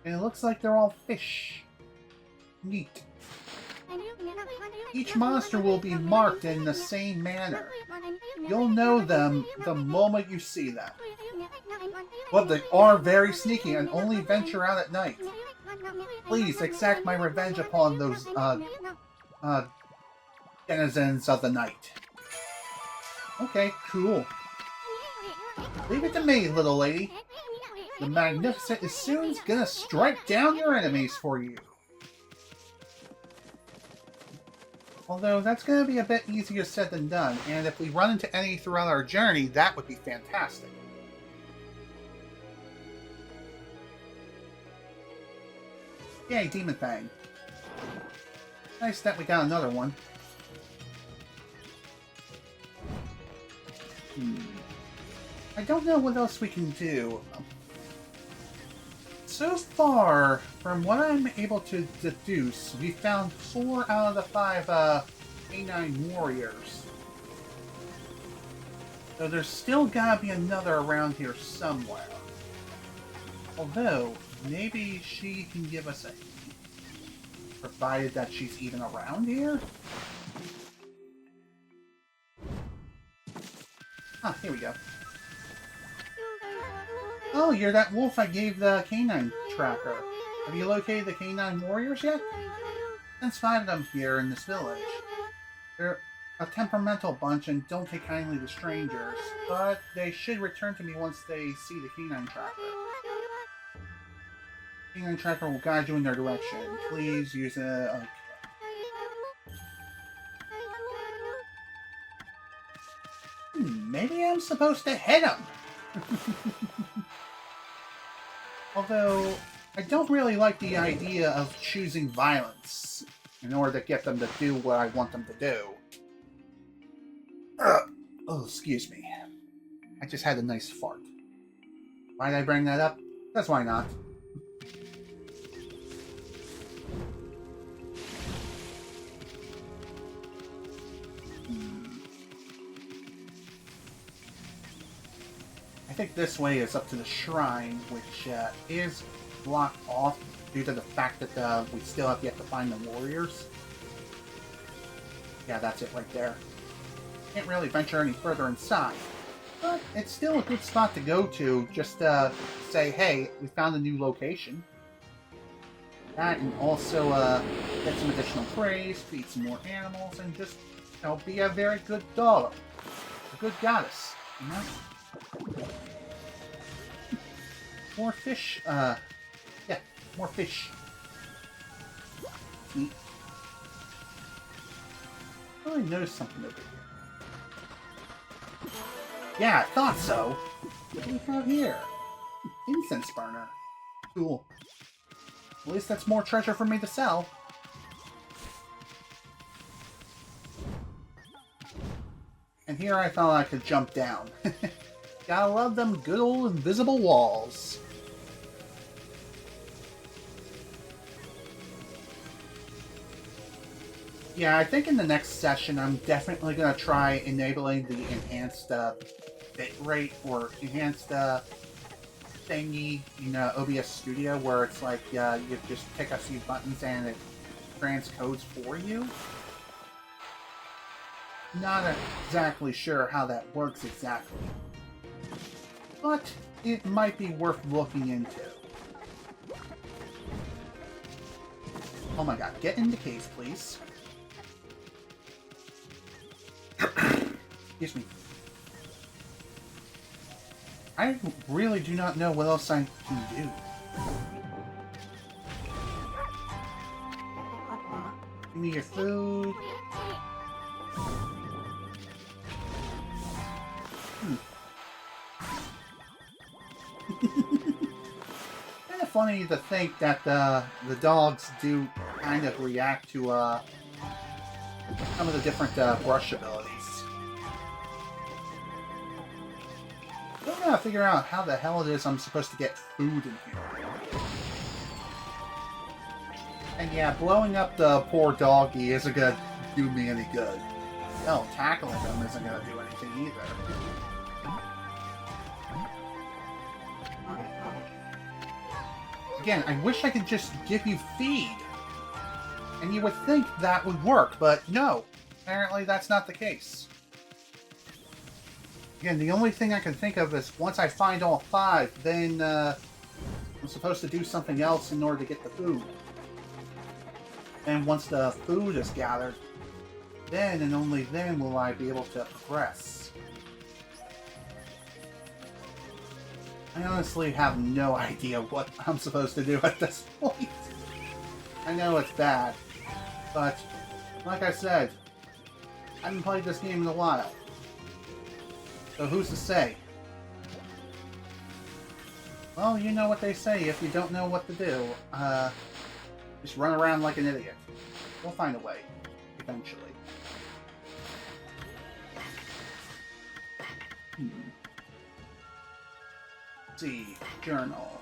[SPEAKER 1] And it looks like they're all fish. Neat. Each monster will be marked in the same manner. You'll know them the moment you see them. But they are very sneaky and only venture out at night. Please exact my revenge upon those denizens of the night. Okay, cool. Leave it to me, little lady. The Magnificent is soon gonna strike down your enemies for you. Although that's going to be a bit easier said than done, and if we run into any throughout our journey, that would be fantastic. Yay, Demon Fang. Nice that we got another one. I don't know what else we can do. So far, from what I'm able to deduce, we found 4 out of the 5 Canine Warriors. So there's still gotta be another around here somewhere. Although, maybe she can give us a hint, provided that she's even around here? Ah, here we go. Oh, you're that wolf I gave the Canine Tracker. Have you located the Canine Warriors yet? There's 5 of them here in this village. They're a temperamental bunch and don't take kindly to strangers, but they should return to me once they see the Canine Tracker. Canine Tracker will guide you in their direction. Please use it. Okay. Maybe I'm supposed to hit him. Although, I don't really like the idea of choosing violence in order to get them to do what I want them to do. Oh, excuse me. I just had a nice fart. Why did I bring that up? That's why not. I think this way is up to the shrine, which is blocked off due to the fact that we still have yet to find the warriors. Yeah, that's it right there. Can't really venture any further inside, but it's still a good spot to go to just to say, hey, we found a new location. That and also get some additional praise, feed some more animals, and just, be a very good dog. A good goddess, you know? More fish, yeah, more fish. Neat. Oh, I noticed something over here. Yeah, I thought so. What do we have here? Incense burner. Cool. At least that's more treasure for me to sell. And here I thought I could jump down. Gotta love them good old invisible walls. Yeah, I think in the next session I'm definitely going to try enabling the enhanced bitrate or enhanced thingy in OBS Studio where it's like you just pick a few buttons and it transcodes for you. Not exactly sure how that works exactly, but it might be worth looking into. Oh my god, get in the cave, please. Excuse me. I really do not know what else I can do. Give me your food. Kind of funny to think that the dogs do kind of react to some of the different brush abilities. I gotta figure out how the hell it is I'm supposed to get food in here. And yeah, blowing up the poor doggy isn't gonna do me any good. Hell, tackling him isn't gonna do anything either. Again, I wish I could just give you feed. And you would think that would work, but no. Apparently that's not the case. Again, the only thing I can think of is once I find all 5, then I'm supposed to do something else in order to get the food. And once the food is gathered, then and only then will I be able to progress. I honestly have no idea what I'm supposed to do at this point. I know it's bad, but like I said, I haven't played this game in a while. So who's to say? Well, you know what they say, if you don't know what to do, just run around like an idiot. We'll find a way, eventually. Let's see, journal.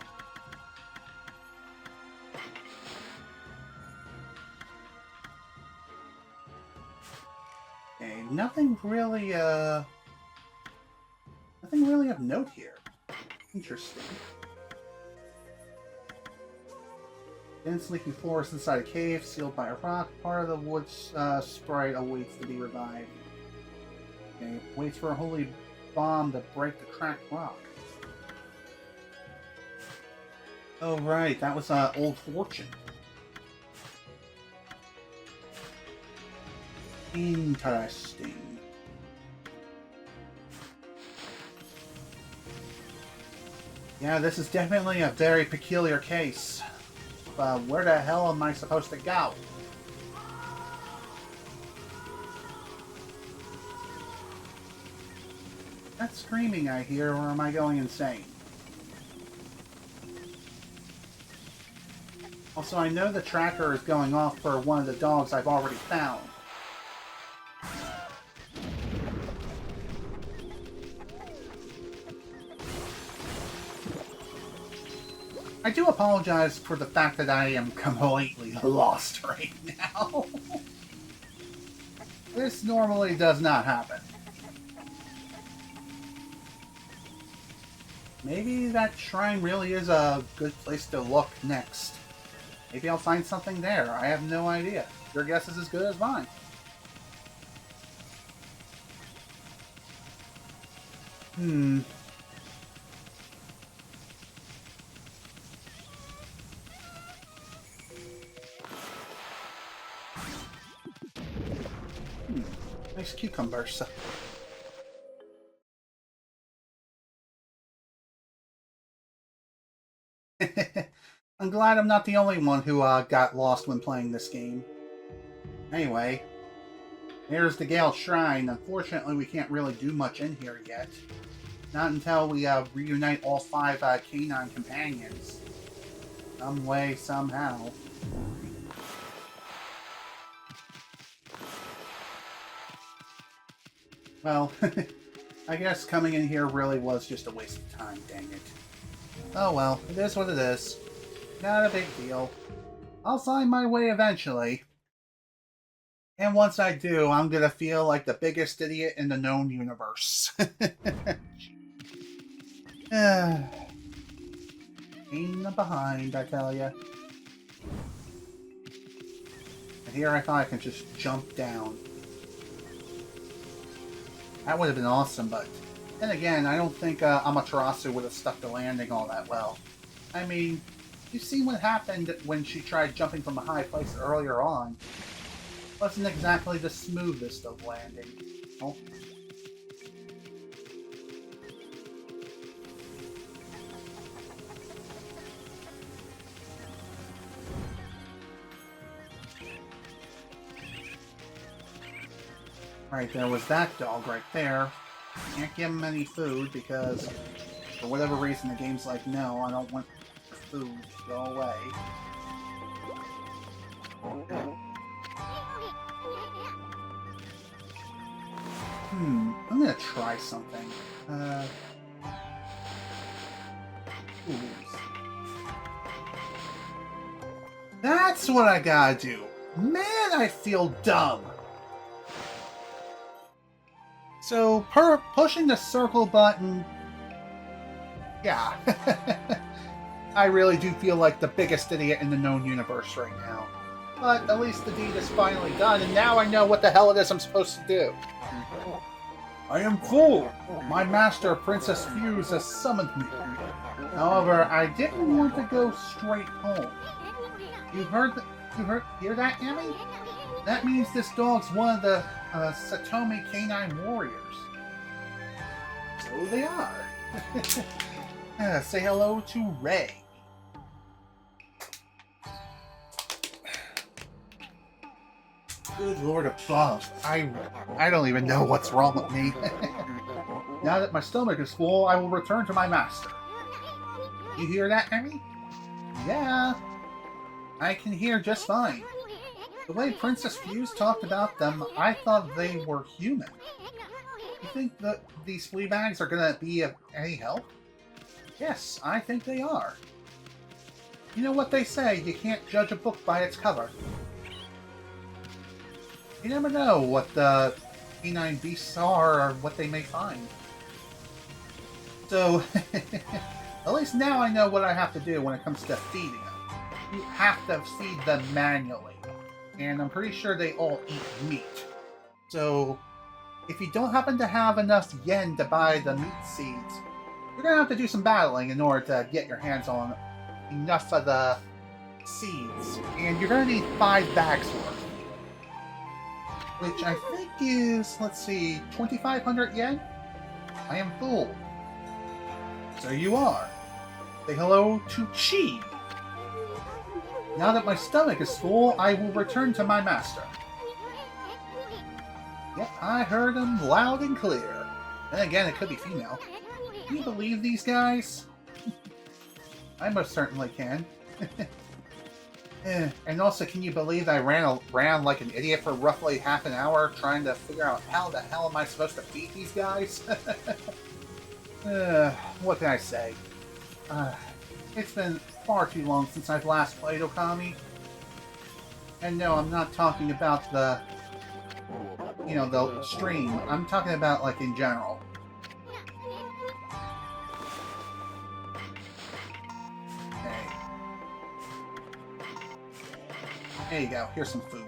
[SPEAKER 1] Okay, nothing really of note here. Interesting. Dense leaky forest inside a cave, sealed by a rock. Part of the wood sprite awaits to be revived. Okay, waits for a holy bomb to break the cracked rock. Oh right, that was Old Fortune. Interesting. Yeah, this is definitely a very peculiar case. Where the hell am I supposed to go? That screaming I hear, or am I going insane? Also, I know the tracker is going off for one of the dogs I've already found. I do apologize for the fact that I am completely lost right now. This normally does not happen. Maybe that shrine really is a good place to look next. Maybe I'll find something there. I have no idea. Your guess is as good as mine. Nice cucumbers. I'm glad I'm not the only one who got lost when playing this game. Anyway, here's the Gale Shrine. Unfortunately, we can't really do much in here yet. Not until we reunite all 5 canine companions. Some way, somehow. Well, I guess coming in here really was just a waste of time, dang it. Oh well, it is what it is. Not a big deal. I'll find my way eventually. And once I do, I'm gonna feel like the biggest idiot in the known universe. Pain in the behind, I tell ya. And here I thought I could just jump down. That would have been awesome, but then again, I don't think Amaterasu would have stuck the landing all that well. I mean, you've seen what happened when she tried jumping from a high place earlier on. Wasn't exactly the smoothest of landing. Oh. Right, there was that dog right there. Can't give him any food because, for whatever reason, the game's like, no, I don't want food. Go away. I'm gonna try something. That's what I gotta do. Man, I feel dumb. So, pushing the circle button... Yeah. I really do feel like the biggest idiot in the known universe right now. But at least the deed is finally done, and now I know what the hell it is I'm supposed to do. I am full. My master, Princess Fuse, has summoned me. However, I didn't want to go straight home. Hear that, Emmy? That means this dog's one of the Satomi Canine Warriors. So they are. Say hello to Ray. Good Lord above. I don't even know what's wrong with me. Now that my stomach is full, I will return to my master. You hear that, Emmy? Yeah. I can hear just fine. The way Princess Fuse talked about them, I thought they were human. You think that these flea bags are gonna be of any help? Yes, I think they are. You know what they say, you can't judge a book by its cover. You never know what the canine beasts are or what they may find. So, at least now I know what I have to do when it comes to feeding them. You have to feed them manually. And I'm pretty sure they all eat meat. So, if you don't happen to have enough yen to buy the meat seeds, you're going to have to do some battling in order to get your hands on enough of the seeds. And you're going to need 5 bags worth. Which I think is, let's see, 2,500 yen? I am full. So you are. Say hello to Chi. Now that my stomach is full, I will return to my master. Yep, I heard him loud and clear. Then again, it could be female. Can you believe these guys? I most certainly can. And also, can you believe I ran around like an idiot for roughly half an hour trying to figure out how the hell am I supposed to feed these guys? What can I say? It's been far too long since I've last played Okami. And no, I'm not talking about the, the stream. I'm talking about, like, in general. Okay. There you go. Here's some food.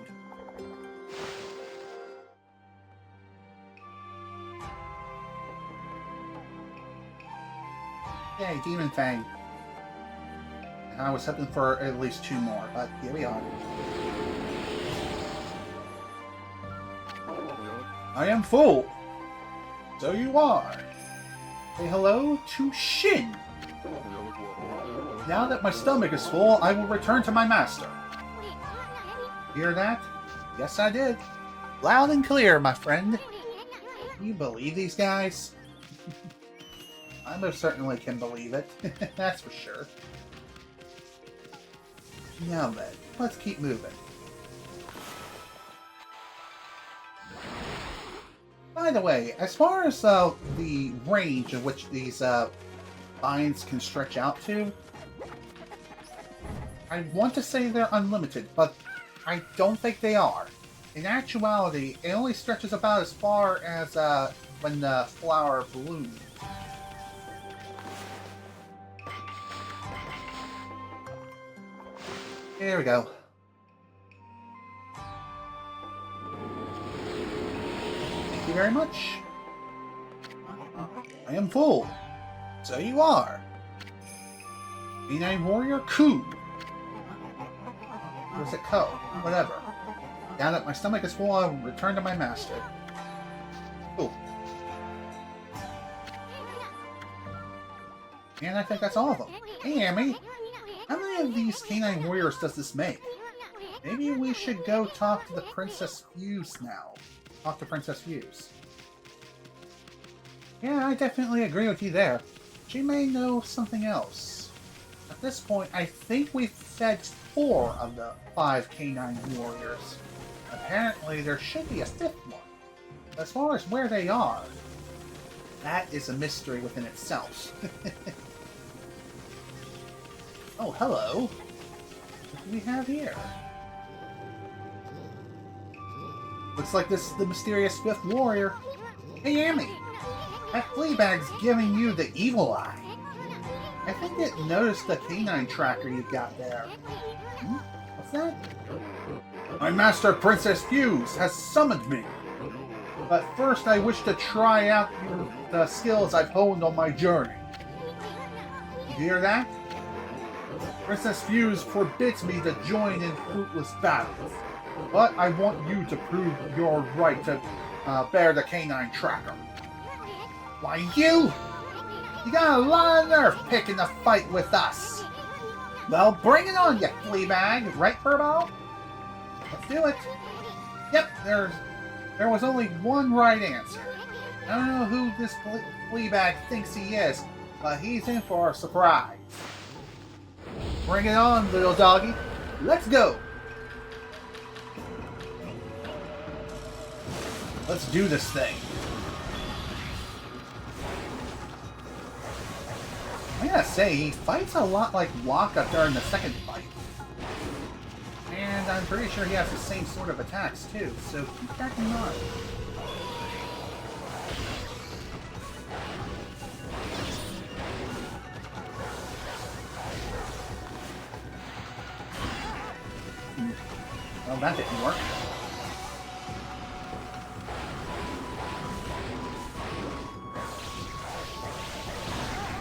[SPEAKER 1] Yay, Demon Fang. I was hoping for at least 2 more, but here we are. I am full. So you are. Say hello to Shin. Now that my stomach is full, I will return to my master. Hear that? Yes, I did. Loud and clear, my friend. Can you believe these guys? I most certainly can believe it. That's for sure. Now then, let's keep moving. By the way, as far as the range in which these vines can stretch out to, I want to say they're unlimited, but I don't think they are. In actuality, it only stretches about as far as when the flower blooms. There we go. Thank you very much. I am full. So you are. Canine Warrior Coup. Or is it Co? Whatever. Now that my stomach is full, I'll return to my master. Cool. And I think that's all of them. Hey, Amy! How many of these Canine Warriors does this make? Maybe we should go talk to the Princess Fuse now. Talk to Princess Fuse. Yeah, I definitely agree with you there. She may know something else. At this point, I think we've fed 4 of the 5 Canine Warriors. Apparently, there should be a 5th one. As far as where they are, that is a mystery within itself. Oh, hello. What do we have here? Looks like this is the mysterious 5th warrior. Hey, Amy! That Fleabag's giving you the evil eye. I think it noticed the canine tracker you got there. What's that? My master, Princess Fuse, has summoned me. But first I wish to try out the skills I've honed on my journey. You hear that? Princess Fuse forbids me to join in fruitless battles. But I want you to prove your right to bear the canine tracker. Why, you got a lot of nerve picking a fight with us. Well, bring it on, you Fleabag. Right, Furball? Let's do it. Yep, there was only one right answer. I don't know who this Fleabag thinks he is, but he's in for a surprise. Bring it on, little doggy. Let's go. Let's do this thing. I gotta say, he fights a lot like Waka during the second fight. And I'm pretty sure he has the same sort of attacks too, so keep that in mind. Well, that didn't work.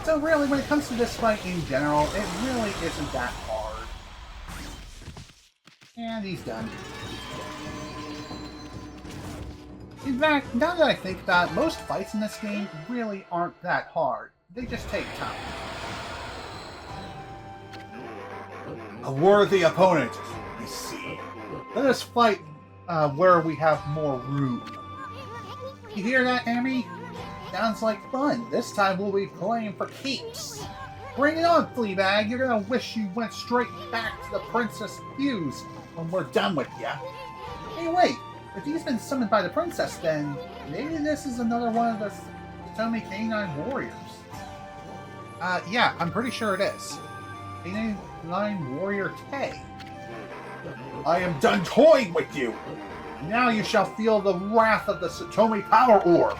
[SPEAKER 1] So really, when it comes to this fight in general, it really isn't that hard. And he's done. In fact, now that I think about it, most fights in this game really aren't that hard. They just take time. A worthy opponent, I see. Let us fight where we have more room. You hear that, Amy? Sounds like fun. This time we'll be playing for keeps. Bring it on, Fleabag. You're gonna wish you went straight back to the Princess Fuse when we're done with ya. Hey, wait. If he's been summoned by the princess, then maybe this is another one of the Satomi Canine Warriors. Yeah, I'm pretty sure it is. Canine Warrior K. I am done toying with you. Now you shall feel the wrath of the Satomi Power Orb.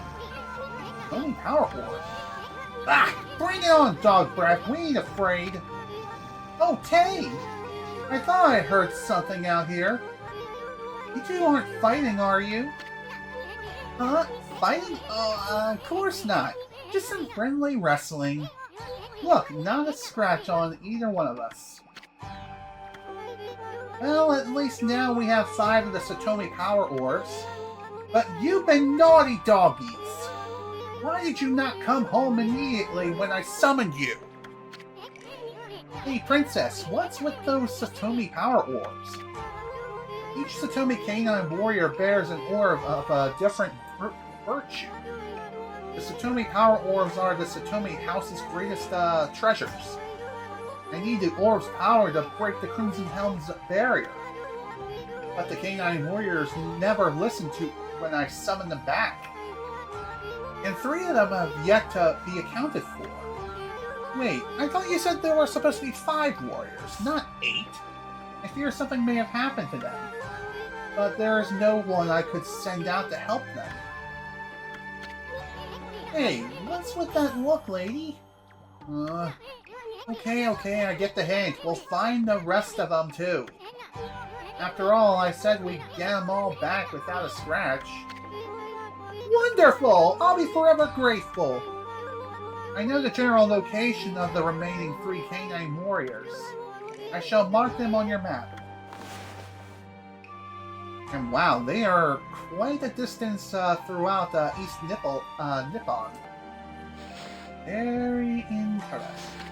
[SPEAKER 1] Satomi Power Orb? Ah! Bring it on, dog breath. We ain't afraid. Oh, Tay! I thought I heard something out here. You two aren't fighting, are you? Huh? Fighting? Oh, of course not. Just some friendly wrestling. Look, not a scratch on either one of us. Well, at least now we have 5 of the Satomi Power Orbs. But you've been naughty, doggies! Why did you not come home immediately when I summoned you? Hey, Princess, what's with those Satomi power orbs? Each Satomi Canine Warrior bears an orb of a different virtue. The Satomi power orbs are the Satomi house's greatest treasures. I need the orb's power to break the Crimson Helm's barrier. But the Canine Warriors never listened to when I summoned them back. And 3 of them have yet to be accounted for. Wait, I thought you said there were supposed to be 5 warriors, not 8. I fear something may have happened to them. But there is no one I could send out to help them. Hey, what's with that look, lady? Okay, I get the hint. We'll find the rest of them, too. After all, I said we'd get them all back without a scratch. Wonderful! I'll be forever grateful. I know the general location of the remaining 3 Canine Warriors. I shall mark them on your map. And wow, they are quite a distance throughout East Nippon. Very interesting.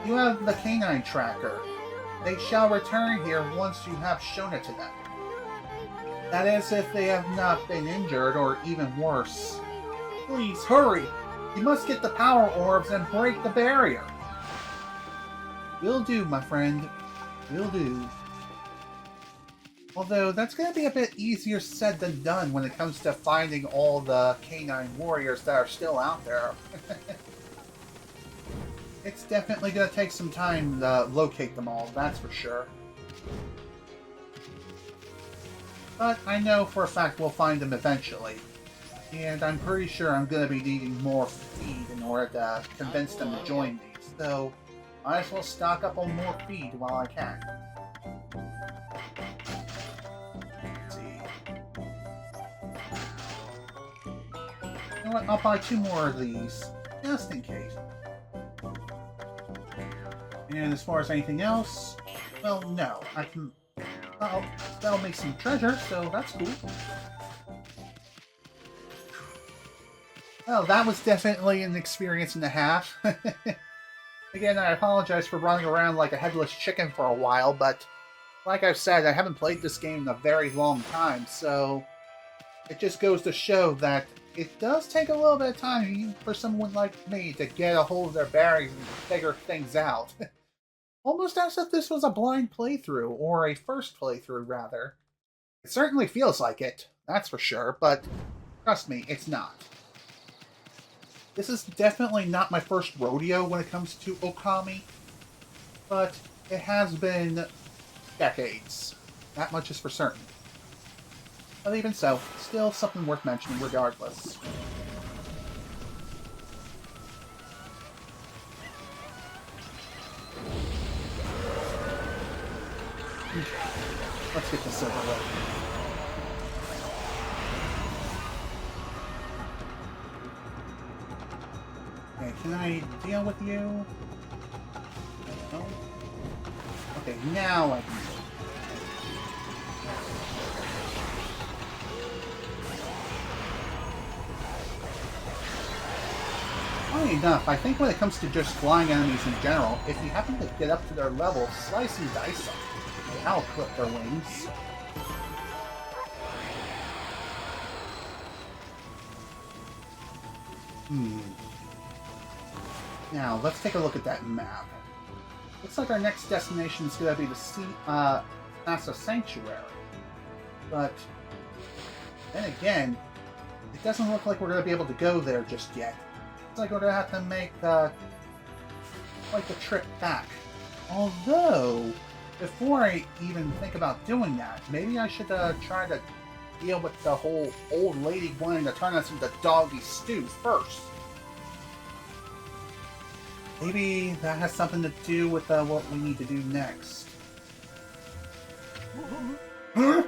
[SPEAKER 1] You have the Canine Tracker. They shall return here once you have shown it to them. That is, if they have not been injured, or even worse. Please, hurry! You must get the power orbs and break the barrier! Will do, my friend. Will do. Although, that's going to be a bit easier said than done when it comes to finding all the Canine Warriors that are still out there. It's definitely going to take some time to locate them all, that's for sure. But I know for a fact we'll find them eventually. And I'm pretty sure I'm going to be needing more feed in order to convince them to join me. So, might as well stock up on more feed while I can. Let's see. You know what? I'll buy 2 more of these, just in case. And as far as anything else, well, no. I can... Oh, that'll make some treasure, so that's cool. Well, that was definitely an experience and a half. Again, I apologize for running around like a headless chicken for a while, but like I've said, I haven't played this game in a very long time, so it just goes to show that it does take a little bit of time for someone like me to get a hold of their bearings and figure things out. Almost as if this was a blind playthrough, or a first playthrough, rather. It certainly feels like it, that's for sure, but trust me, it's not. This is definitely not my first rodeo when it comes to Okami, but it has been decades. That much is for certain. But even so, still something worth mentioning regardless. Let's get this over with. Okay, can I deal with you? No? Okay, now I can. Funny enough, I think when it comes to just flying enemies in general, if you happen to get up to their level, slice and dice them. I'll clip their wings. Now, let's take a look at that map. Looks like our next destination is going to be the Casa Sanctuary. But, then again, it doesn't look like we're going to be able to go there just yet. It's like we're going to have to make quite the trip back. Although, before I even think about doing that, maybe I should try to deal with the whole old lady wanting to turn us into doggy stew first. Maybe that has something to do with what we need to do next. Huh?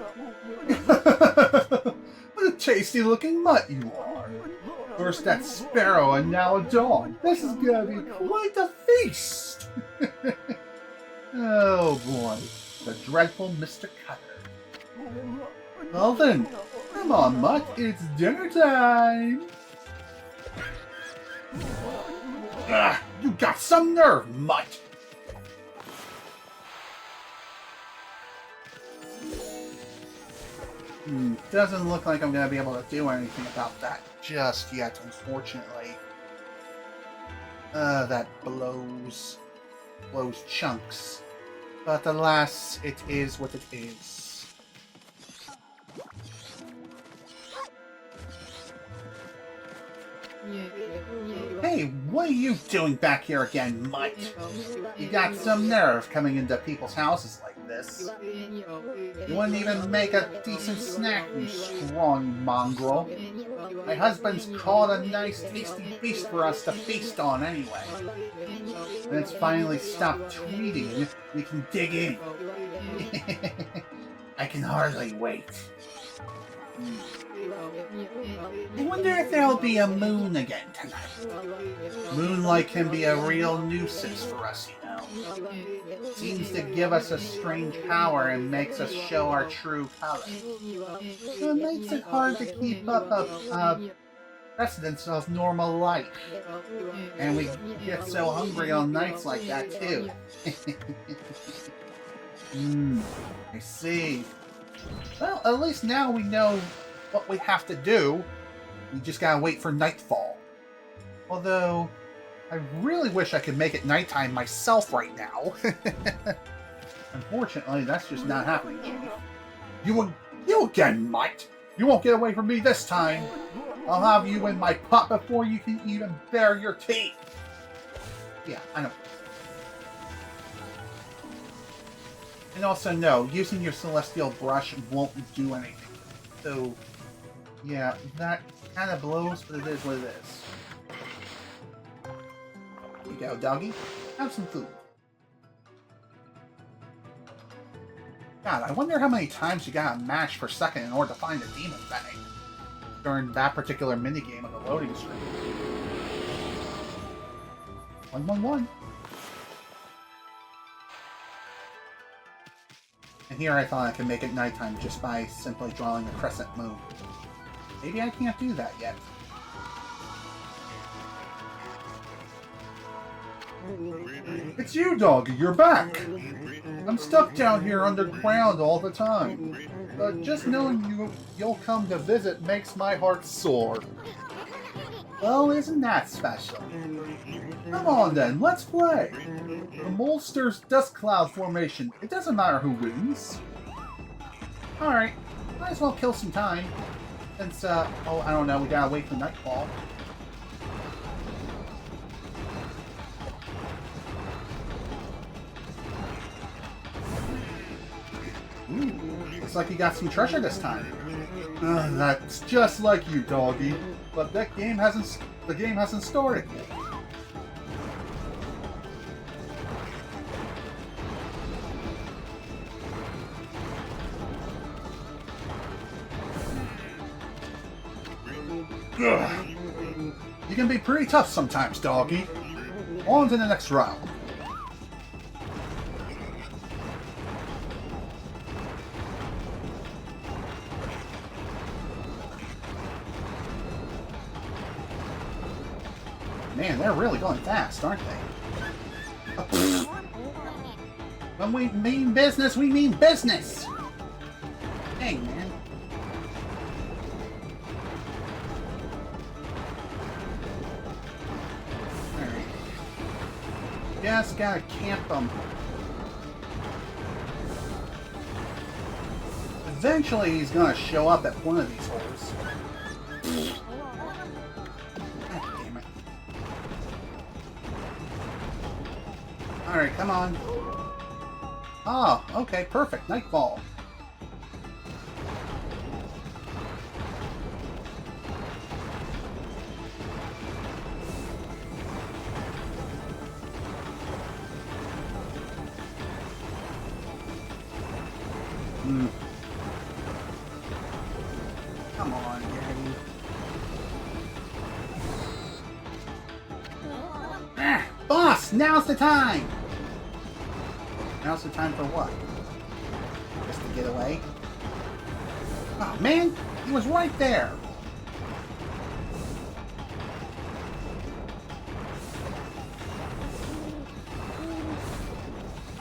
[SPEAKER 1] What a tasty looking mutt you are! First that sparrow and now a dog. This is gonna be quite a feast! Oh boy, the dreadful Mr. Cutter. Well then, come on, Mutt, it's dinner time! Ah, you got some nerve, Mutt! Doesn't look like I'm gonna be able to do anything about that just yet, unfortunately. That blows chunks. But alas, it is what it is. Hey, what are you doing back here again, Mutt? You got some nerve coming into people's houses like this. You wouldn't even make a decent snack, you strong mongrel. My husband's caught a nice tasty feast for us to feast on anyway. When it's finally stopped tweeting, we can dig in. I can hardly wait. I wonder if there'll be a moon again tonight. Moonlight can be a real nuisance for us, you know. Seems to give us a strange power and makes us show our true color. It makes it hard to keep up a precedence of normal life. And we get so hungry on nights like that, too. I see. Well, at least now we know what we have to do. We just gotta wait for nightfall. Although, I really wish I could make it nighttime myself right now. Unfortunately, that's just not happening, Chief. You again, Mutt! You won't get away from me this time! I'll have you in my pot before you can even bare your teeth! Yeah, I know. And also, no, using your celestial brush won't do anything. So, yeah, that kind of blows, but it is what it is. Here you go, doggy. Have some food. God, I wonder how many times you gotta mash per second in order to find a demon thing during that particular minigame on the loading screen. 111. And here I thought I could make it nighttime just by simply drawing a crescent moon. Maybe I can't do that yet. It's you, Doggie, you're back! I'm stuck down here underground all the time. But just knowing you'll come to visit makes my heart soar. Well, isn't that special? Come on then, let's play! The Molster's dust cloud formation. It doesn't matter who wins. Alright, might as well kill some time. Since, oh, I don't know, we gotta wait for nightfall. Ooh, looks like you got some treasure this time. That's just like you, Doggie. But the game hasn't started yet. Ugh. You can be pretty tough sometimes, Doggie. On to the next round. Man, they're really going fast, aren't they? When we mean business, we mean business! Dang, man. Alright. Just gotta camp them. Eventually, he's gonna show up at one of these holes. Alright, come on. Ah, okay, perfect. Nightfall. Come on, Daddy. Ah, boss, now's the time! Now's the time for what? Just to get away? Oh man, he was right there.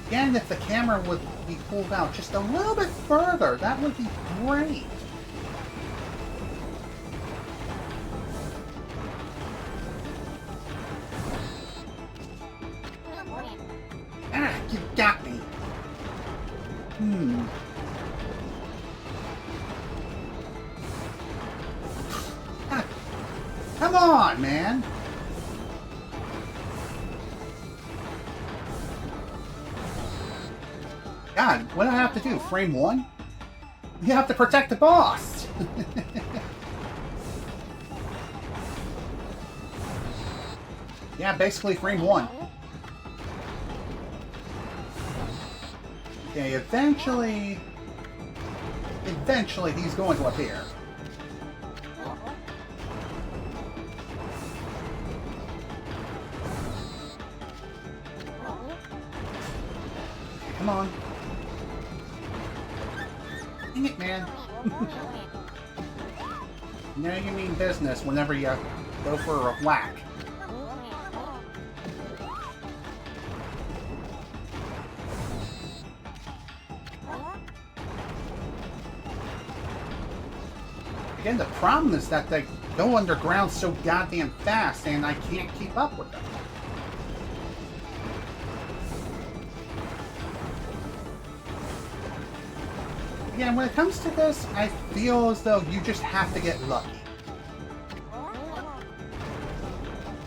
[SPEAKER 1] Again, if the camera would be pulled out just a little bit further, that would be great. Ah, you got me. Ah, come on, man. God, what do I have to do? Frame 1? You have to protect the boss! Yeah, basically frame 1. Okay, eventually he's going to appear. Come on. Dang it, man. Now you mean business whenever you go for a whack. Again, the problem is that they go underground so goddamn fast and I can't keep up with them. Again, when it comes to this, I feel as though you just have to get lucky.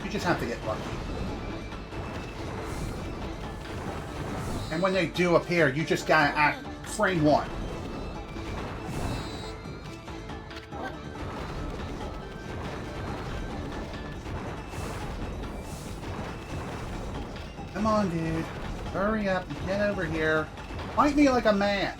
[SPEAKER 1] You just have to get lucky. And when they do appear, you just gotta act frame 1. Come on, dude. Hurry up and get over here. Fight me like a man.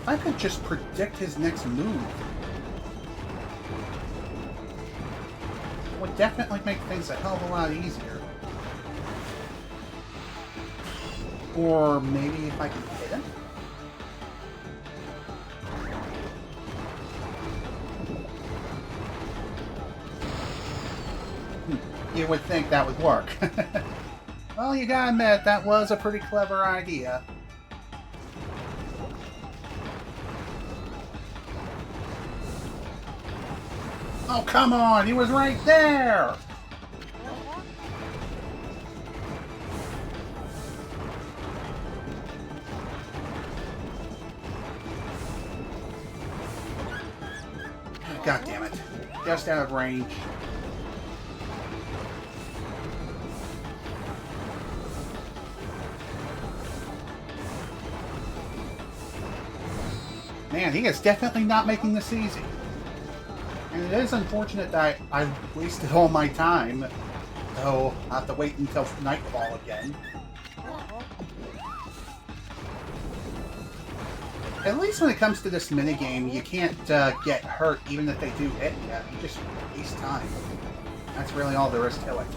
[SPEAKER 1] If I could just predict his next move, it would definitely make things a hell of a lot easier. Or maybe if I can hit him? You would think that would work. Well, you gotta admit, that was a pretty clever idea. Oh, come on! He was right there! God damn it. Just out of range. Man, he is definitely not making this easy. And it is unfortunate that I wasted all my time. So I'll have to wait until nightfall again. At least when it comes to this minigame, you can't get hurt even if they do hit you. You just waste time. That's really all there is to it.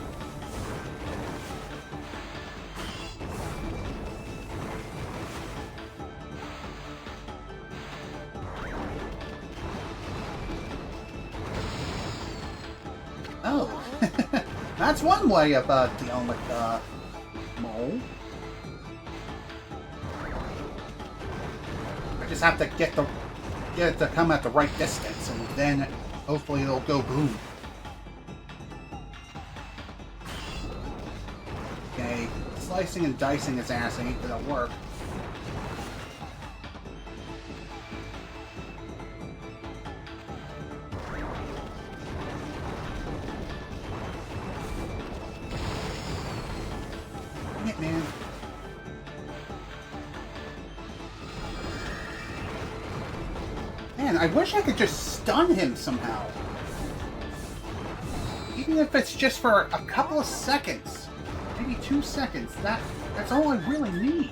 [SPEAKER 1] Oh, that's one way of dealing with mole. I just have to get it to come at the right distance, and then hopefully it'll go boom. Okay, slicing and dicing his ass ain't gonna work. Man. Man, I wish I could just stun him somehow. Even if it's just for a couple of seconds. Maybe 2 seconds. That's all I really need.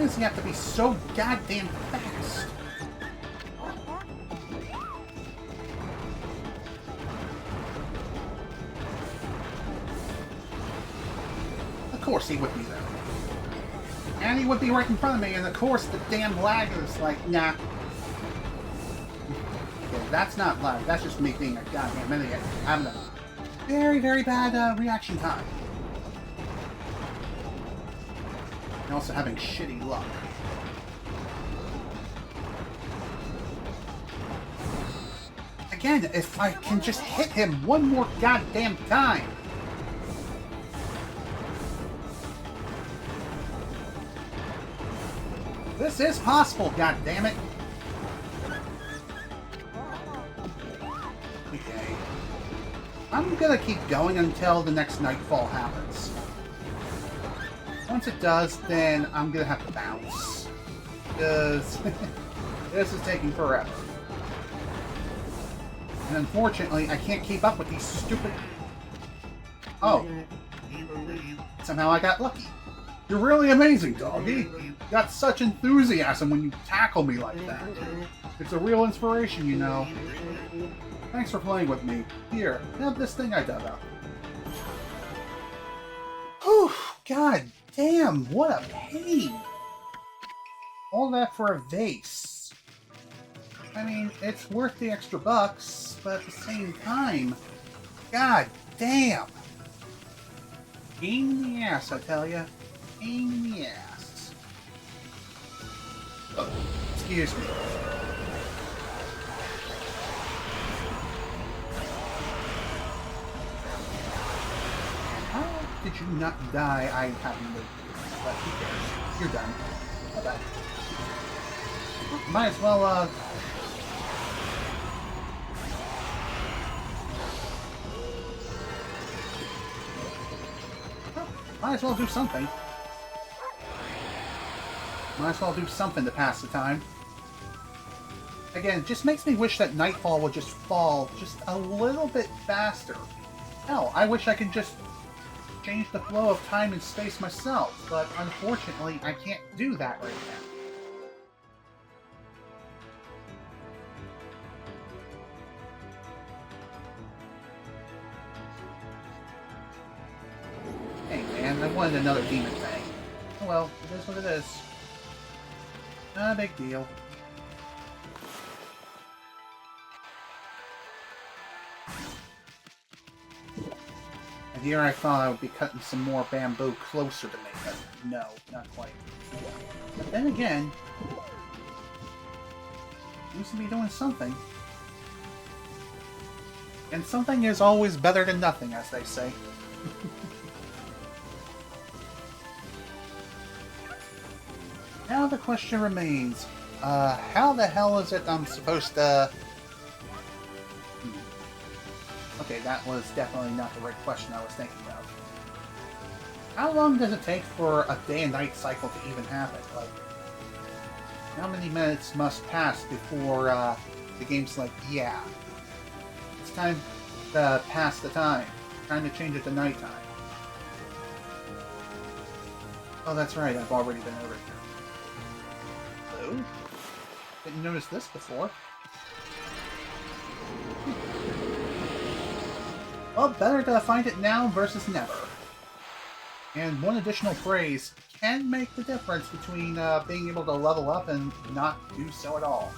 [SPEAKER 1] does he have to be so goddamn fast? Of course he would be there. And he would be right in front of me, and of course the damn lag is like, nah. Okay, that's not lag, that's just me being a goddamn idiot. Having a very, very bad reaction time. And also having shitty luck. Again, if I can just hit him one more goddamn time. This is possible, goddammit. Okay. I'm gonna keep going until the next nightfall happens. Once it does, then I'm gonna have to bounce. Because this is taking forever. And unfortunately, I can't keep up with these stupid... Oh. Somehow I got lucky. You're really amazing, Doggie. You got such enthusiasm when you tackle me like that. It's a real inspiration, you know. Thanks for playing with me. Here, have this thing I dug up. Whew, god damn, what a pain. All that for a vase. I mean, it's worth the extra bucks, but at the same time, god damn. Pain in the ass, I tell ya. Pain in the ass. Oh, excuse me. How did you not die? I haven't lived. But who cares? You're done. Bye-bye. Might as well, might as well do something. Might as well do something to pass the time. Again, it just makes me wish that nightfall would just fall just a little bit faster. Hell, I wish I could just change the flow of time and space myself, but unfortunately, I can't do that right now. Hey man, I wanted another demon thing. Oh well, it is what it is. Not a big deal. And here I thought I would be cutting some more bamboo closer to me, but no, not quite. But then again, seems to be doing something. And something is always better than nothing, as they say. Now the question remains, how the hell is it I'm supposed to... Okay, that was definitely not the right question I was thinking of. How long does it take for a day and night cycle to even happen? Like, how many minutes must pass before the game's like, yeah, it's time to pass the time. Time to change it to nighttime. Oh, that's right, I've already been over here. Hello? Didn't notice this before. Well, better to find it now versus never. And one additional phrase can make the difference between being able to level up and not do so at all.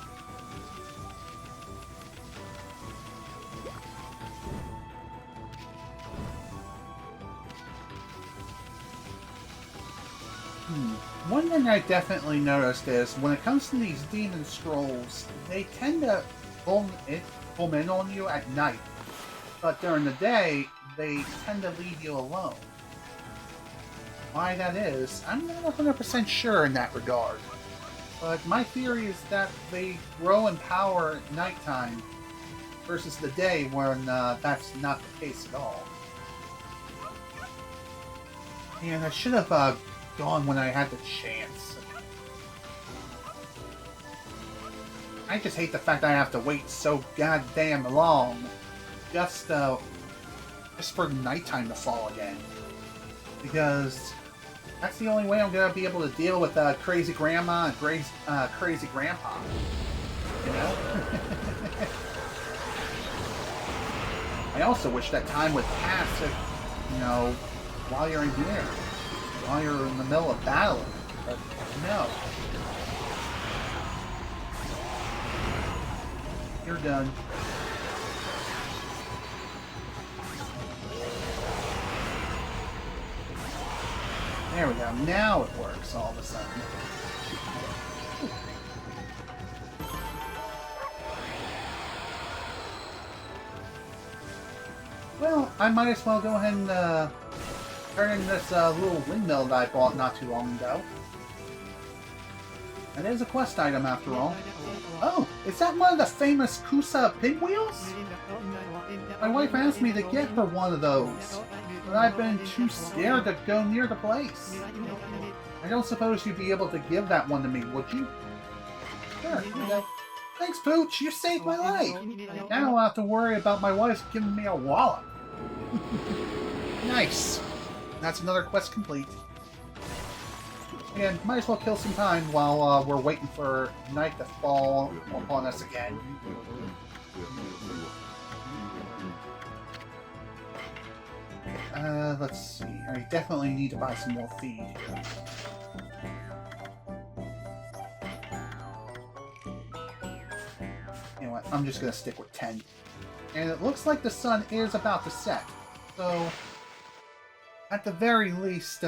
[SPEAKER 1] One thing I definitely noticed is, when it comes to these demon scrolls, they tend to boom in on you at night. But during the day, they tend to leave you alone. Why that is, I'm not 100% sure in that regard. But my theory is that they grow in power at nighttime versus the day when that's not the case at all. And I should have gone when I had the chance. I just hate the fact that I have to wait so goddamn long just for nighttime to fall again. Because That's the only way I'm gonna be able to deal with crazy grandma and crazy grandpa. You know? I also wish that time would pass if, you know, while you're in here. While you're in the middle of battling. But no. You're done. There we go. Now it works all of a sudden. Well, I might as well go ahead and turn in this little windmill that I bought not too long ago. It is a quest item after all. Oh, is that one of the famous Kusa pinwheels? My wife asked me to get her one of those, but I've been too scared to go near the place. I don't suppose you'd be able to give that one to me, would you? Sure, you know. Thanks, Pooch, you saved my life. Now I'll have to worry about my wife giving me a wallop. Nice. That's another quest complete. And might as well kill some time while we're waiting for night to fall upon us again. Let's see. I definitely need to buy some more feed. You know what? I'm just gonna stick with 10. And it looks like the sun is about to set. So, at the very least,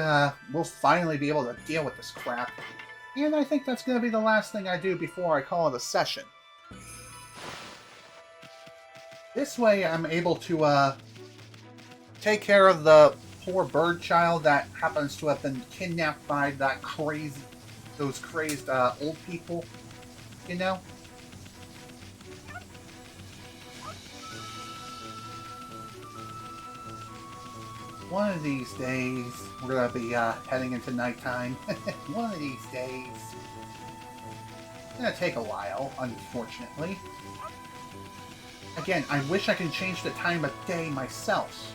[SPEAKER 1] we'll finally be able to deal with this crap. And I think that's going to be the last thing I do before I call it a session. This way I'm able to take care of the poor bird child that happens to have been kidnapped by those crazed old people, you know? One of these days, we're going to be heading into nighttime. One of these days. It's going to take a while, unfortunately. Again, I wish I could change the time of day myself.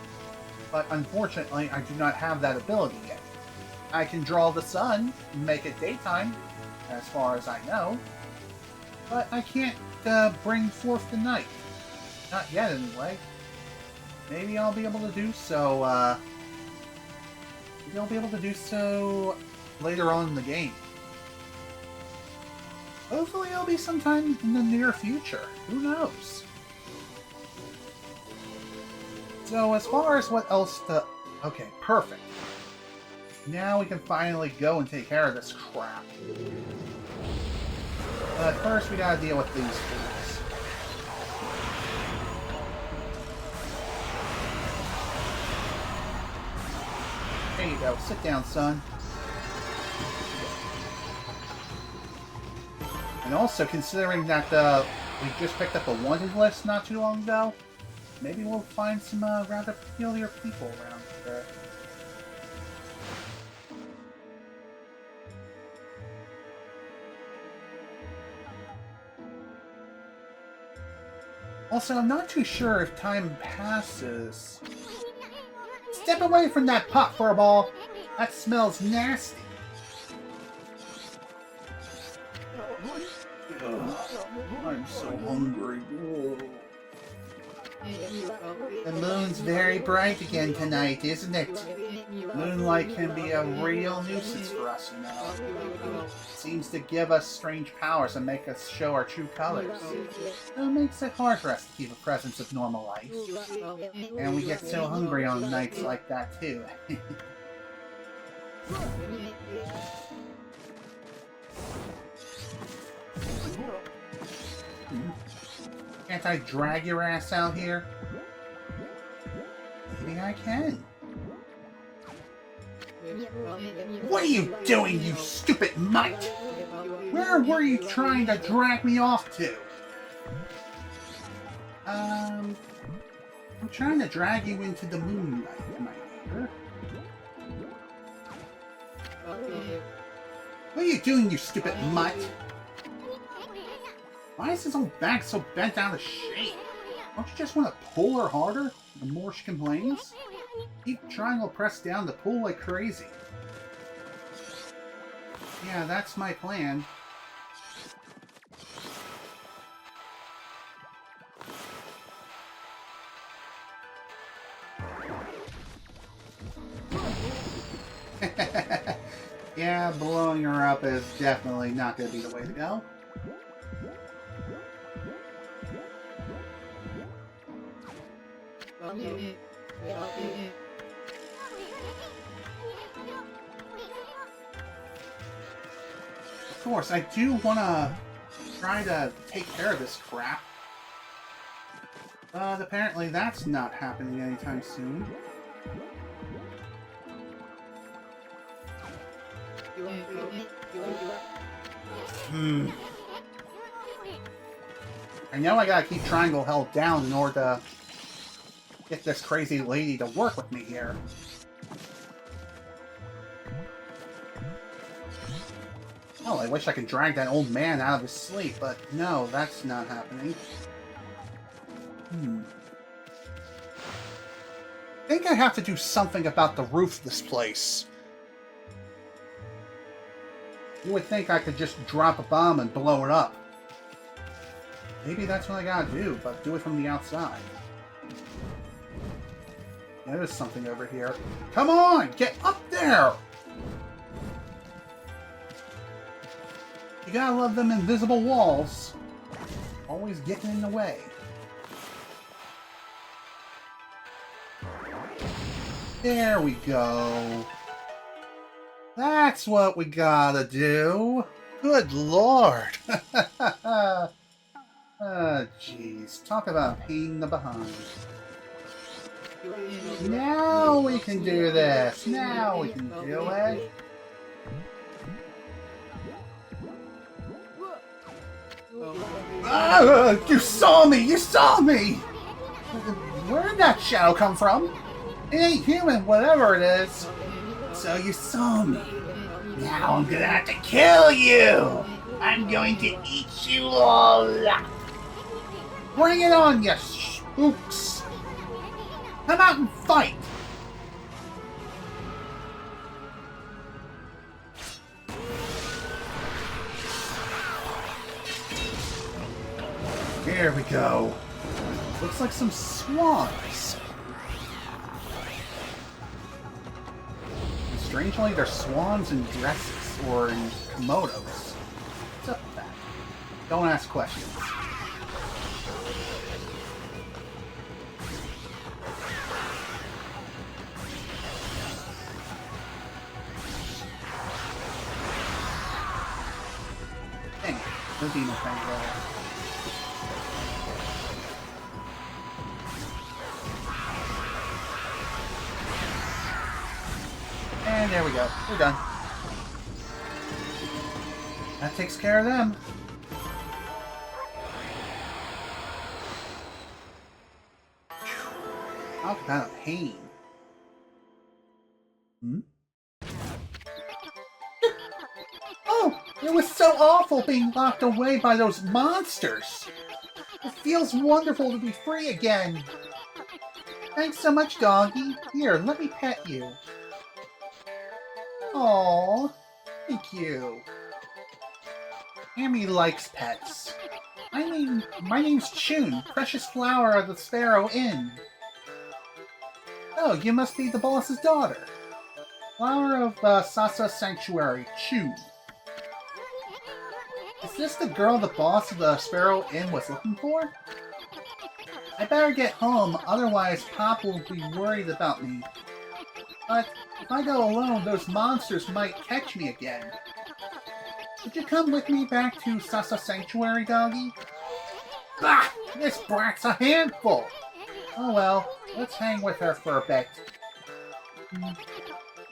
[SPEAKER 1] But unfortunately, I do not have that ability yet. I can draw the sun and make it daytime, as far as I know. But I can't bring forth the night. Not yet, anyway. Maybe I'll be able to do so, maybe I'll be able to do so later on in the game. Hopefully it'll be sometime in the near future. Who knows? So as far as what else to... Okay, perfect. Now we can finally go and take care of this crap. But first we gotta deal with these fools. There you go. Sit down, son. And also, considering that we just picked up a wanted list not too long ago, maybe we'll find some rather peculiar people around here. Also, I'm not too sure if time passes. Step away from that pot, furball! That smells nasty. I'm so hungry. The moon's very bright again tonight, isn't it? Moonlight can be a real nuisance for us, you know. It seems to give us strange powers and make us show our true colors. So it makes it hard for us to keep a presence of normal life. And we get so hungry on nights like that, too. Can't I drag your ass out here? Maybe I can. What are you doing, you stupid mite? Where were you trying to drag me off to? I'm trying to drag you into the moonlight, my dear. What are you doing, you stupid mutt? Why is this old bag so bent out of shape? Don't you just want to pull her harder the more she complains? Keep trying to press down the pull like crazy. Yeah, that's my plan. Yeah, blowing her up is definitely not going to be the way to go. Of course, I do want to try to take care of this crap. But apparently that's not happening anytime soon. I know I gotta keep triangle held down in order to get this crazy lady to work with me here. Oh, I wish I could drag that old man out of his sleep, but no, that's not happening. I think I have to do something about the roof of this place. You would think I could just drop a bomb and blow it up. Maybe that's what I gotta do, but do it from the outside. There's something over here. Come on! Get up there! You gotta love them invisible walls. Always getting in the way. There we go. That's what we gotta do. Good lord. Jeez. Talk about a pain in the behind. Now we can do this. Now we can do it. You saw me! You saw me! Where did that shadow come from? It ain't human, whatever it is. So you saw me. Now I'm gonna have to kill you! I'm going to eat you all up! Bring it on, you spooks! Come out and fight! Here we go. Looks like some swans. And strangely, they're swans in dresses or in kimonos. What's up with that? Don't ask questions. Dang it. No demon thing roll. And there we go. We're done. That takes care of them. Talk about a pain. Oh! It was so awful being locked away by those monsters! It feels wonderful to be free again! Thanks so much, Doggie. Here, let me pet you. Aww, thank you. Amy likes pets. I mean, my name's Chun, Precious Flower of the Sparrow Inn. Oh, you must be the boss's daughter. Flower of Sasa Sanctuary, Chun. Is this the girl the boss of the Sparrow Inn was looking for? I better get home, otherwise Pop will be worried about me. But if I go alone, those monsters might catch me again. Would you come with me back to Sasa Sanctuary, Doggie? Ah! This brat's a handful! Oh well, let's hang with her for a bit.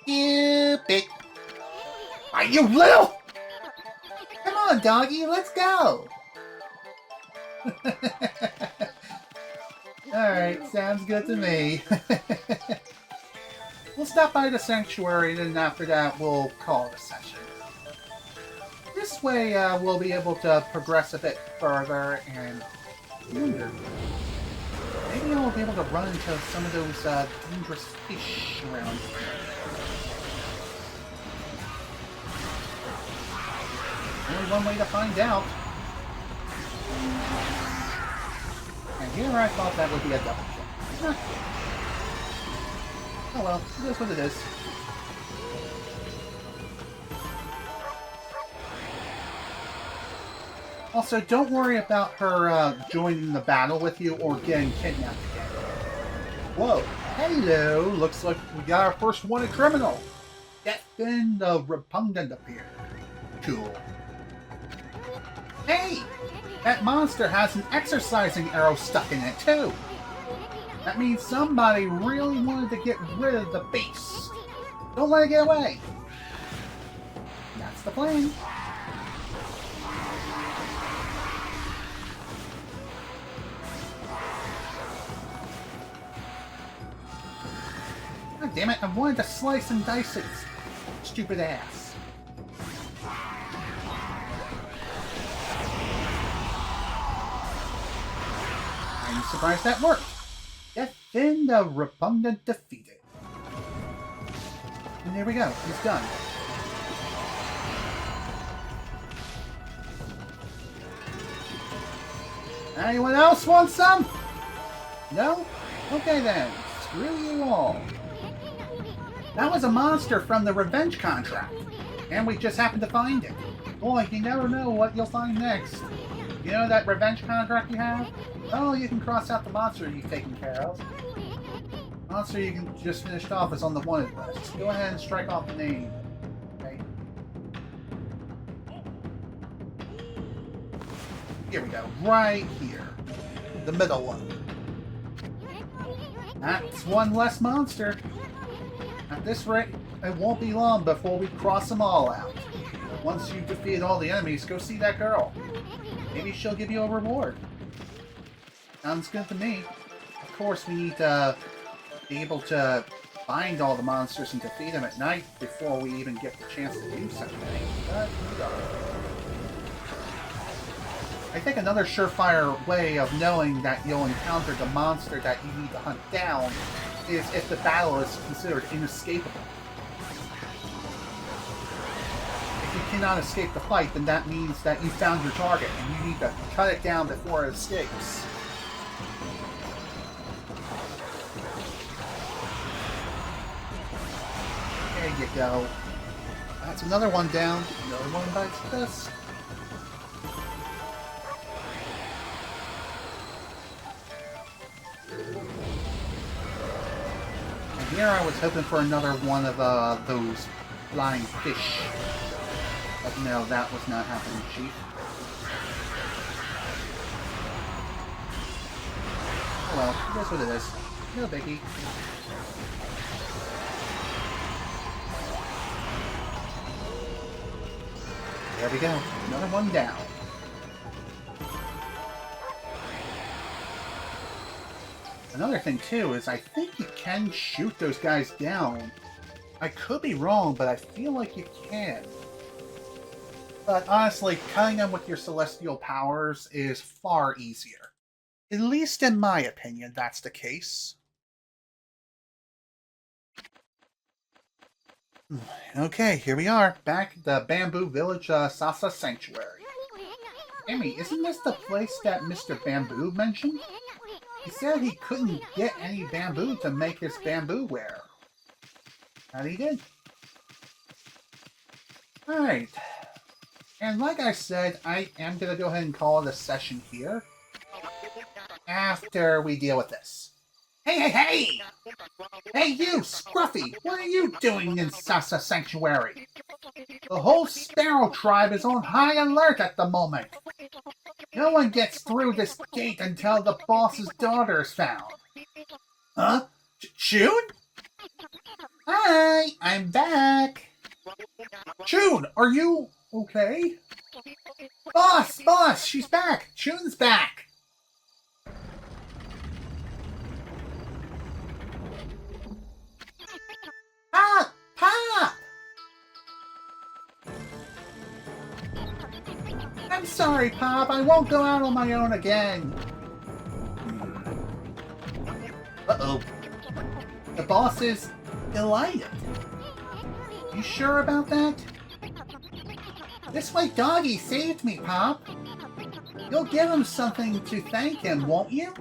[SPEAKER 1] Cupid! Are you little? Come on, Doggie, let's go! Alright, sounds good to me. We'll stop by the sanctuary, and then after that, we'll call it a session. This way, we'll be able to progress a bit further, and maybe I'll be able to run into some of those dangerous fish around here. Only one way to find out. And here I thought that would be a double kill. Oh well, it is what it is. Also, don't worry about her joining the battle with you or getting kidnapped again. Whoa. Hello. Looks like we got our first wanted criminal. Then the repugnant appeared. Cool. Hey! That monster has an exercising arrow stuck in it, too. That means somebody really wanted to get rid of the beast. Don't let it get away. That's the plan. God damn it, I wanted to slice and dice it. Stupid ass. I'm surprised that worked. Then the repugnant defeated. And there we go, he's done. Anyone else want some? No? Okay then, screw you all. That was a monster from the revenge contract, and we just happened to find it. Boy, you never know what you'll find next. You know that revenge contract you have? Oh, you can cross out the monster you've taken care of. Monster you can just finished off is on the wanted list. Go ahead and strike off the name. Okay. Here we go. Right here. The middle one. That's one less monster. At this rate, it won't be long before we cross them all out. Once you've defeated all the enemies, go see that girl. Maybe she'll give you a reward. Sounds good to me. Of course, we need to be able to find all the monsters and defeat them at night before we even get the chance to do something. But we are. I think another surefire way of knowing that you'll encounter the monster that you need to hunt down is if the battle is considered inescapable. If you cannot escape the fight, then that means that you found your target and you need to cut it down before it escapes. There you go. That's another one down. Another one bites the dust. And here I was hoping for another one of those flying fish. But no, that was not happening, Chief. Oh well, that's what it is. No biggie. There we go. Another one down. Another thing, too, is I think you can shoot those guys down. I could be wrong, but I feel like you can. But honestly, cutting them with your celestial powers is far easier. At least in my opinion, that's the case. Okay, here we are, back at the Bamboo Village Sasa Sanctuary. Amy, isn't this the place that Mr. Bamboo mentioned? He said he couldn't get any bamboo to make his bamboo ware. And he did. Alright. And like I said, I am going to go ahead and call it a session here. After we deal with this. Hey, hey, hey! Hey you, Scruffy! What are you doing in Sasa Sanctuary? The whole Sparrow tribe is on high alert at the moment. No one gets through this gate until the boss's daughter is found. Huh? Chun? Hi, I'm back. Chun, are you okay? Boss, she's back. Chun's back. Pop! I'm sorry, Pop. I won't go out on my own again. Uh-oh. The boss is delighted. You sure about that? This way Doggie saved me, Pop. You'll give him something to thank him, won't you?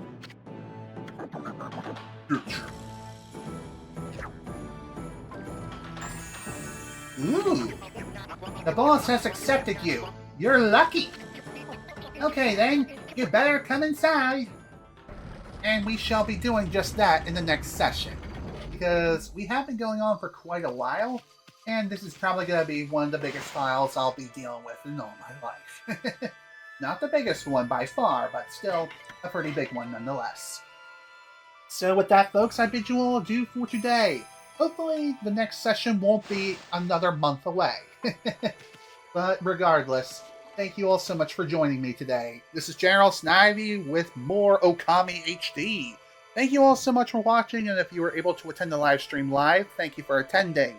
[SPEAKER 1] Ooh. The boss has accepted you. You're lucky. Okay then, you better come inside. And we shall be doing just that in the next session. Because we have been going on for quite a while, and this is probably going to be one of the biggest files I'll be dealing with in all my life. Not the biggest one by far, but still a pretty big one nonetheless. So with that, folks, I bid you all adieu for today. Hopefully the next session won't be another month away. But regardless, thank you all so much for joining me today. This is General Snivy with more Okami HD. Thank you all so much for watching, and if you were able to attend the live stream live, thank you for attending.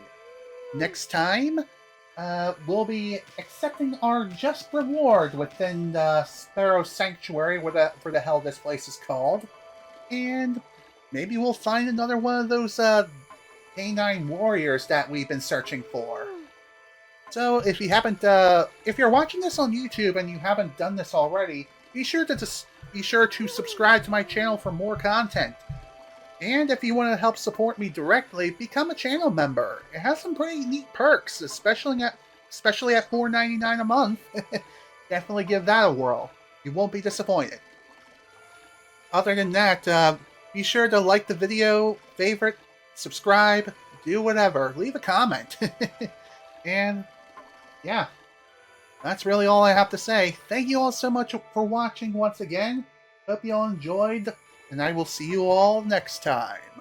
[SPEAKER 1] Next time, we'll be accepting our just reward within the Sparrow Sanctuary, whatever the hell this place is called. And maybe we'll find another one of those Canine Warriors that we've been searching for. So if you haven't, if you're watching this on YouTube and you haven't done this already, be sure to subscribe to my channel for more content. And if you want to help support me directly, become a channel member. It has some pretty neat perks, especially at $4.99 a month. Definitely give that a whirl. You won't be disappointed. Other than that, be sure to like the video, favorite, subscribe, do whatever, leave a comment. And yeah, that's really all I have to say. Thank you all so much for watching once again. Hope you all enjoyed, and I will see you all next time.